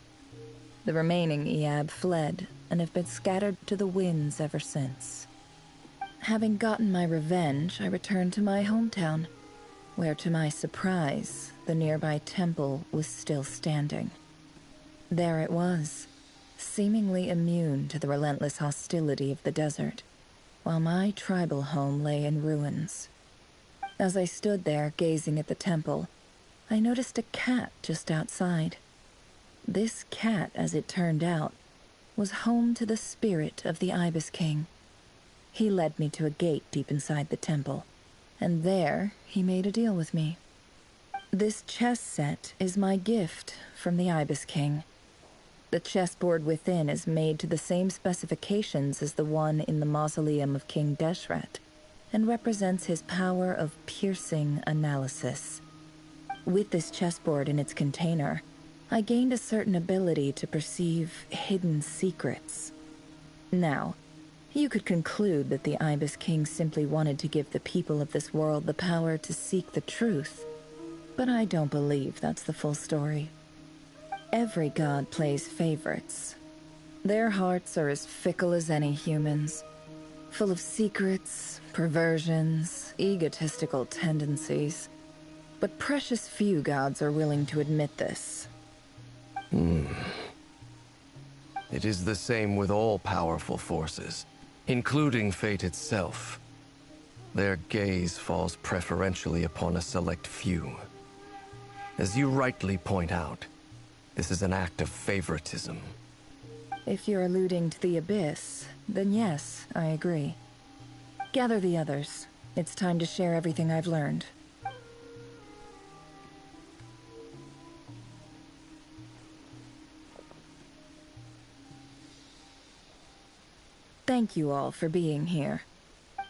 A: The remaining Iab fled and have been scattered to the winds ever since. Having gotten my revenge, I returned to my hometown, where to my surprise, the nearby temple was still standing. There it was, seemingly immune to the relentless hostility of the desert, while my tribal home lay in ruins. As I stood there gazing at the temple, I noticed a cat just outside. This cat, as it turned out, was home to the spirit of the Ibis King. He led me to a gate deep inside the temple, and there he made a deal with me. This chess set is my gift from the Ibis King. The chessboard within is made to the same specifications as the one in the mausoleum of King Deshret, and represents his power of piercing analysis. With this chessboard in its container, I gained a certain ability to perceive hidden secrets. Now, you could conclude that the Ibis King simply wanted to give the people of this world the power to seek the truth, but I don't believe that's the full story. Every god plays favorites. Their hearts are as fickle as any human's, full of secrets, perversions, egotistical tendencies. But precious few gods are willing to admit this.
L: It is the same with all powerful forces, including fate itself. Their gaze falls preferentially upon a select few. As you rightly point out, this is an act of favoritism.
A: If you're alluding to the Abyss, then yes, I agree. Gather the others. It's time to share everything I've learned. Thank you all for being here.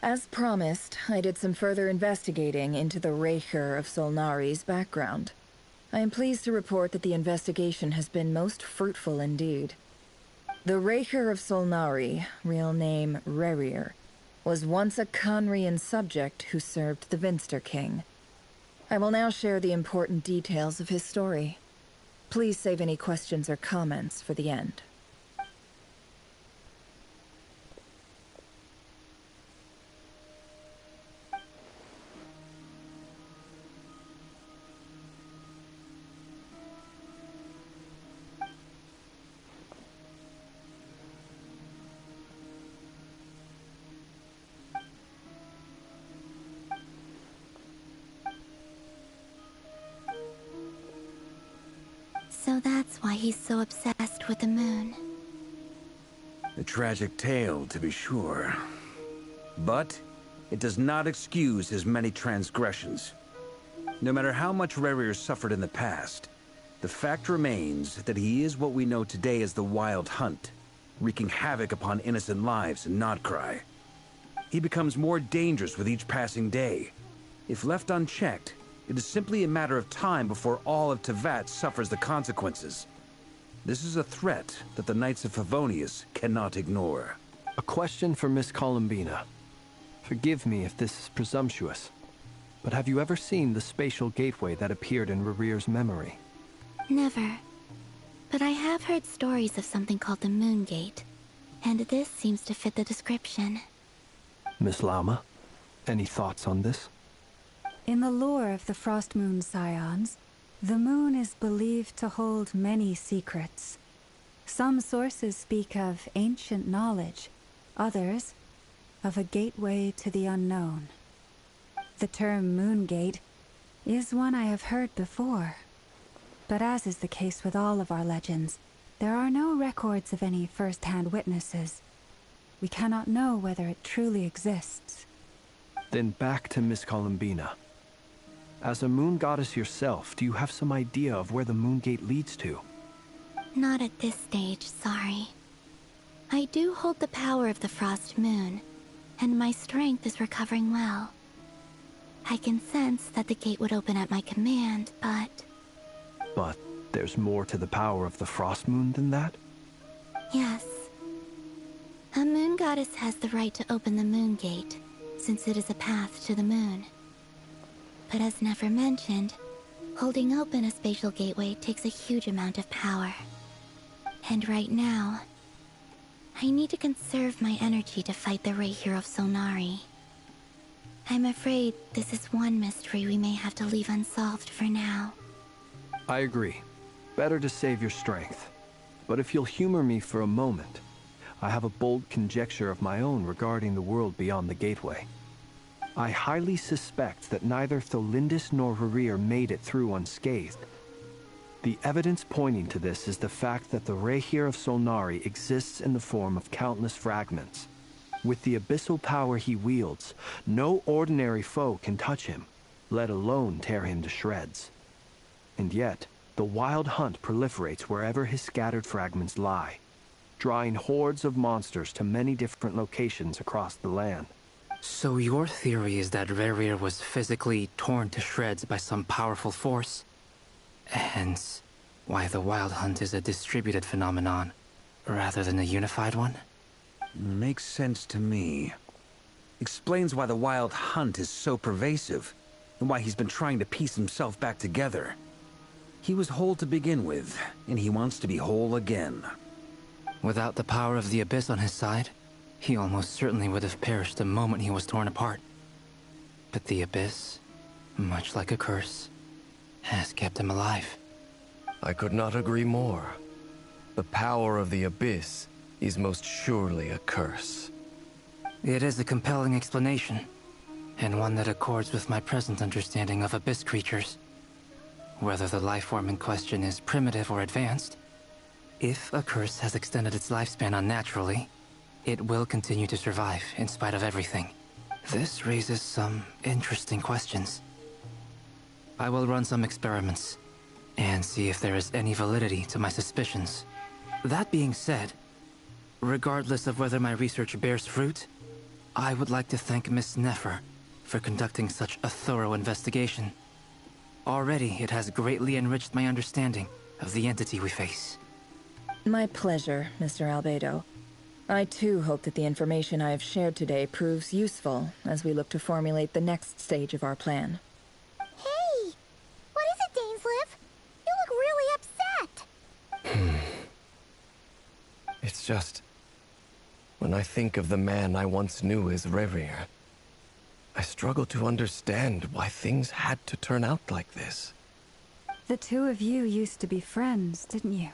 A: As promised, I did some further investigating into the Raker of Solnari's background. I am pleased to report that the investigation has been most fruitful indeed. The Raker of Solnari, real name Rerir, was once a Conrian subject who served the Vinster King. I will now share the important details of his story. Please save any questions or comments for the end.
I: So that's why he's so obsessed with the moon.
M: A tragic tale, to be sure. But it does not excuse his many transgressions. No matter how much Rerir suffered in the past, the fact remains that he is what we know today as the Wild Hunt, wreaking havoc upon innocent lives in Nodcry. He becomes more dangerous with each passing day. If left unchecked, it is simply a matter of time before all of Teyvat suffers the consequences. This is a threat that the Knights of Favonius cannot ignore.
N: A question for Miss Columbina. Forgive me if this is presumptuous, but have you ever seen the spatial gateway that appeared in Rerir's memory?
I: Never. But I have heard stories of something called the Moon Gate, and this seems to fit the description.
N: Miss Lauma, any thoughts on this?
D: In the lore of the Frost Moon Scions, the moon is believed to hold many secrets. Some sources speak of ancient knowledge, others of a gateway to the unknown. The term Moon Gate is one I have heard before. But as is the case with all of our legends, there are no records of any first-hand witnesses. We cannot know whether it truly exists.
N: Then back to Miss Columbina. As a moon goddess yourself, do you have some idea of where the Moon Gate leads to?
I: Not at this stage, sorry. I do hold the power of the Frost Moon, and my strength is recovering well. I can sense that the gate would open at my command, but...
N: But there's more to the power of the Frost Moon than that?
I: Yes. A moon goddess has the right to open the Moon Gate, since it is a path to the moon. But as Nefer mentioned, holding open a spatial gateway takes a huge amount of power. And right now, I need to conserve my energy to fight the Reihir of Solnari. I'm afraid this is one mystery we may have to leave unsolved for now.
N: I agree. Better to save your strength. But if you'll humor me for a moment, I have a bold conjecture of my own regarding the world beyond the gateway. I highly suspect that neither Tholindis nor Rerir made it through unscathed. The evidence pointing to this is the fact that the Reihir of Solnari exists in the form of countless fragments. With the abyssal power he wields, no ordinary foe can touch him, let alone tear him to shreds. And yet, the Wild Hunt proliferates wherever his scattered fragments lie, drawing hordes of monsters to many different locations across the land.
O: So your theory is that Rerir was physically torn to shreds by some powerful force? Hence, why the Wild Hunt is a distributed phenomenon, rather than a unified one?
M: Makes sense to me. Explains why the Wild Hunt is so pervasive, and why he's been trying to piece himself back together. He was whole to begin with, and he wants to be whole again.
O: Without the power of the Abyss on his side, he almost certainly would have perished the moment he was torn apart. But the Abyss, much like a curse, has kept him alive.
L: I could not agree more. The power of the Abyss is most surely a curse.
O: It is a compelling explanation, and one that accords with my present understanding of Abyss creatures. Whether the life form in question is primitive or advanced, if a curse has extended its lifespan unnaturally, it will continue to survive in spite of everything. This raises some interesting questions. I will run some experiments and see if there is any validity to my suspicions. That being said, regardless of whether my research bears fruit, I would like to thank Miss Nefer for conducting such a thorough investigation. Already, it has greatly enriched my understanding of the entity we face.
A: My pleasure, Mr. Albedo. I too hope that the information I have shared today proves useful as we look to formulate the next stage of our plan.
B: Hey! What is it, Dainsleif? You look really upset!
L: It's just... when I think of the man I once knew as Rerir, I struggle to understand why things had to turn out like this.
D: The two of you used to be friends, didn't you?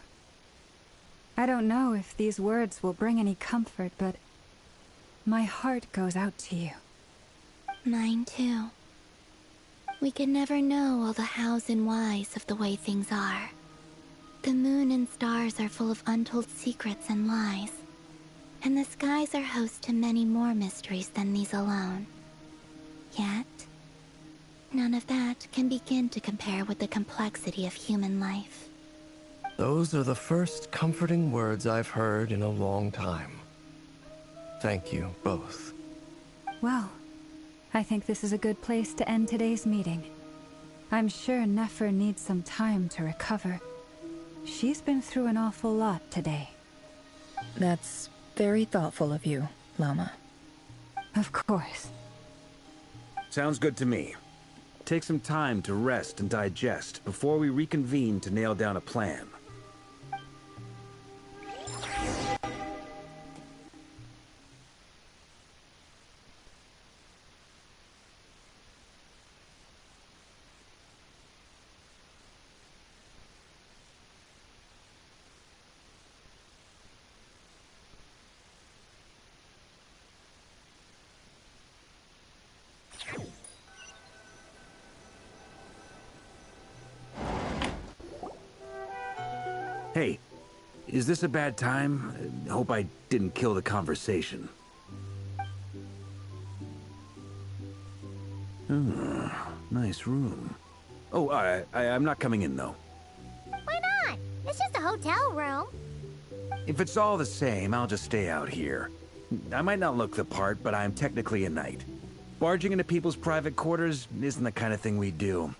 D: I don't know if these words will bring any comfort, but my heart goes out to you.
I: Mine too. We can never know all the hows and whys of the way things are. The moon and stars are full of untold secrets and lies. And the skies are host to many more mysteries than these alone. Yet, none of that can begin to compare with the complexity of human life.
L: Those are the first comforting words I've heard in a long time. Thank you, both.
D: Well, I think this is a good place to end today's meeting. I'm sure Nefer needs some time to recover. She's been through an awful lot today.
A: That's very thoughtful of you, Llama.
D: Of course.
M: Sounds good to me. Take some time to rest and digest before we reconvene to nail down a plan. Hey, is this a bad time? Hope I didn't kill the conversation. Nice room. Oh, I'm not coming in, though.
B: Why not? It's just a hotel room.
M: If it's all the same, I'll just stay out here. I might not look the part, but I'm technically a knight. Barging into people's private quarters isn't the kind of thing we do.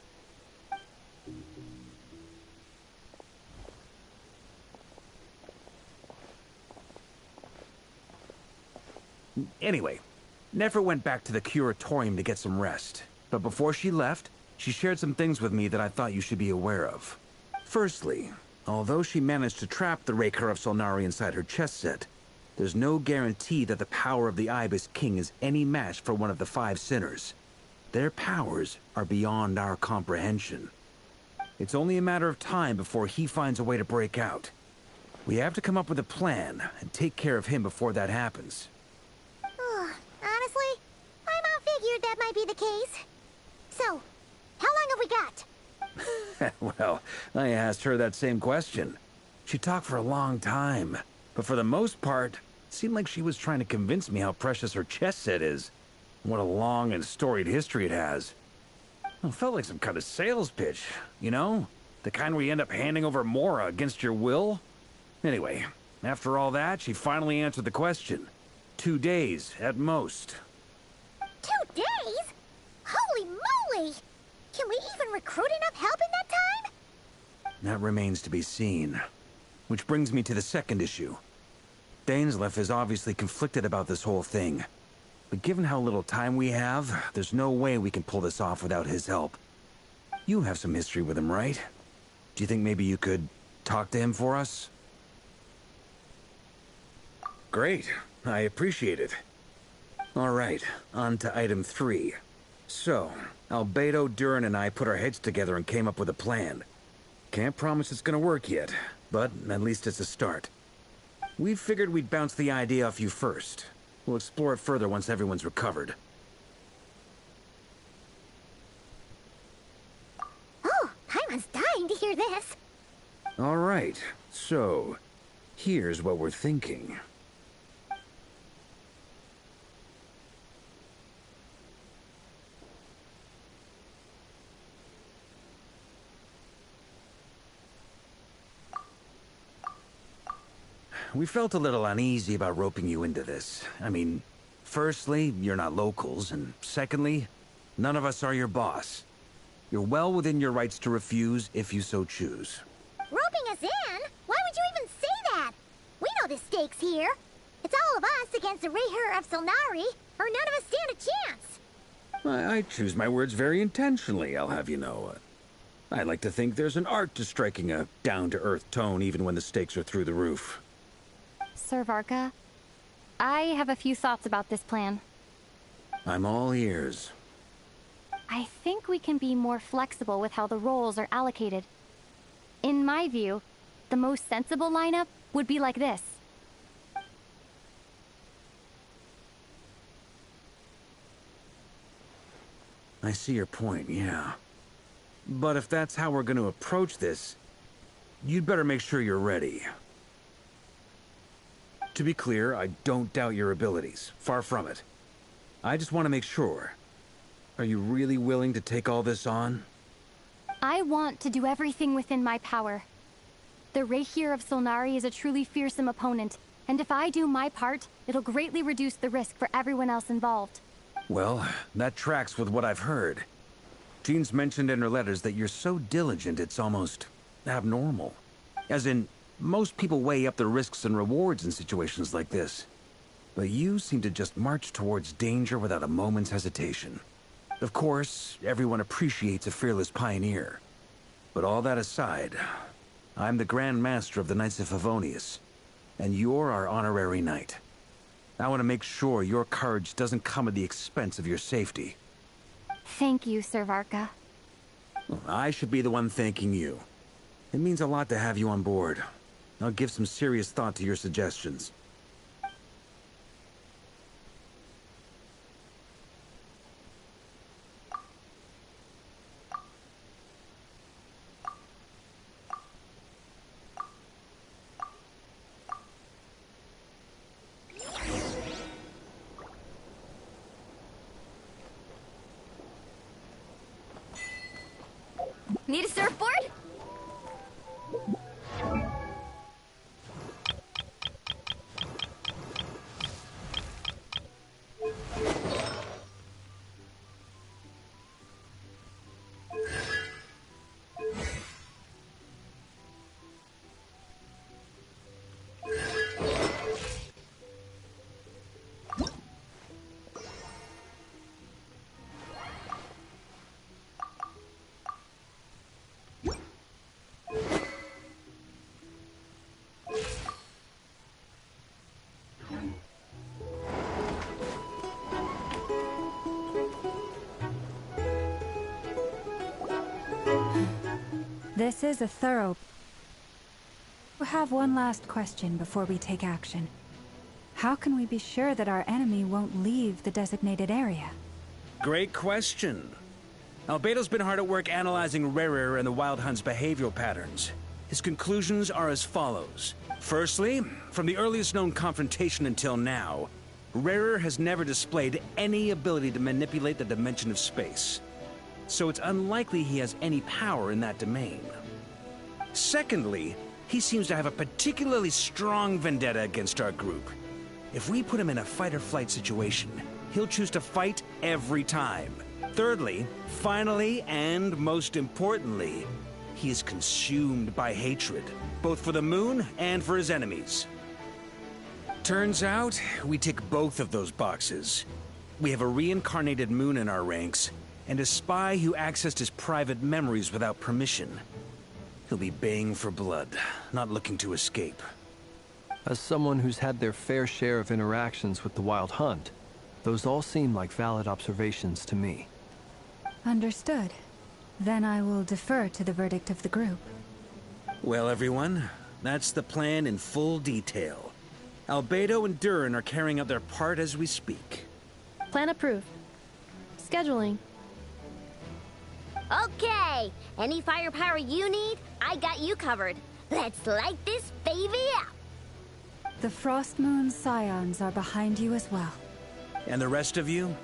M: Anyway, Nefer went back to the curatorium to get some rest. But before she left, she shared some things with me that I thought you should be aware of. Firstly, although she managed to trap the Raker of Solnari inside her chess set, there's no guarantee that the power of the Ibis King is any match for one of the 5 sinners. Their powers are beyond our comprehension. It's only a matter of time before he finds a way to break out. We have to come up with a plan and take care of him before that happens.
B: Honestly, I about figured that might be the case. So, how long have we got?
M: Well, I asked her that same question. She talked for a long time, but for the most part, it seemed like she was trying to convince me how precious her chess set is. What a long and storied history it has. It felt like some kind of sales pitch, you know? The kind where you end up handing over Mora against your will. Anyway, after all that, she finally answered the question. 2 days, at most.
B: 2 days? Holy moly! Can we even recruit enough help in that time?
M: That remains to be seen. Which brings me to the second issue. Dainsleif is obviously conflicted about this whole thing. But given how little time we have, there's no way we can pull this off without his help. You have some history with him, right? Do you think maybe you could talk to him for us? Great. I appreciate it. All right, on to item 3. So, Albedo, Durin, and I put our heads together and came up with a plan. Can't promise it's gonna work yet, but at least it's a start. We figured we'd bounce the idea off you first. We'll explore it further once everyone's recovered.
B: Oh, Paimon's dying to hear this.
M: All right, so here's what we're thinking. We felt a little uneasy about roping you into this. I mean, firstly, you're not locals, and secondly, none of us are your boss. You're well within your rights to refuse if you so choose.
B: Roping us in? Why would you even say that? We know the stakes here. It's all of us against the Reher of Solnari, or none of us stand a chance.
M: I choose my words very intentionally, I'll have you know. I like to think there's an art to striking a down-to-earth tone even when the stakes are through the roof.
C: Sir Varka, I have a few thoughts about this plan.
M: I'm all ears.
C: I think we can be more flexible with how the roles are allocated. In my view, the most sensible lineup would be like this.
M: I see your point, yeah. But if that's how we're going to approach this, you'd better make sure you're ready. To be clear, I don't doubt your abilities. Far from it. I just want to make sure. Are you really willing to take all this on?
C: I want to do everything within my power. The Reikir of Solnari is a truly fearsome opponent, and if I do my part, it'll greatly reduce the risk for everyone else involved.
M: Well, that tracks with what I've heard. Jean's mentioned in her letters that you're so diligent it's almost abnormal. As in, most people weigh up the risks and rewards in situations like this. But you seem to just march towards danger without a moment's hesitation. Of course, everyone appreciates a fearless pioneer. But all that aside, I'm the Grand Master of the Knights of Favonius, and you're our honorary knight. I want to make sure your courage doesn't come at the expense of your safety.
C: Thank you, Sir Varka.
M: I should be the one thanking you. It means a lot to have you on board. I'll give some serious thought to your suggestions.
F: Need a surfboard?
D: This is a thorough... We have one last question before we take action. How can we be sure that our enemy won't leave the designated area?
M: Great question. Albedo's been hard at work analyzing Rerir and the Wild Hunt's behavioral patterns. His conclusions are as follows. Firstly, from the earliest known confrontation until now, Rerir has never displayed any ability to manipulate the dimension of space. So it's unlikely he has any power in that domain. Secondly, he seems to have a particularly strong vendetta against our group. If we put him in a fight-or-flight situation, he'll choose to fight every time. Thirdly, finally, and most importantly, he is consumed by hatred, both for the moon and for his enemies. Turns out, we tick both of those boxes. We have a reincarnated moon in our ranks, and a spy who accessed his private memories without permission. He'll be baying for blood, not looking to escape.
N: As someone who's had their fair share of interactions with the Wild Hunt, those all seem like valid observations to me.
D: Understood. Then I will defer to the verdict of the group.
M: Well, everyone, that's the plan in full detail. Albedo and Durin are carrying out their part as we speak.
F: Plan approved. Scheduling.
B: Okay, any firepower you need, I got you covered. Let's light this baby up.
D: The Frost Moon Scions are behind you as well.
M: And the rest of you?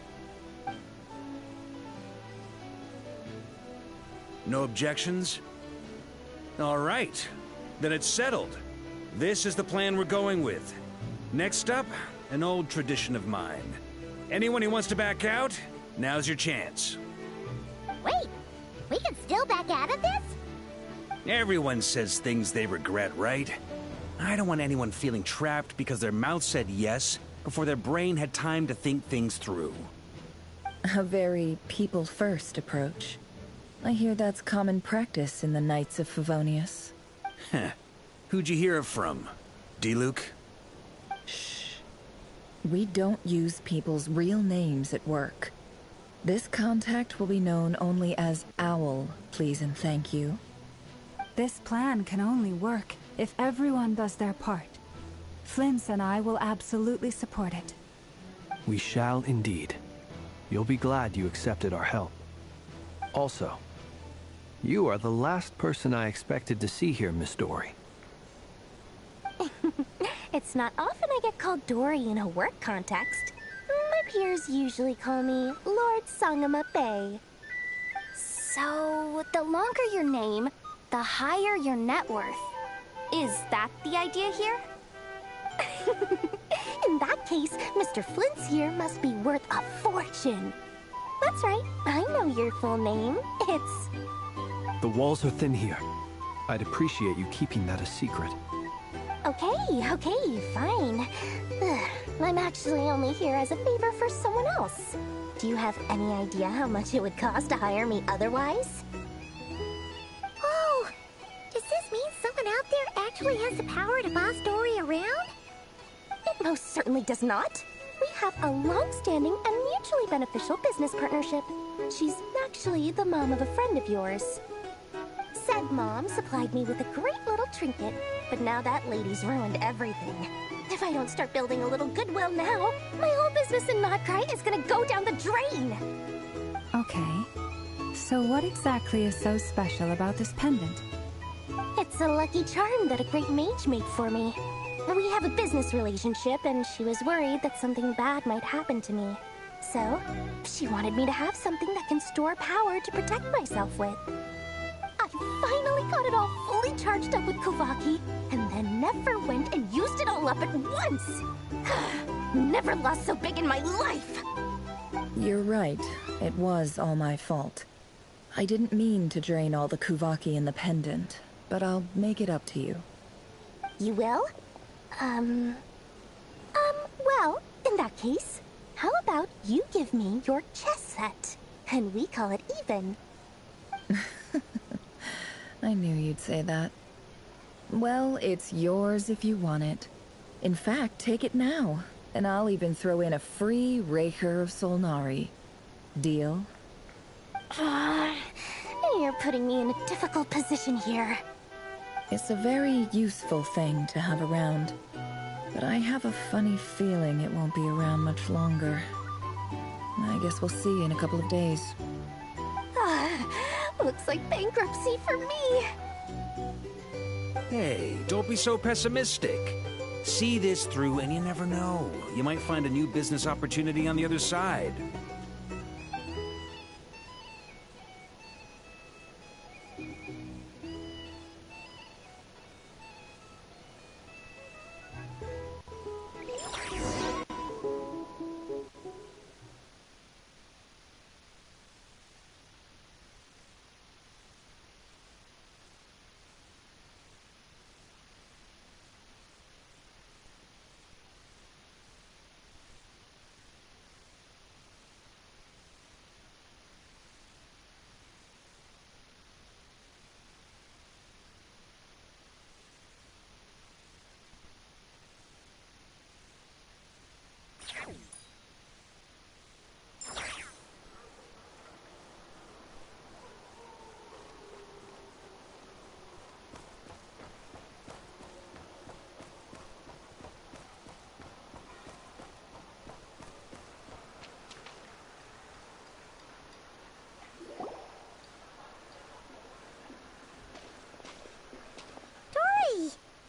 M: No objections? All right, then it's settled. This is the plan we're going with. Next up, an old tradition of mine. Anyone who wants to back out, now's your chance.
B: Wait, we can still back out of this?
M: Everyone says things they regret, right? I don't want anyone feeling trapped because their mouth said yes before their brain had time to think things through.
A: A very people-first approach. I hear that's common practice in the Knights of Favonius.
M: Heh. Who'd you hear it from? D-Luke?
A: Shh. We don't use people's real names at work. This contact will be known only as Owl, please and thank you.
D: This plan can only work if everyone does their part. Flint's and I will absolutely support it.
N: We shall indeed. You'll be glad you accepted our help. Also, You are the last person I expected to see here, Miss Dory.
C: It's not often I get called Dory in a work context. My peers usually call me Lord Sangama Bay. So, the longer your name, the higher your net worth. Is that the idea here? In that case, Mr. Flint's here must be worth a fortune. That's right, I know your full name. It's...
N: The walls are thin here. I'd appreciate you keeping that a secret.
C: Okay, fine. I'm actually only here as a favor for someone else. Do you have any idea how much it would cost to hire me otherwise?
B: Oh! Does this mean someone out there actually has the power to boss Dory around?
C: It most certainly does not. We have a long-standing and mutually beneficial business partnership. She's actually the mom of a friend of yours. Said mom supplied me with a great little trinket, but now that lady's ruined everything. If I don't start building a little goodwill now, my whole business in Notcry is gonna go down the drain!
D: Okay. So what exactly is so special about this pendant?
C: It's a lucky charm that a great mage made for me. We have a business relationship, and she was worried that something bad might happen to me. So, she wanted me to have something that can store power to protect myself with. I finally got it all fully charged up with Kuvaki, and then never went and used it all up at once! Never lost so big in my life!
A: You're right. It was all my fault. I didn't mean to drain all the Kuvaki in the pendant, but I'll make it up to you.
C: You will? Well, in that case, how about you give me your chess set, and we call it even?
A: I knew you'd say that. Well, it's yours if you want it. In fact, take it now, and I'll even throw in a free Raker of Solnari. Deal?
C: You're putting me in a difficult position here.
A: It's a very useful thing to have around, but I have a funny feeling it won't be around much longer. I guess we'll see in a couple of days.
C: Looks like bankruptcy for me.
M: Hey, don't be so pessimistic. See this through and you never know. You might find a new business opportunity on the other side.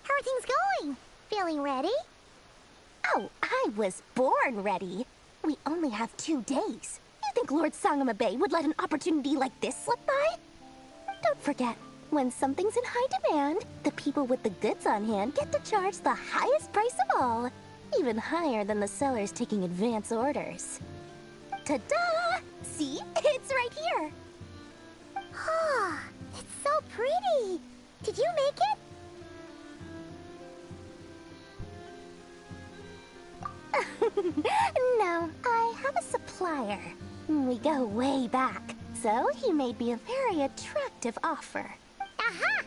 B: How are things going? Feeling ready?
C: Oh, I was born ready. We only have 2 days. You think Lord Sangama Bay would let an opportunity like this slip by? Don't forget, when something's in high demand, the people with the goods on hand get to charge the highest price of all. Even higher than the sellers taking advance orders. Ta-da! See? It's right here!
B: Oh, it's so pretty! Did you make it?
C: No, I have a supplier. We go way back, so he made me a very attractive offer.
B: Aha!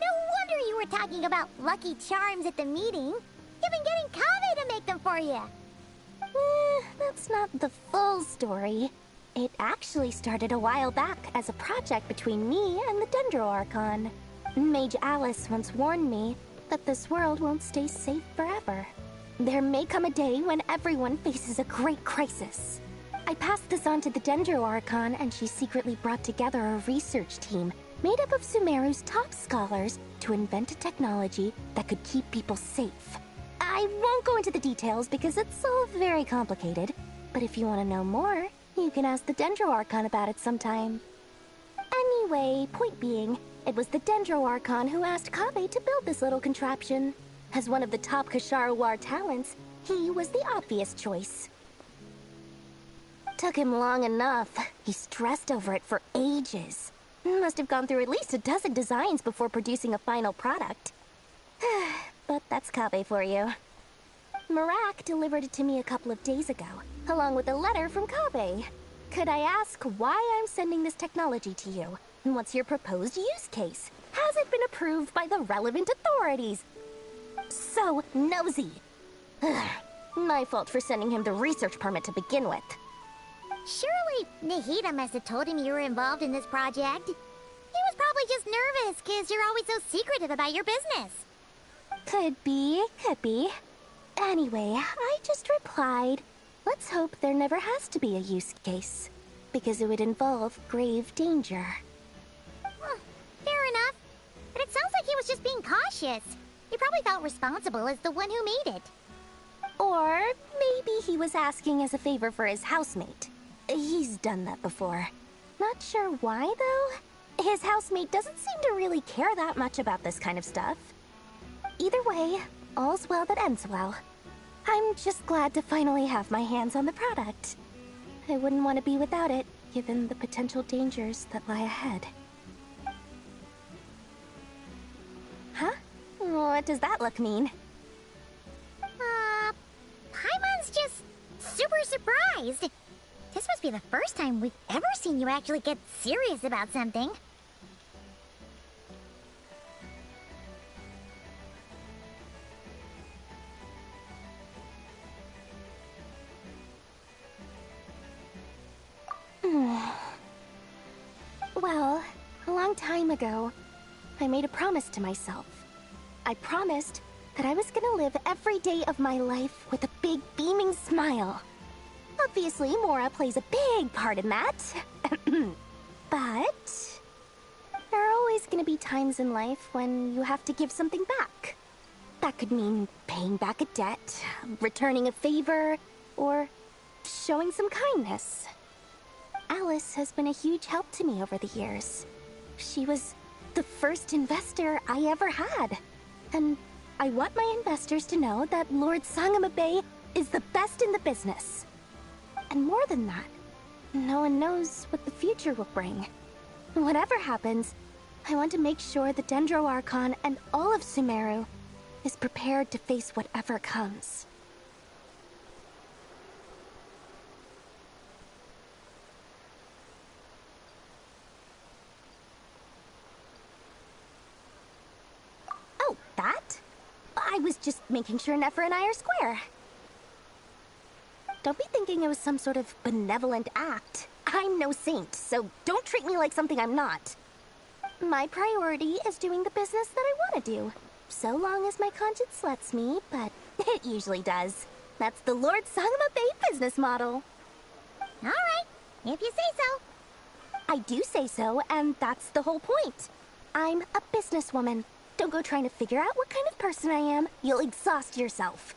B: No wonder you were talking about lucky charms at the meeting. You've been getting Kaveh to make them for you.
C: That's not the full story. It actually started a while back as a project between me and the Dendro Archon. Mage Alice once warned me that this world won't stay safe forever. There may come a day when everyone faces a great crisis. I passed this on to the Dendro Archon, and she secretly brought together a research team made up of Sumeru's top scholars to invent a technology that could keep people safe. I won't go into the details because it's all very complicated, but if you want to know more, you can ask the Dendro Archon about it sometime. Anyway, point being, it was the Dendro Archon who asked Kaveh to build this little contraption. As one of the top Kasharu War talents, he was the obvious choice. Took him long enough. He stressed over it for ages. Must have gone through at least a dozen designs before producing a final product. But that's Kaveh for you. Marak delivered it to me a couple of days ago, along with a letter from Kaveh. Could I ask why I'm sending this technology to you? And what's your proposed use case? Has it been approved by the relevant authorities? So nosy. My fault for sending him the research permit to begin with.
B: Surely Nahida must have told him you were involved in this project. He was probably just nervous because you're always so secretive about your business.
C: Could be, could be. Anyway, I just replied, let's hope there never has to be a use case, because it would involve grave danger.
B: Well, fair enough. But it sounds like he was just being cautious. He probably felt responsible as the one who made it.
C: Or maybe he was asking as a favor for his housemate. He's done that before. Not sure why, though. His housemate doesn't seem to really care that much about this kind of stuff. Either way, all's well that ends well. I'm just glad to finally have my hands on the product. I wouldn't want to be without it, given the potential dangers that lie ahead. Huh? What does that look mean?
B: Paimon's just super surprised. This must be the first time we've ever seen you actually get serious about something.
C: Well, a long time ago, I made a promise to myself. I promised that I was gonna live every day of my life with a big beaming smile. Obviously, Mora plays a big part in that. But there are always gonna be times in life when you have to give something back. That could mean paying back a debt, returning a favor, or showing some kindness. Alice has been a huge help to me over the years. She was the first investor I ever had. And I want my investors to know that Lord Sangama Bay is the best in the business. And more than that, no one knows what the future will bring. Whatever happens, I want to make sure the Dendro Archon and all of Sumeru is prepared to face whatever comes. Oh, that? I was just making sure Nefer and I are square. Don't be thinking it was some sort of benevolent act. I'm no saint, so don't treat me like something I'm not. My priority is doing the business that I want to do. So long as my conscience lets me, but it usually does. That's the Lord Sangama Bay business model.
B: Alright, if you say so.
C: I do say so, and that's the whole point. I'm a businesswoman. Don't go trying to figure out what kind of person I am. You'll exhaust yourself.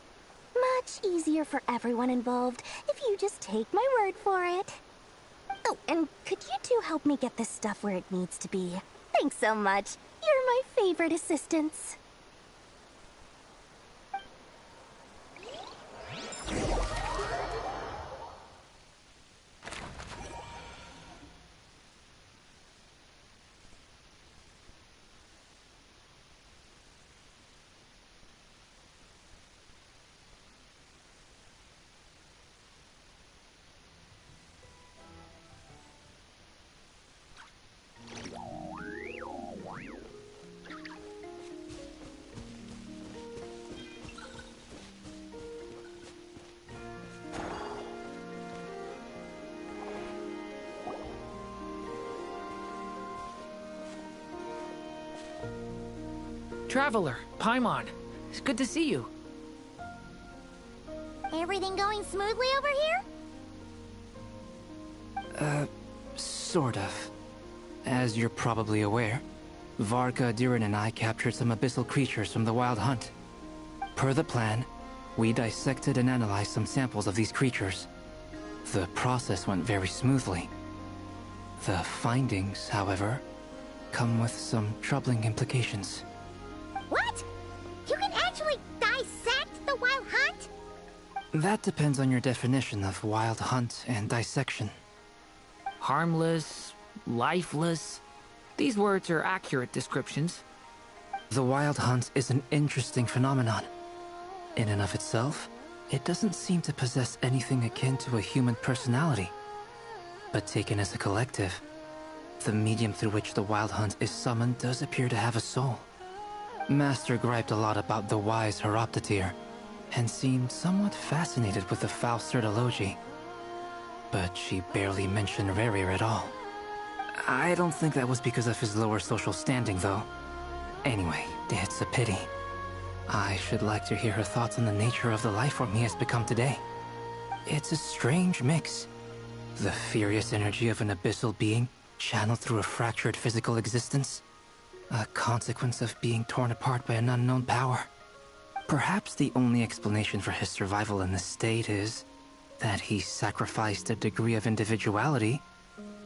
C: Much easier for everyone involved if you just take my word for it. Oh, and could you two help me get this stuff where it needs to be? Thanks so much. You're my favorite assistants.
H: Traveler, Paimon, it's good to see you.
B: Everything going smoothly over here?
O: Sort of. As you're probably aware, Varka, Durin, and I captured some abyssal creatures from the Wild Hunt. Per the plan, we dissected and analyzed some samples of these creatures. The process went very smoothly. The findings, however, come with some troubling implications.
B: What? You can actually dissect the Wild Hunt?
O: That depends on your definition of Wild Hunt and dissection.
H: Harmless, lifeless. These words are accurate descriptions.
O: The Wild Hunt is an interesting phenomenon. In and of itself, it doesn't seem to possess anything akin to a human personality. But taken as a collective, the medium through which the Wild Hunt is summoned does appear to have a soul. Master griped a lot about the wise Horoptatyr, and seemed somewhat fascinated with the Faust Certology. But she barely mentioned Rerir at all. I don't think that was because of his lower social standing, though. Anyway, it's a pity. I should like to hear her thoughts on the nature of the lifeform he has become today. It's a strange mix. The furious energy of an abyssal being channeled through a fractured physical existence. A consequence of being torn apart by an unknown power. Perhaps the only explanation for his survival in this state is that he sacrificed a degree of individuality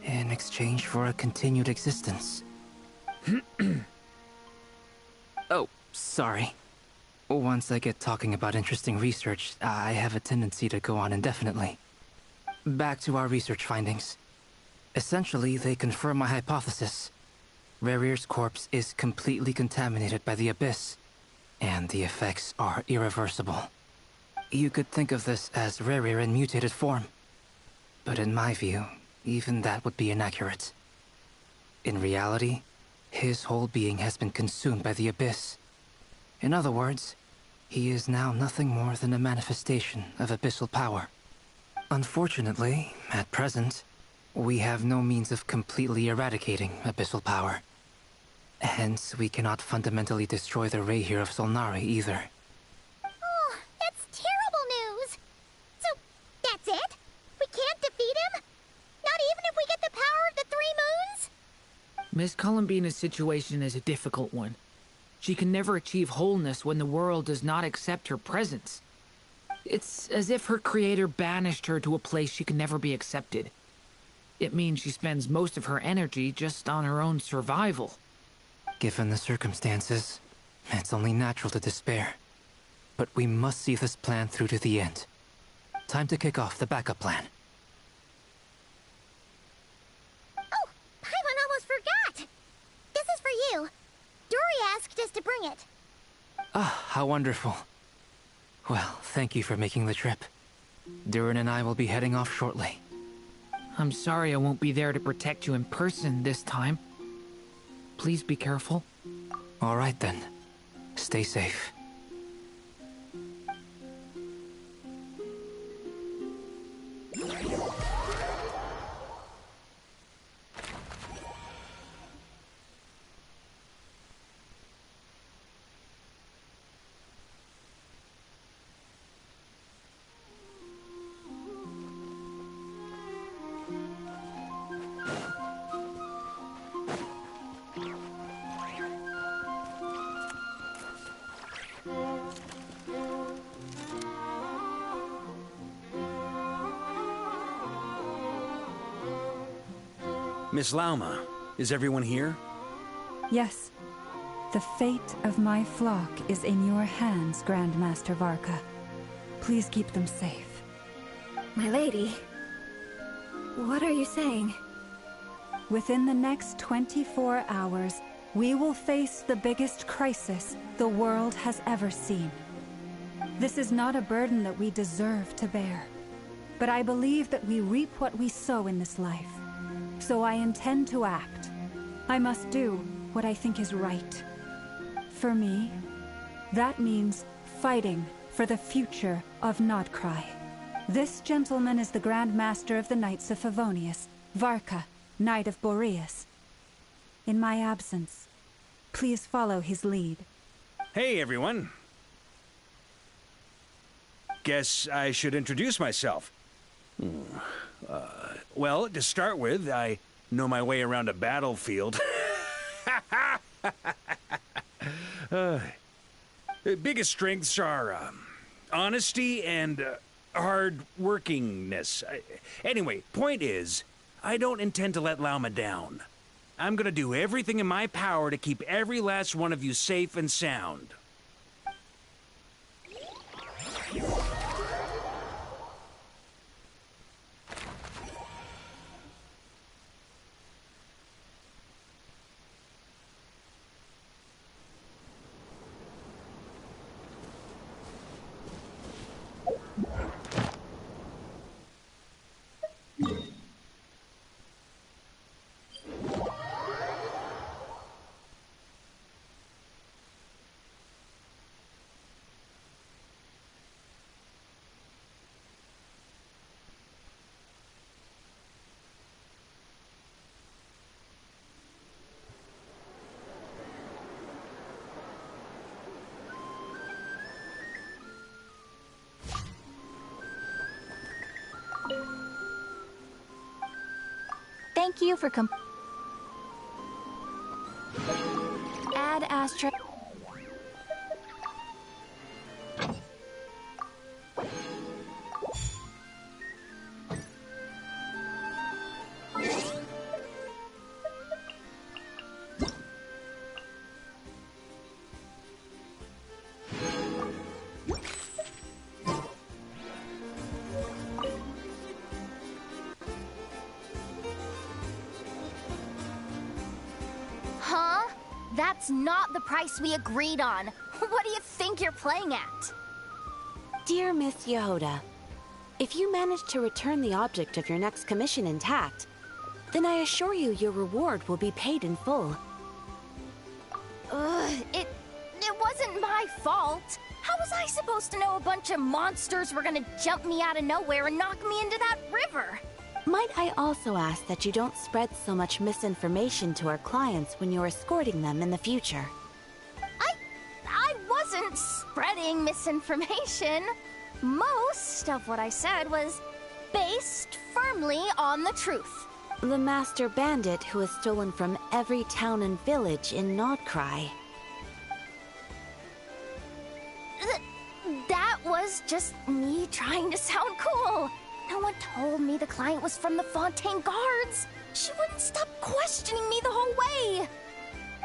O: in exchange for a continued existence. Oh, sorry. Once I get talking about interesting research, I have a tendency to go on indefinitely. Back to our research findings. Essentially, they confirm my hypothesis. Rerir's corpse is completely contaminated by the Abyss, and the effects are irreversible. You could think of this as Rerir in mutated form. But in my view, even that would be inaccurate. In reality, his whole being has been consumed by the Abyss. In other words, he is now nothing more than a manifestation of abyssal power. Unfortunately, at present, we have no means of completely eradicating abyssal power. Hence, we cannot fundamentally destroy the Rayhir of Solnari either.
B: Oh, that's terrible news! So, that's it? We can't defeat him? Not even if we get the power of the Three Moons?
H: Miss Columbina's situation is a difficult one. She can never achieve wholeness when the world does not accept her presence. It's as if her creator banished her to a place she can never be accepted. It means she spends most of her energy just on her own survival.
O: Given the circumstances, it's only natural to despair. But we must see this plan through to the end. Time to kick off the backup plan.
B: Oh, Paimon almost forgot! This is for you. Dory asked us to bring it.
O: Ah, how wonderful. Well, thank you for making the trip. Durin and I will be heading off shortly.
H: I'm sorry I won't be there to protect you in person this time. Please be careful.
O: All right then. Stay safe.
M: Miss Lauma, is everyone here?
D: Yes. The fate of my flock is in your hands, Grandmaster Varka. Please keep them safe.
A: My lady, what are you saying?
D: Within the next 24 hours, we will face the biggest crisis the world has ever seen. This is not a burden that we deserve to bear, but I believe that we reap what we sow in this life. So I intend to act. I must do what I think is right. For me, that means fighting for the future of Nodcry. This gentleman is the Grand Master of the Knights of Favonius, Varka, Knight of Boreas. In my absence, please follow his lead.
M: Hey, everyone. Guess I should introduce myself. Well, to start with, I know my way around a battlefield. Biggest strengths are honesty and hard workingness. Anyway, point is, I don't intend to let Lauma down. I'm gonna do everything in my power to keep every last one of you safe and sound.
C: Thank you for Add asterisk. Huh? That's not the price we agreed on. What do you think you're playing at?
K: Dear Miss Yehoda, if you manage to return the object of your next commission intact, then I assure you your reward will be paid in full.
C: It wasn't my fault. How was I supposed to know a bunch of monsters were gonna jump me out of nowhere and knock me into that river?
K: Might I also ask that you don't spread so much misinformation to our clients when you're escorting them in the future?
C: I wasn't spreading misinformation. Most of what I said was based firmly on the truth.
K: The master bandit who has stolen from every town and village in Nodcry.
C: That was just me trying to sound cool. No one told me the client was from the Fontaine Guards. She wouldn't stop questioning me the whole way.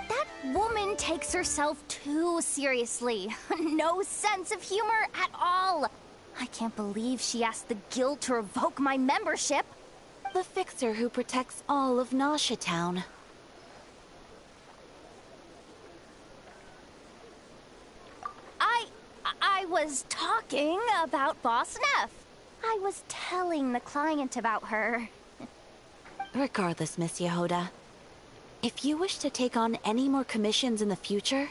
C: That woman takes herself too seriously. No sense of humor at all. I can't believe she asked the guild to revoke my membership.
K: The fixer who protects all of Nasha Town.
C: I was talking about Boss Neff. I was telling the client about her.
K: Regardless, Miss Yehoda, if you wish to take on any more commissions in the future,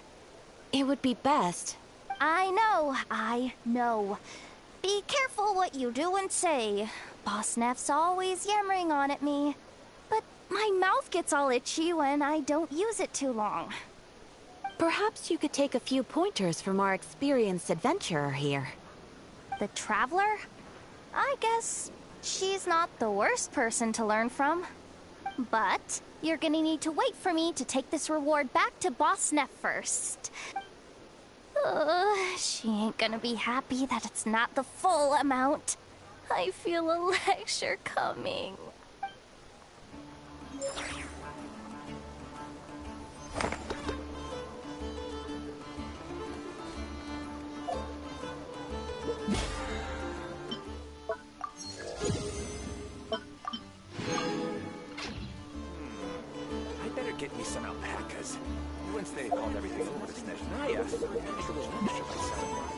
K: it would be best.
C: I know. Be careful what you do and say. Boss Neff's always yammering on at me. But my mouth gets all itchy when I don't use it too long.
K: Perhaps you could take a few pointers from our experienced adventurer here.
C: The Traveler? I guess she's not the worst person to learn from. But you're gonna need to wait for me to take this reward back to Boss Neff first. She ain't gonna be happy that it's not the full amount. I feel a lecture coming.
Q: I better get me some alpacas. Once they hauled everything over to Snezhnaya, make a little extra myself.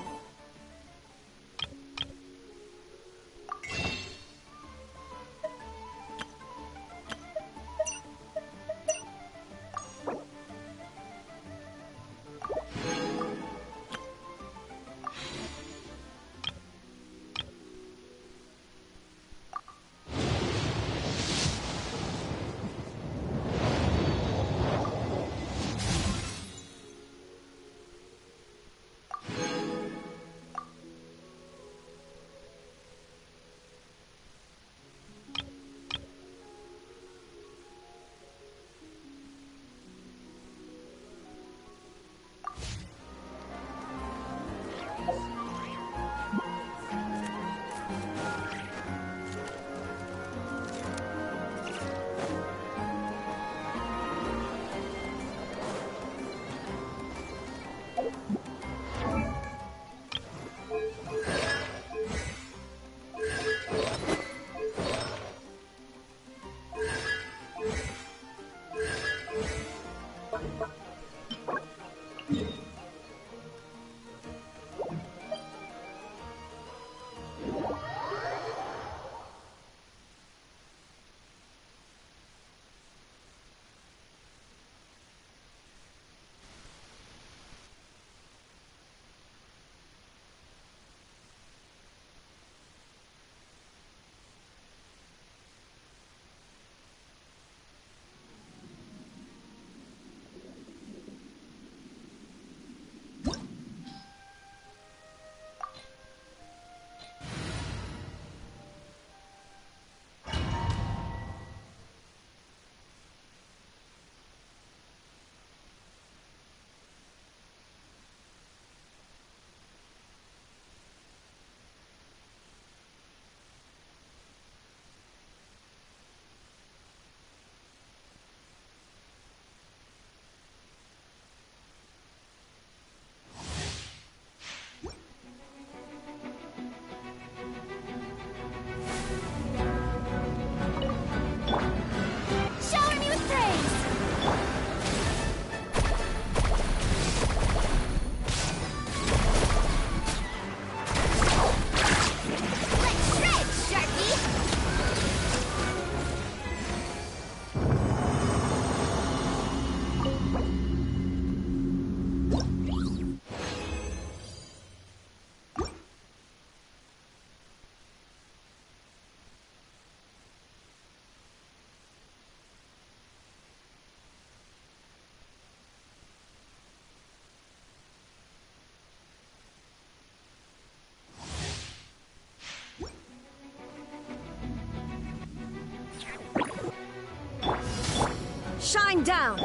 T: shine down!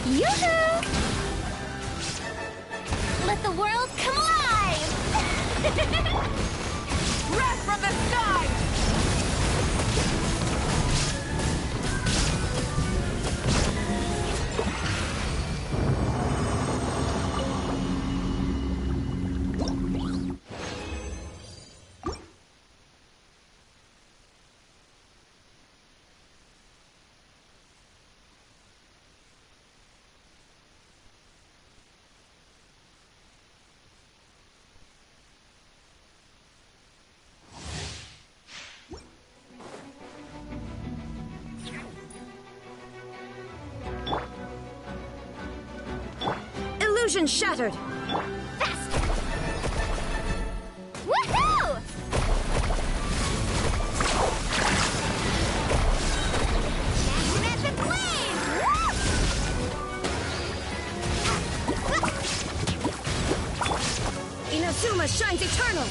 B: Yoo-hoo! Let the world come alive!
T: Wrath from the sky! Illusion shattered!
B: Faster! Woohoo! Massive flame!
T: Inazuma shines eternal!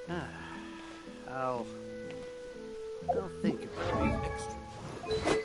P: I'll think about it extra.